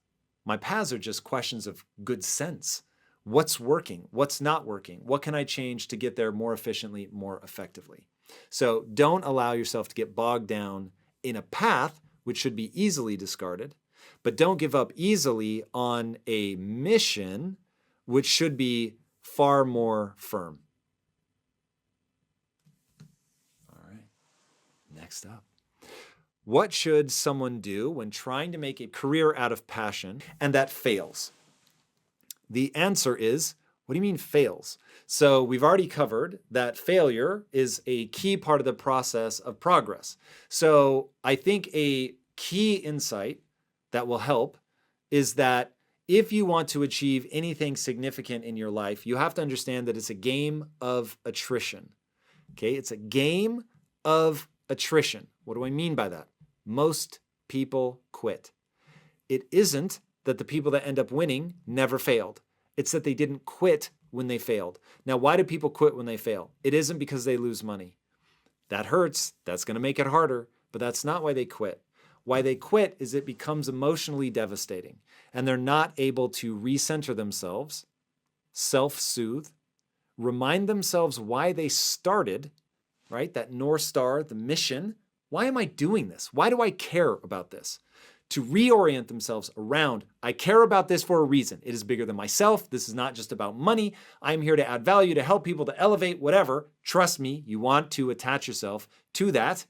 are just questions of good sense. What's working? What's not working? What can I change to get there more efficiently, more effectively? So don't allow yourself to get bogged down in a path which should be easily discarded, but don't give up easily on a mission which should be far more firm. All right, next up. What should someone do when trying to make a career out of passion and that fails? The answer is, what do you mean fails? So we've already covered that failure is a key part of the process of progress. So I think a key insight that will help is that if you want to achieve anything significant in your life, you have to understand that it's a game of attrition. Okay, it's a game of attrition. What do I mean by that? Most people quit. It isn't that the people that end up winning never failed. It's that they didn't quit when they failed. Now, why do people quit when they fail? It isn't because they lose money. That hurts. That's going to make it harder, but that's not why they quit. Why they quit is it becomes emotionally devastating, and they're not able to recenter themselves, self-soothe, remind themselves why they started, right? That North Star, the mission. Why am I doing this? Why do I care about this? To reorient themselves around, I care about this for a reason. It is bigger than myself. This is not just about money. I'm here to add value, to help people, to elevate, whatever. Trust me, you want to attach yourself to that,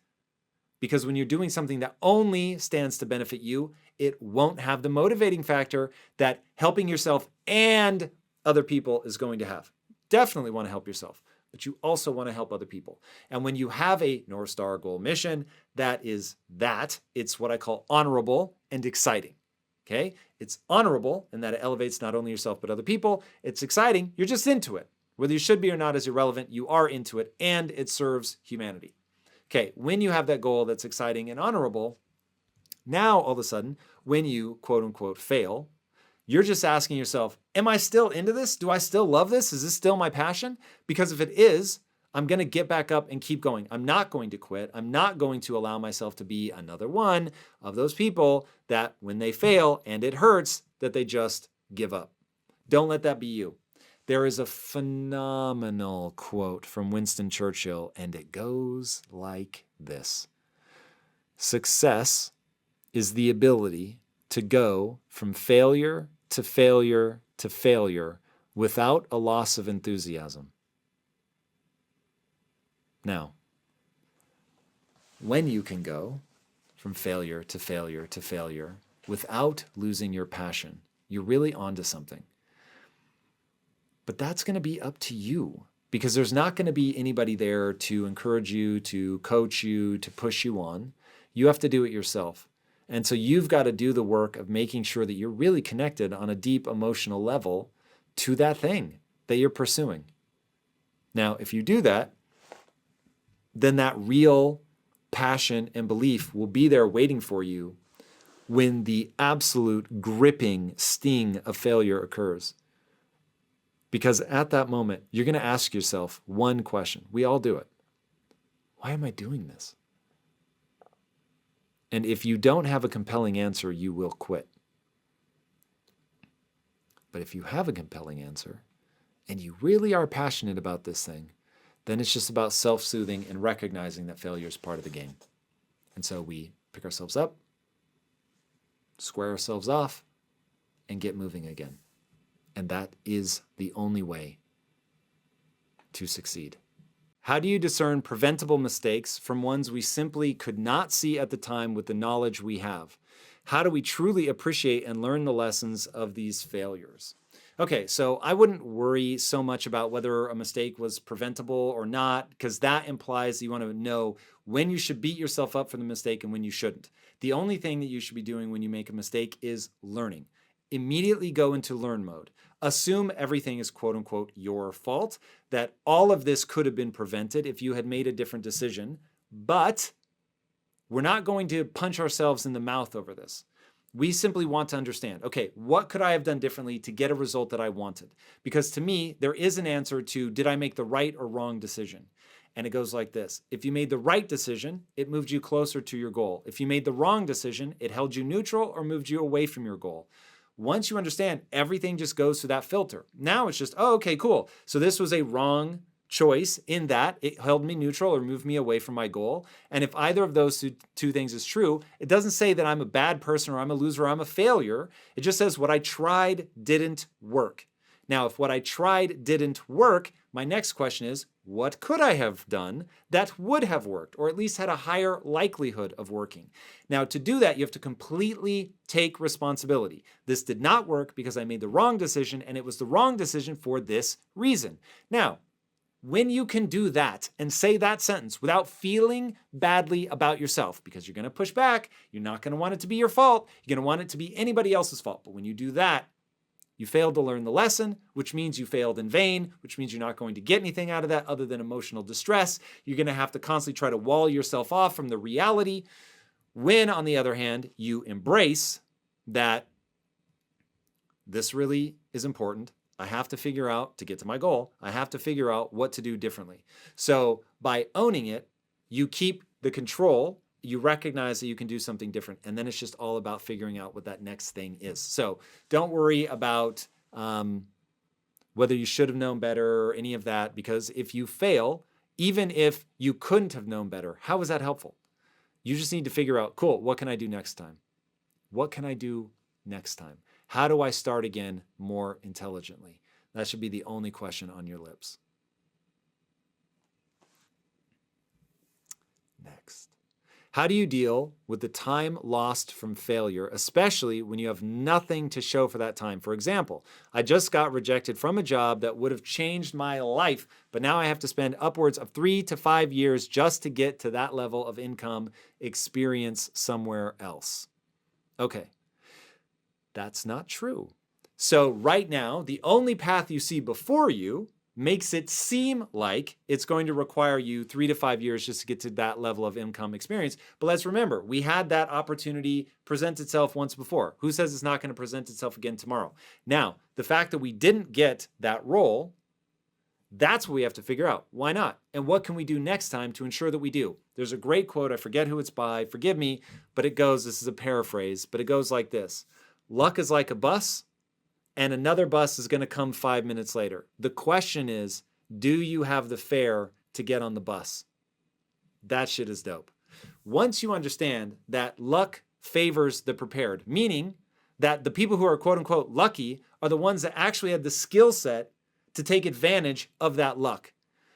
because when you're doing something that only stands to benefit you, it won't have the motivating factor that helping yourself and other people is going to have. Definitely want to help yourself, but you also want to help other people. And when you have a North Star goal mission, it's what I call honorable and exciting. Okay? It's honorable in that it elevates not only yourself, but other people. It's exciting. You're just into it. Whether you should be or not is irrelevant. You are into it, and it serves humanity. Okay, when you have that goal that's exciting and honorable, now all of a sudden, when you quote unquote fail, you're just asking yourself, am I still into this? Do I still love this? Is this still my passion? Because if it is, I'm going to get back up and keep going. I'm not going to quit. I'm not going to allow myself to be another one of those people that when they fail and it hurts, that they just give up. Don't let that be you. There is a phenomenal quote from Winston Churchill, and it goes like this. Success is the ability to go from failure to failure to failure without a loss of enthusiasm. Now, when you can go from failure to failure to failure without losing your passion, you're really onto something. But that's going to be up to you, because there's not going to be anybody there to encourage you, to coach you, to push you on. You have to do it yourself. And so you've got to do the work of making sure that you're really connected on a deep emotional level to that thing that you're pursuing. Now, if you do that, then that real passion and belief will be there waiting for you when the absolute gripping sting of failure occurs. Because at that moment, you're going to ask yourself one question. We all do it. Why am I doing this? And if you don't have a compelling answer, you will quit. But if you have a compelling answer, and you really are passionate about this thing, then it's just about self-soothing and recognizing that failure is part of the game. And so we pick ourselves up, square ourselves off, and get moving again. And that is the only way to succeed. How do you discern preventable mistakes from ones we simply could not see at the time with the knowledge we have? How do we truly appreciate and learn the lessons of these failures? Okay, so I wouldn't worry so much about whether a mistake was preventable or not, because that implies that you want to know when you should beat yourself up for the mistake and when you shouldn't. The only thing that you should be doing when you make a mistake is learning. Immediately go into learn mode. Assume everything is quote unquote your fault, that all of this could have been prevented if you had made a different decision, but we're not going to punch ourselves in the mouth over this. We simply want to understand, okay, what could I have done differently to get a result that I wanted? Because to me, there is an answer to, did I make the right or wrong decision? And it goes like this. If you made the right decision, it moved you closer to your goal. If you made the wrong decision, it held you neutral or moved you away from your goal. Once you understand, everything just goes through that filter. Now it's just, oh, okay, cool. So this was a wrong choice in that it held me neutral or moved me away from my goal. And if either of those two things is true, it doesn't say that I'm a bad person or I'm a loser or I'm a failure. It just says what I tried didn't work. Now, if what I tried didn't work, my next question is, what could I have done that would have worked, or at least had a higher likelihood of working? Now, to do that, you have to completely take responsibility. This did not work because I made the wrong decision, and it was the wrong decision for this reason. Now, when you can do that and say that sentence without feeling badly about yourself, because you're going to push back, you're not going to want it to be your fault, you're going to want it to be anybody else's fault. But when you do that, you failed to learn the lesson, which means you failed in vain, which means you're not going to get anything out of that other than emotional distress. You're going to have to constantly try to wall yourself off from the reality. When, on the other hand, you embrace that this really is important, I have to figure out, to get to my goal, I have to figure out what to do differently. So by owning it, you keep the control, you recognize that you can do something different, and then it's just all about figuring out what that next thing is. So don't worry about whether you should have known better or any of that, because if you fail, even if you couldn't have known better, how is that helpful? You just need to figure out, cool, what can I do next time? What can I do next time? How do I start again more intelligently? That should be the only question on your lips. Next. How do you deal with the time lost from failure, especially when you have nothing to show for that time? For example, I just got rejected from a job that would have changed my life, but now I have to spend upwards of 3 to 5 years just to get to that level of income experience somewhere else. Okay. That's not true. So right now, the only path you see before you makes it seem like it's going to require you 3 to 5 years just to get to that level of income experience. But let's remember, we had that opportunity present itself once before. Who says it's not going to present itself again tomorrow? Now, the fact that we didn't get that role, that's what we have to figure out. Why not? And what can we do next time to ensure that we do? There's a great quote, I forget who it's by, forgive me, but it goes, this is a paraphrase, but it goes like this. Luck is like a bus, and another bus is going to come 5 minutes later. The question is, do you have the fare to get on the bus? That shit is dope. Once you understand that luck favors the prepared, meaning that the people who are quote unquote lucky are the ones that actually had the skill set to take advantage of that luck.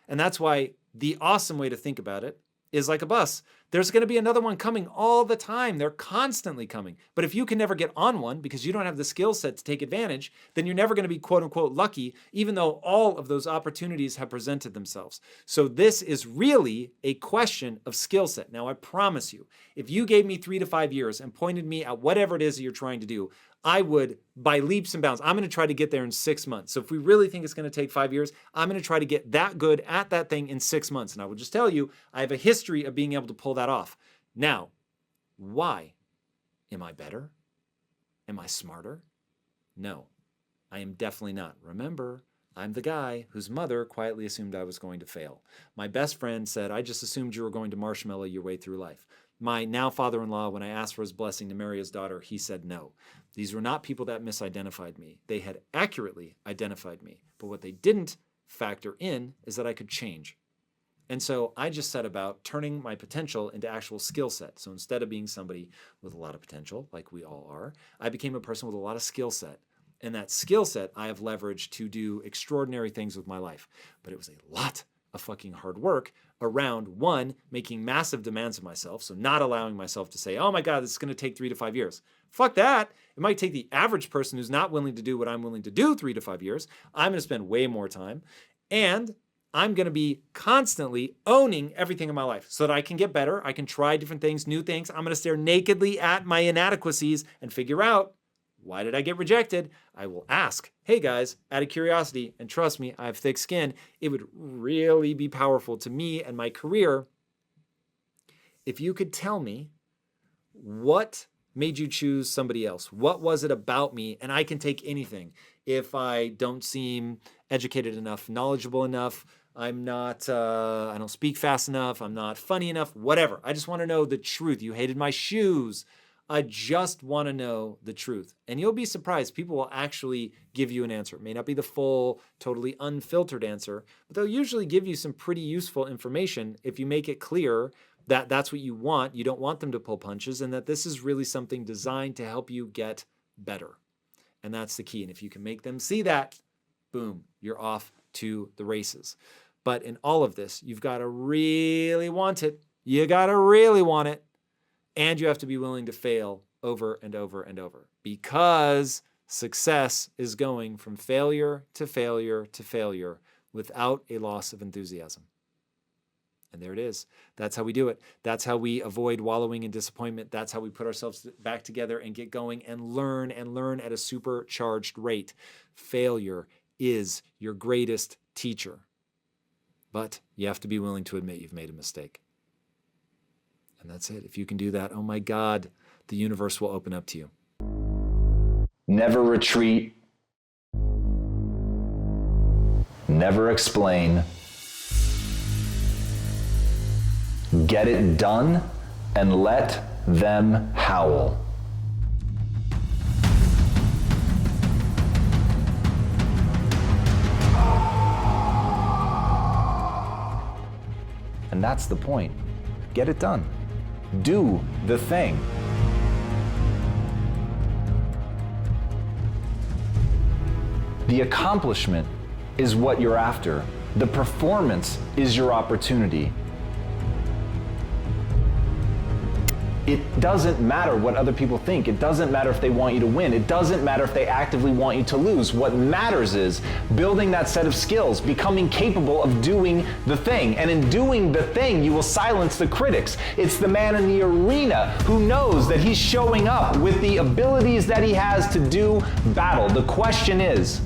And that's why the awesome way to think about it is like a bus. There's going to be another one coming all the time. They're constantly coming. But if you can never get on one because you don't have the skill set to take advantage, then you're never going to be quote unquote lucky, even though all of those opportunities have presented themselves. So this is really a question of skill set. Now, I promise you, if you gave me 3 to 5 years and pointed me at whatever it is that you're trying to do, I would, by leaps and bounds, I'm going to try to get there in 6 months. So if we really think it's going to take 5 years, I'm going to try to get that good at that thing in 6 months. And I will just tell you, I have a history of being able to pull that off. Now, why? Am I better? Am I smarter? No, I am definitely not. Remember, I'm the guy whose mother quietly assumed I was going to fail. My best friend said, I just assumed you were going to marshmallow your way through life. My now father-in-law, when I asked for his blessing to marry his daughter, he said no. These were not people that misidentified me. They had accurately identified me. But what they didn't factor in is that I could change. And so I just set about turning my potential into actual skill set. So instead of being somebody with a lot of potential, like we all are, I became a person with a lot of skill set. And that skill set I have leveraged to do extraordinary things with my life. But it was a lot of fucking hard work around, one, making massive demands of myself, so not allowing myself to say, oh my God, this is going to take 3 to 5 years. Fuck that. It might take the average person who's not willing to do what I'm willing to do 3 to 5 years. I'm going to spend way more time. And I'm going to be constantly owning everything in my life so that I can get better. I can try different things, new things. I'm going to stare nakedly at my inadequacies and figure out, why did I get rejected? I will ask, hey guys, out of curiosity, and trust me, I have thick skin. It would really be powerful to me and my career if you could tell me what made you choose somebody else. What was it about me? And I can take anything. If I don't seem educated enough, knowledgeable enough, I don't speak fast enough, I'm not funny enough, whatever. I just want to know the truth. You hated my shoes. I just want to know the truth. And you'll be surprised. People will actually give you an answer. It may not be the full, totally unfiltered answer, but they'll usually give you some pretty useful information if you make it clear that that's what you want. You don't want them to pull punches, and that this is really something designed to help you get better. And that's the key. And if you can make them see that, boom, you're off to the races. But in all of this, you've got to really want it. You got to really want it. And you have to be willing to fail over and over and over, because success is going from failure to failure to failure without a loss of enthusiasm. And there it is. That's how we do it. That's how we avoid wallowing in disappointment. That's how we put ourselves back together and get going and learn at a supercharged rate. Failure is your greatest teacher. But you have to be willing to admit you've made a mistake. And that's it. If you can do that, oh my God, the universe will open up to you. Never retreat. Never explain. Get it done and let them howl. And that's the point. Get it done. Do the thing. The accomplishment is what you're after. The performance is your opportunity. It doesn't matter what other people think. It doesn't matter if they want you to win. It doesn't matter if they actively want you to lose. What matters is building that set of skills, becoming capable of doing the thing. And in doing the thing, you will silence the critics. It's the man in the arena who knows that he's showing up with the abilities that he has to do battle. The question is,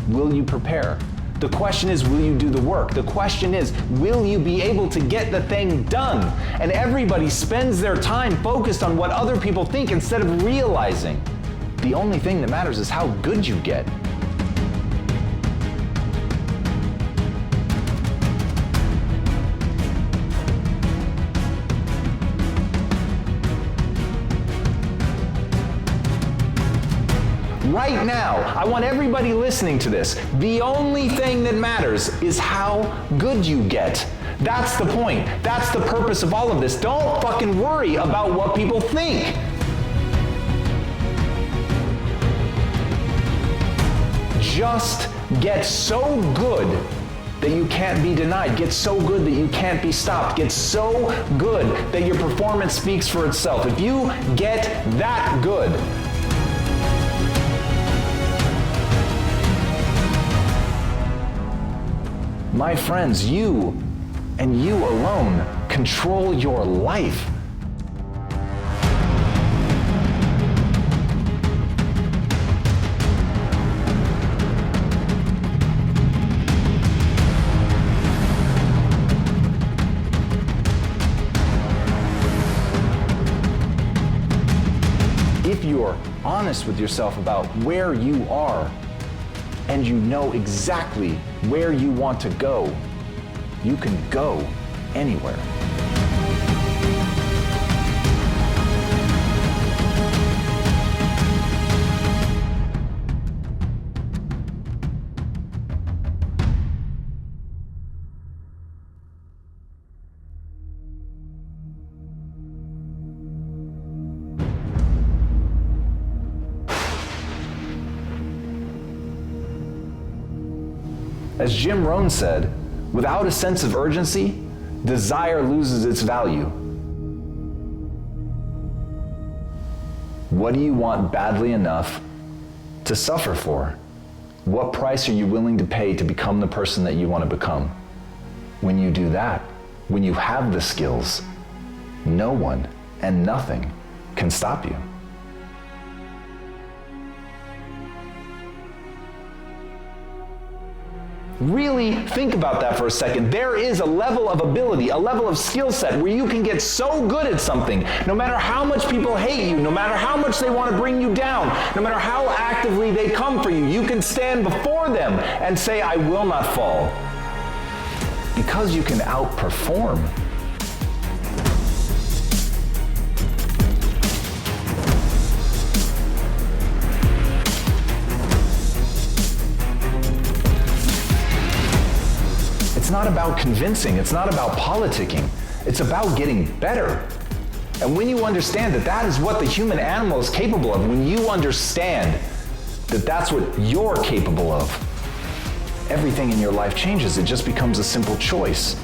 will you prepare? The question is, will you do the work? The question is, will you be able to get the thing done? And everybody spends their time focused on what other people think instead of realizing the only thing that matters is how good you get. Right now, I want everybody listening to this. The only thing that matters is how good you get. That's the point. That's the purpose of all of this. Don't fucking worry about what people think. Just get so good that you can't be denied. Get so good that you can't be stopped. Get so good that your performance speaks for itself. If you get that good, my friends, you and you alone control your life. If you're honest with yourself about where you are, and you know exactly where you want to go, you can go anywhere. As Jim Rohn said, without a sense of urgency, desire loses its value. What do you want badly enough to suffer for? What price are you willing to pay to become the person that you want to become? When you do that, when you have the skills, no one and nothing can stop you. Really think about that for a second. There is a level of ability, a level of skill set where you can get so good at something, no matter how much people hate you, no matter how much they want to bring you down, no matter how actively they come for you, you can stand before them and say, I will not fall. Because you can outperform. It's not about convincing, it's not about politicking, it's about getting better. And when you understand that that is what the human animal is capable of, when you understand that that's what you're capable of, everything in your life changes. It just becomes a simple choice.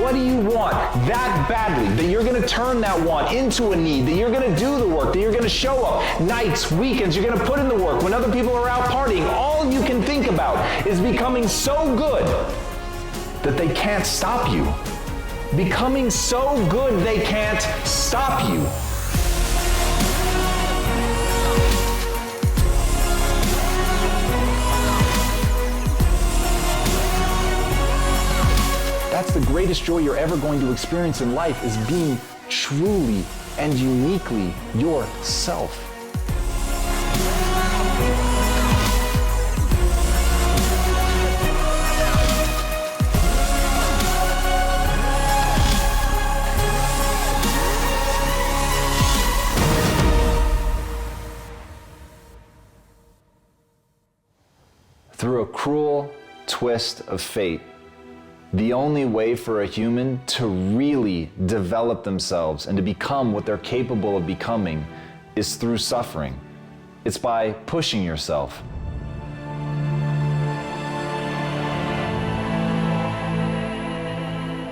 What do you want that badly that you're going to turn that want into a need, that you're going to do the work, that you're going to show up nights, weekends, you're going to put in the work when other people are out partying? All you can think about is becoming so good that they can't stop you. Becoming so good they can't stop you. That's the greatest joy you're ever going to experience in life, is being truly and uniquely yourself. Through a cruel twist of fate, the only way for a human to really develop themselves and to become what they're capable of becoming is through suffering. It's by pushing yourself.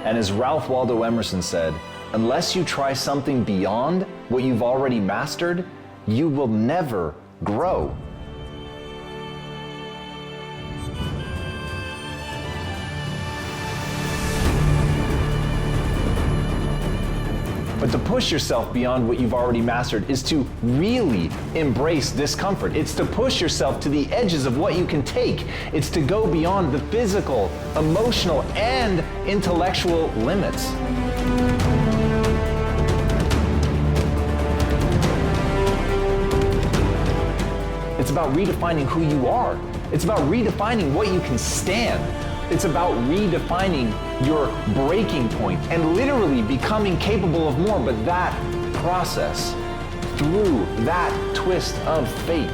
And as Ralph Waldo Emerson said, unless you try something beyond what you've already mastered, you will never grow. But to push yourself beyond what you've already mastered is to really embrace discomfort. It's to push yourself to the edges of what you can take. It's to go beyond the physical, emotional, and intellectual limits. It's about redefining who you are. It's about redefining what you can stand. It's about redefining your breaking point and literally becoming capable of more. But that process, through that twist of fate,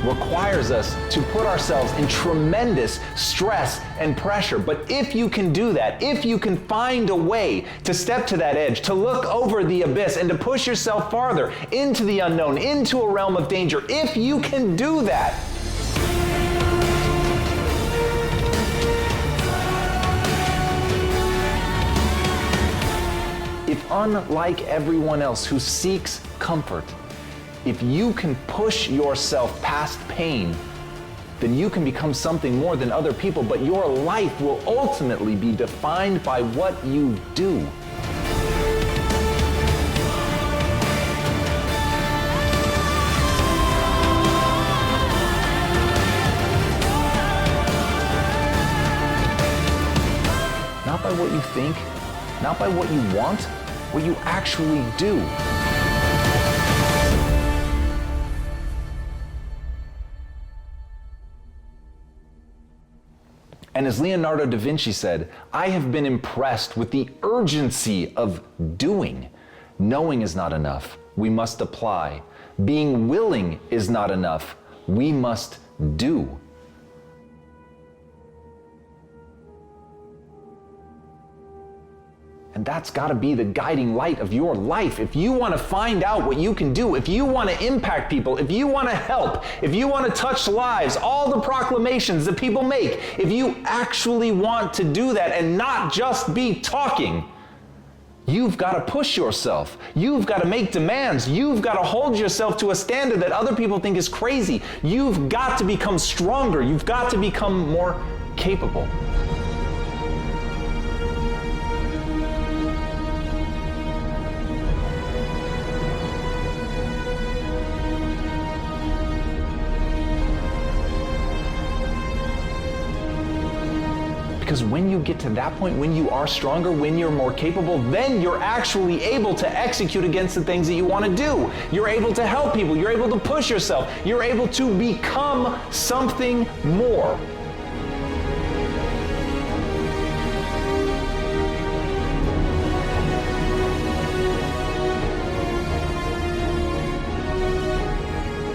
requires us to put ourselves in tremendous stress and pressure. But if you can do that, if you can find a way to step to that edge, to look over the abyss and to push yourself farther into the unknown, into a realm of danger, if you can do that, if unlike everyone else who seeks comfort, if you can push yourself past pain, then you can become something more than other people, but your life will ultimately be defined by what you do. Not by what you think, not by what you want, what you actually do. And as Leonardo da Vinci said, I have been impressed with the urgency of doing. Knowing is not enough. We must apply. Being willing is not enough. We must do. And that's got to be the guiding light of your life. If you want to find out what you can do, if you want to impact people, if you want to help, if you want to touch lives, all the proclamations that people make, if you actually want to do that and not just be talking, you've got to push yourself. You've got to make demands. You've got to hold yourself to a standard that other people think is crazy. You've got to become stronger. You've got to become more capable. Because when you get to that point, when you are stronger, when you're more capable, then you're actually able to execute against the things that you want to do. You're able to help people. You're able to push yourself. You're able to become something more.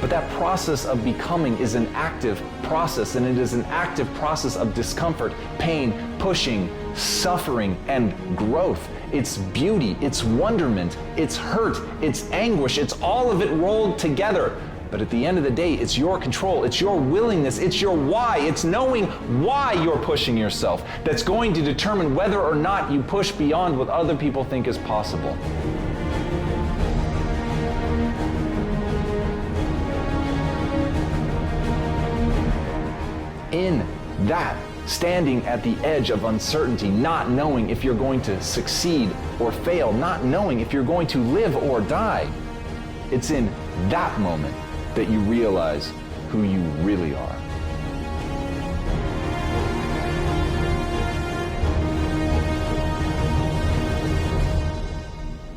But that process of becoming is an active process, and it is an active process of discomfort, pain, pushing, suffering, and growth. It's beauty, it's wonderment, it's hurt, it's anguish, it's all of it rolled together. But at the end of the day, it's your control, it's your willingness, it's your why, it's knowing why you're pushing yourself that's going to determine whether or not you push beyond what other people think is possible. In that, standing at the edge of uncertainty, not knowing if you're going to succeed or fail, not knowing if you're going to live or die, it's in that moment that you realize who you really are.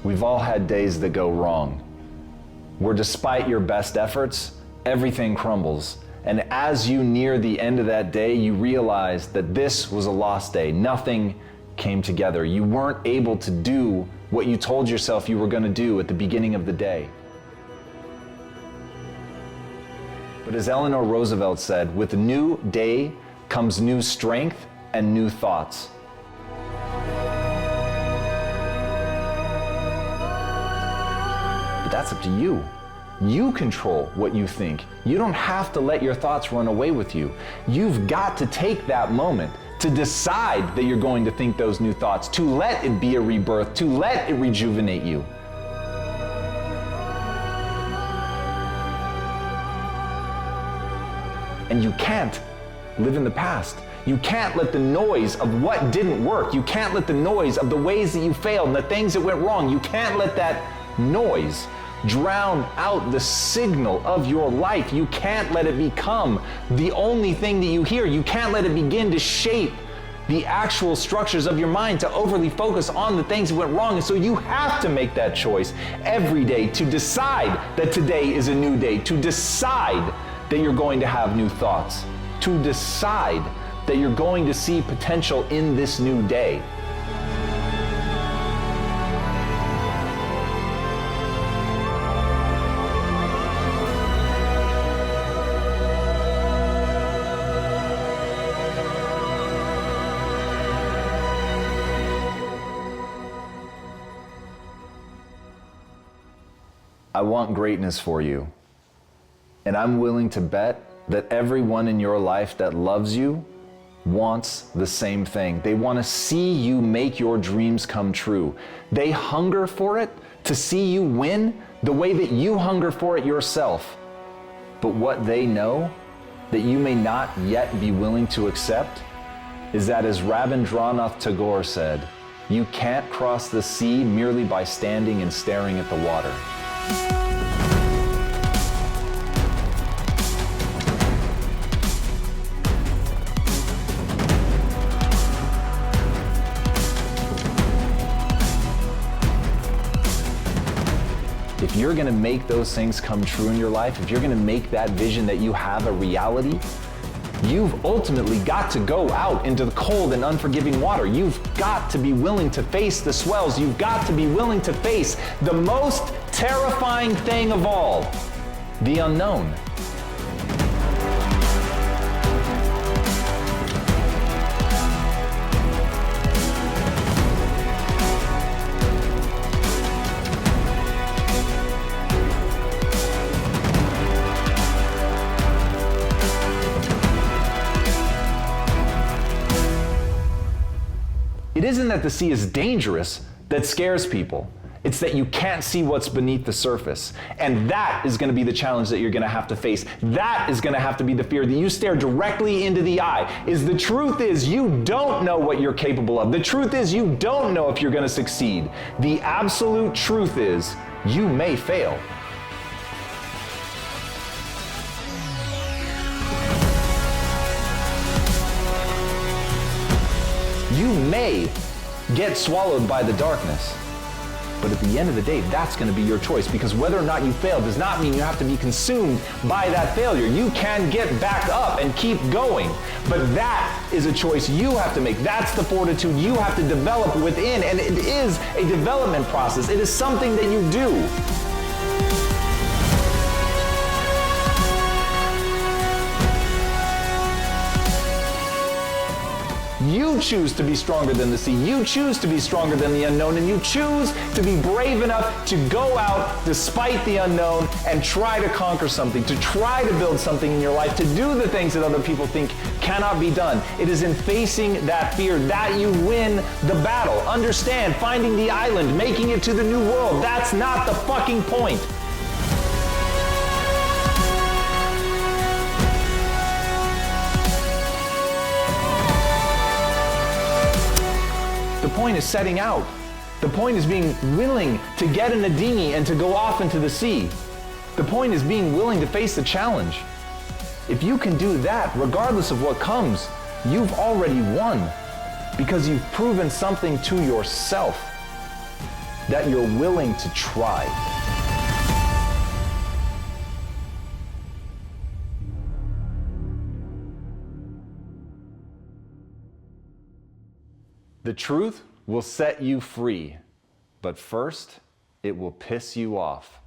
We've all had days that go wrong, where despite your best efforts, everything crumbles. And as you near the end of that day, you realize that this was a lost day. Nothing came together. You weren't able to do what you told yourself you were going to do at the beginning of the day. But as Eleanor Roosevelt said, with a new day comes new strength and new thoughts. But that's up to you. You control what you think. You don't have to let your thoughts run away with you. You've got to take that moment to decide that you're going to think those new thoughts, to let it be a rebirth, to let it rejuvenate you. And you can't live in the past. You can't let the noise of what didn't work, you can't let the noise of the ways that you failed and the things that went wrong, you can't let that noise drown out the signal of your life. You can't let it become the only thing that you hear. You can't let it begin to shape the actual structures of your mind, to overly focus on the things that went wrong. And so you have to make that choice every day to decide that today is a new day, to decide that you're going to have new thoughts, to decide that you're going to see potential in this new day. I want greatness for you. And I'm willing to bet that everyone in your life that loves you wants the same thing. They want to see you make your dreams come true. They hunger for it, to see you win the way that you hunger for it yourself. But what they know that you may not yet be willing to accept is that, as Rabindranath Tagore said, you can't cross the sea merely by standing and staring at the water. If you're going to make those things come true in your life, if you're going to make that vision that you have a reality, you've ultimately got to go out into the cold and unforgiving water. You've got to be willing to face the swells. You've got to be willing to face the most terrifying thing of all, the unknown. It isn't that the sea is dangerous that scares people. It's that you can't see what's beneath the surface. And that is going to be the challenge that you're going to have to face. That is going to have to be the fear that you stare directly into the eye. Is the truth is you don't know what you're capable of. The truth is you don't know if you're going to succeed. The absolute truth is you may fail. You may get swallowed by the darkness, but at the end of the day, that's going to be your choice, because whether or not you fail does not mean you have to be consumed by that failure. You can get back up and keep going, but that is a choice you have to make. That's the fortitude you have to develop within, and it is a development process. It is something that you do. You choose to be stronger than the sea. You choose to be stronger than the unknown, and you choose to be brave enough to go out despite the unknown and try to conquer something, to try to build something in your life, to do the things that other people think cannot be done. It is in facing that fear that you win the battle. Understand, finding the island, making it to the new world, that's not the fucking point. The point is setting out. The point is being willing to get in a dinghy and to go off into the sea. The point is being willing to face the challenge. If you can do that, regardless of what comes, you've already won, because you've proven something to yourself that you're willing to try. The truth will set you free, but first, it will piss you off.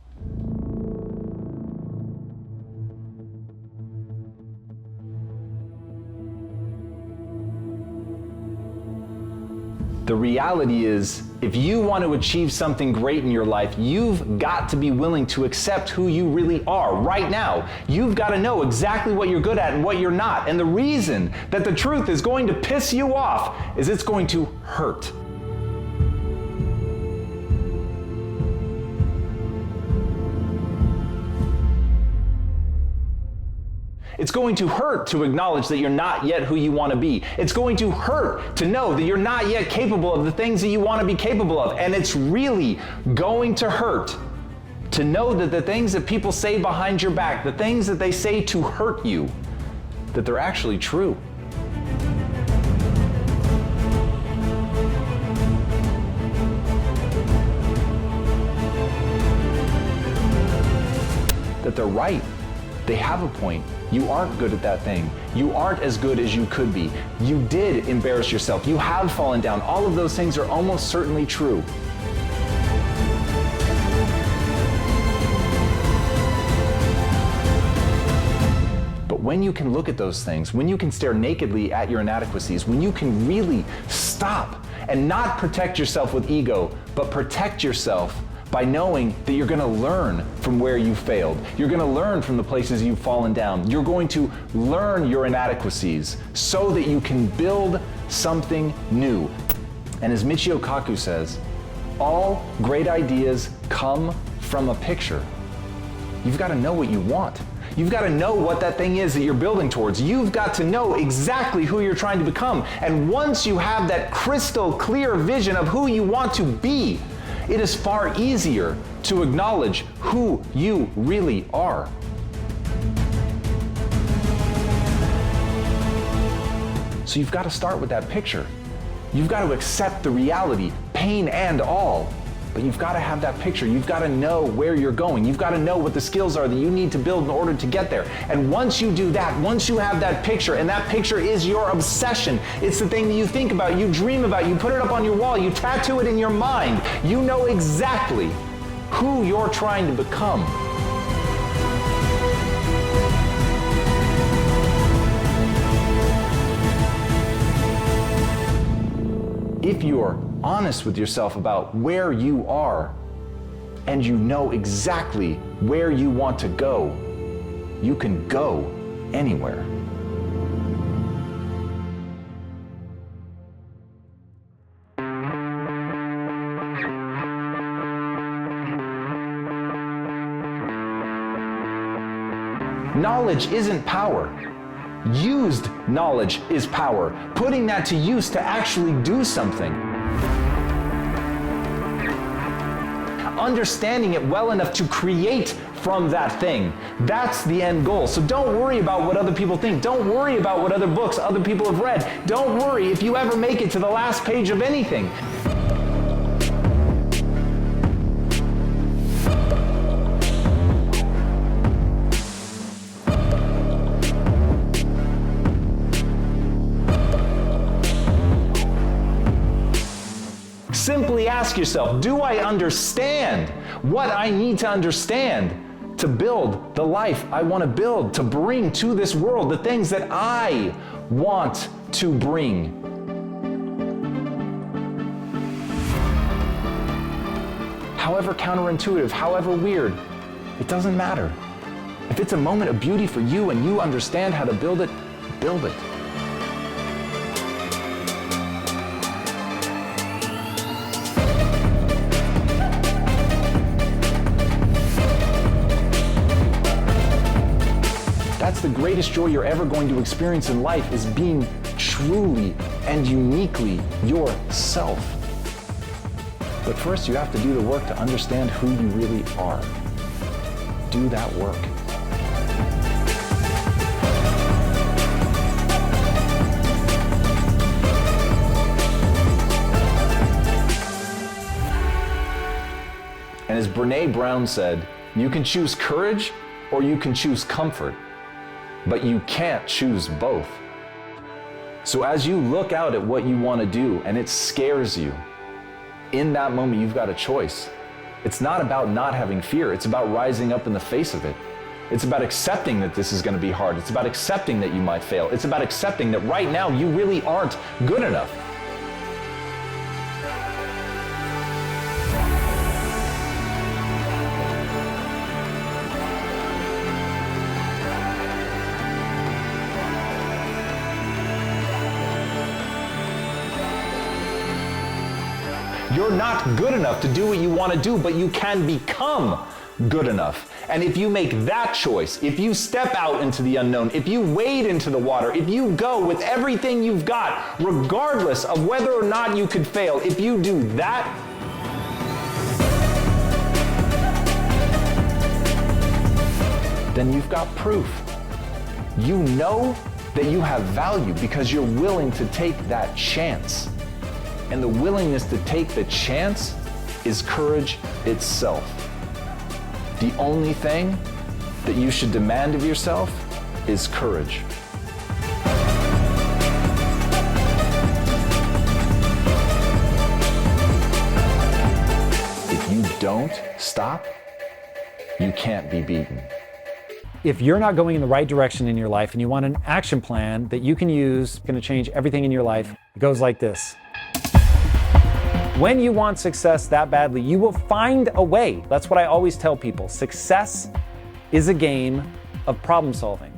The reality is, if you want to achieve something great in your life, you've got to be willing to accept who you really are right now. You've got to know exactly what you're good at and what you're not. And the reason that the truth is going to piss you off is it's going to hurt. It's going to hurt to acknowledge that you're not yet who you want to be. It's going to hurt to know that you're not yet capable of the things that you want to be capable of. And it's really going to hurt to know that the things that people say behind your back, the things that they say to hurt you, that they're actually true. That they're right. They have a point. You aren't good at that thing. You aren't as good as you could be. You did embarrass yourself. You have fallen down. All of those things are almost certainly true. But when you can look at those things, when you can stare nakedly at your inadequacies, when you can really stop and not protect yourself with ego, but protect yourself by knowing that you're going to learn from where you failed. You're going to learn from the places you've fallen down. You're going to learn your inadequacies so that you can build something new. And as Michio Kaku says, all great ideas come from a picture. You've got to know what you want. You've got to know what that thing is that you're building towards. You've got to know exactly who you're trying to become. And once you have that crystal clear vision of who you want to be, it is far easier to acknowledge who you really are. So you've got to start with that picture. You've got to accept the reality, pain and all. But you've got to have that picture. You've got to know where you're going. You've got to know what the skills are that you need to build in order to get there. And once you do that, once you have that picture, and that picture is your obsession, it's the thing that you think about, you dream about, you put it up on your wall, you tattoo it in your mind, you know exactly who you're trying to become. If you're honest with yourself about where you are, and you know exactly where you want to go, you can go anywhere. Knowledge isn't power. Used knowledge is power. Putting that to use to actually do something. Understanding it well enough to create from that thing. That's the end goal. So don't worry about what other people think. Don't worry about what other books other people have read. Don't worry if you ever make it to the last page of anything. Simply ask yourself, do I understand what I need to understand to build the life I want to build, to bring to this world the things that I want to bring? however counterintuitive, however weird, it doesn't matter. If it's a moment of beauty for you and you understand how to build it, build it. That's the greatest joy you're ever going to experience in life, is being truly and uniquely yourself. But first, you have to do the work to understand who you really are. Do that work. And as Brené Brown said, you can choose courage or you can choose comfort, but you can't choose both. So as you look out at what you want to do and it scares you, in that moment you've got a choice. It's not about not having fear, it's about rising up in the face of it. It's about accepting that this is going to be hard. It's about accepting that you might fail. It's about accepting that right now you really aren't good enough. You're not good enough to do what you want to do, but you can become good enough. And if you make that choice, if you step out into the unknown, if you wade into the water, if you go with everything you've got, regardless of whether or not you could fail, if you do that, then you've got proof. You know that you have value because you're willing to take that chance. And the willingness to take the chance is courage itself. The only thing that you should demand of yourself is courage. If you don't stop, you can't be beaten. If you're not going in the right direction in your life and you want an action plan that you can use, going to change everything in your life, it goes like this. When you want success that badly, you will find a way. That's what I always tell people. Success is a game of problem solving.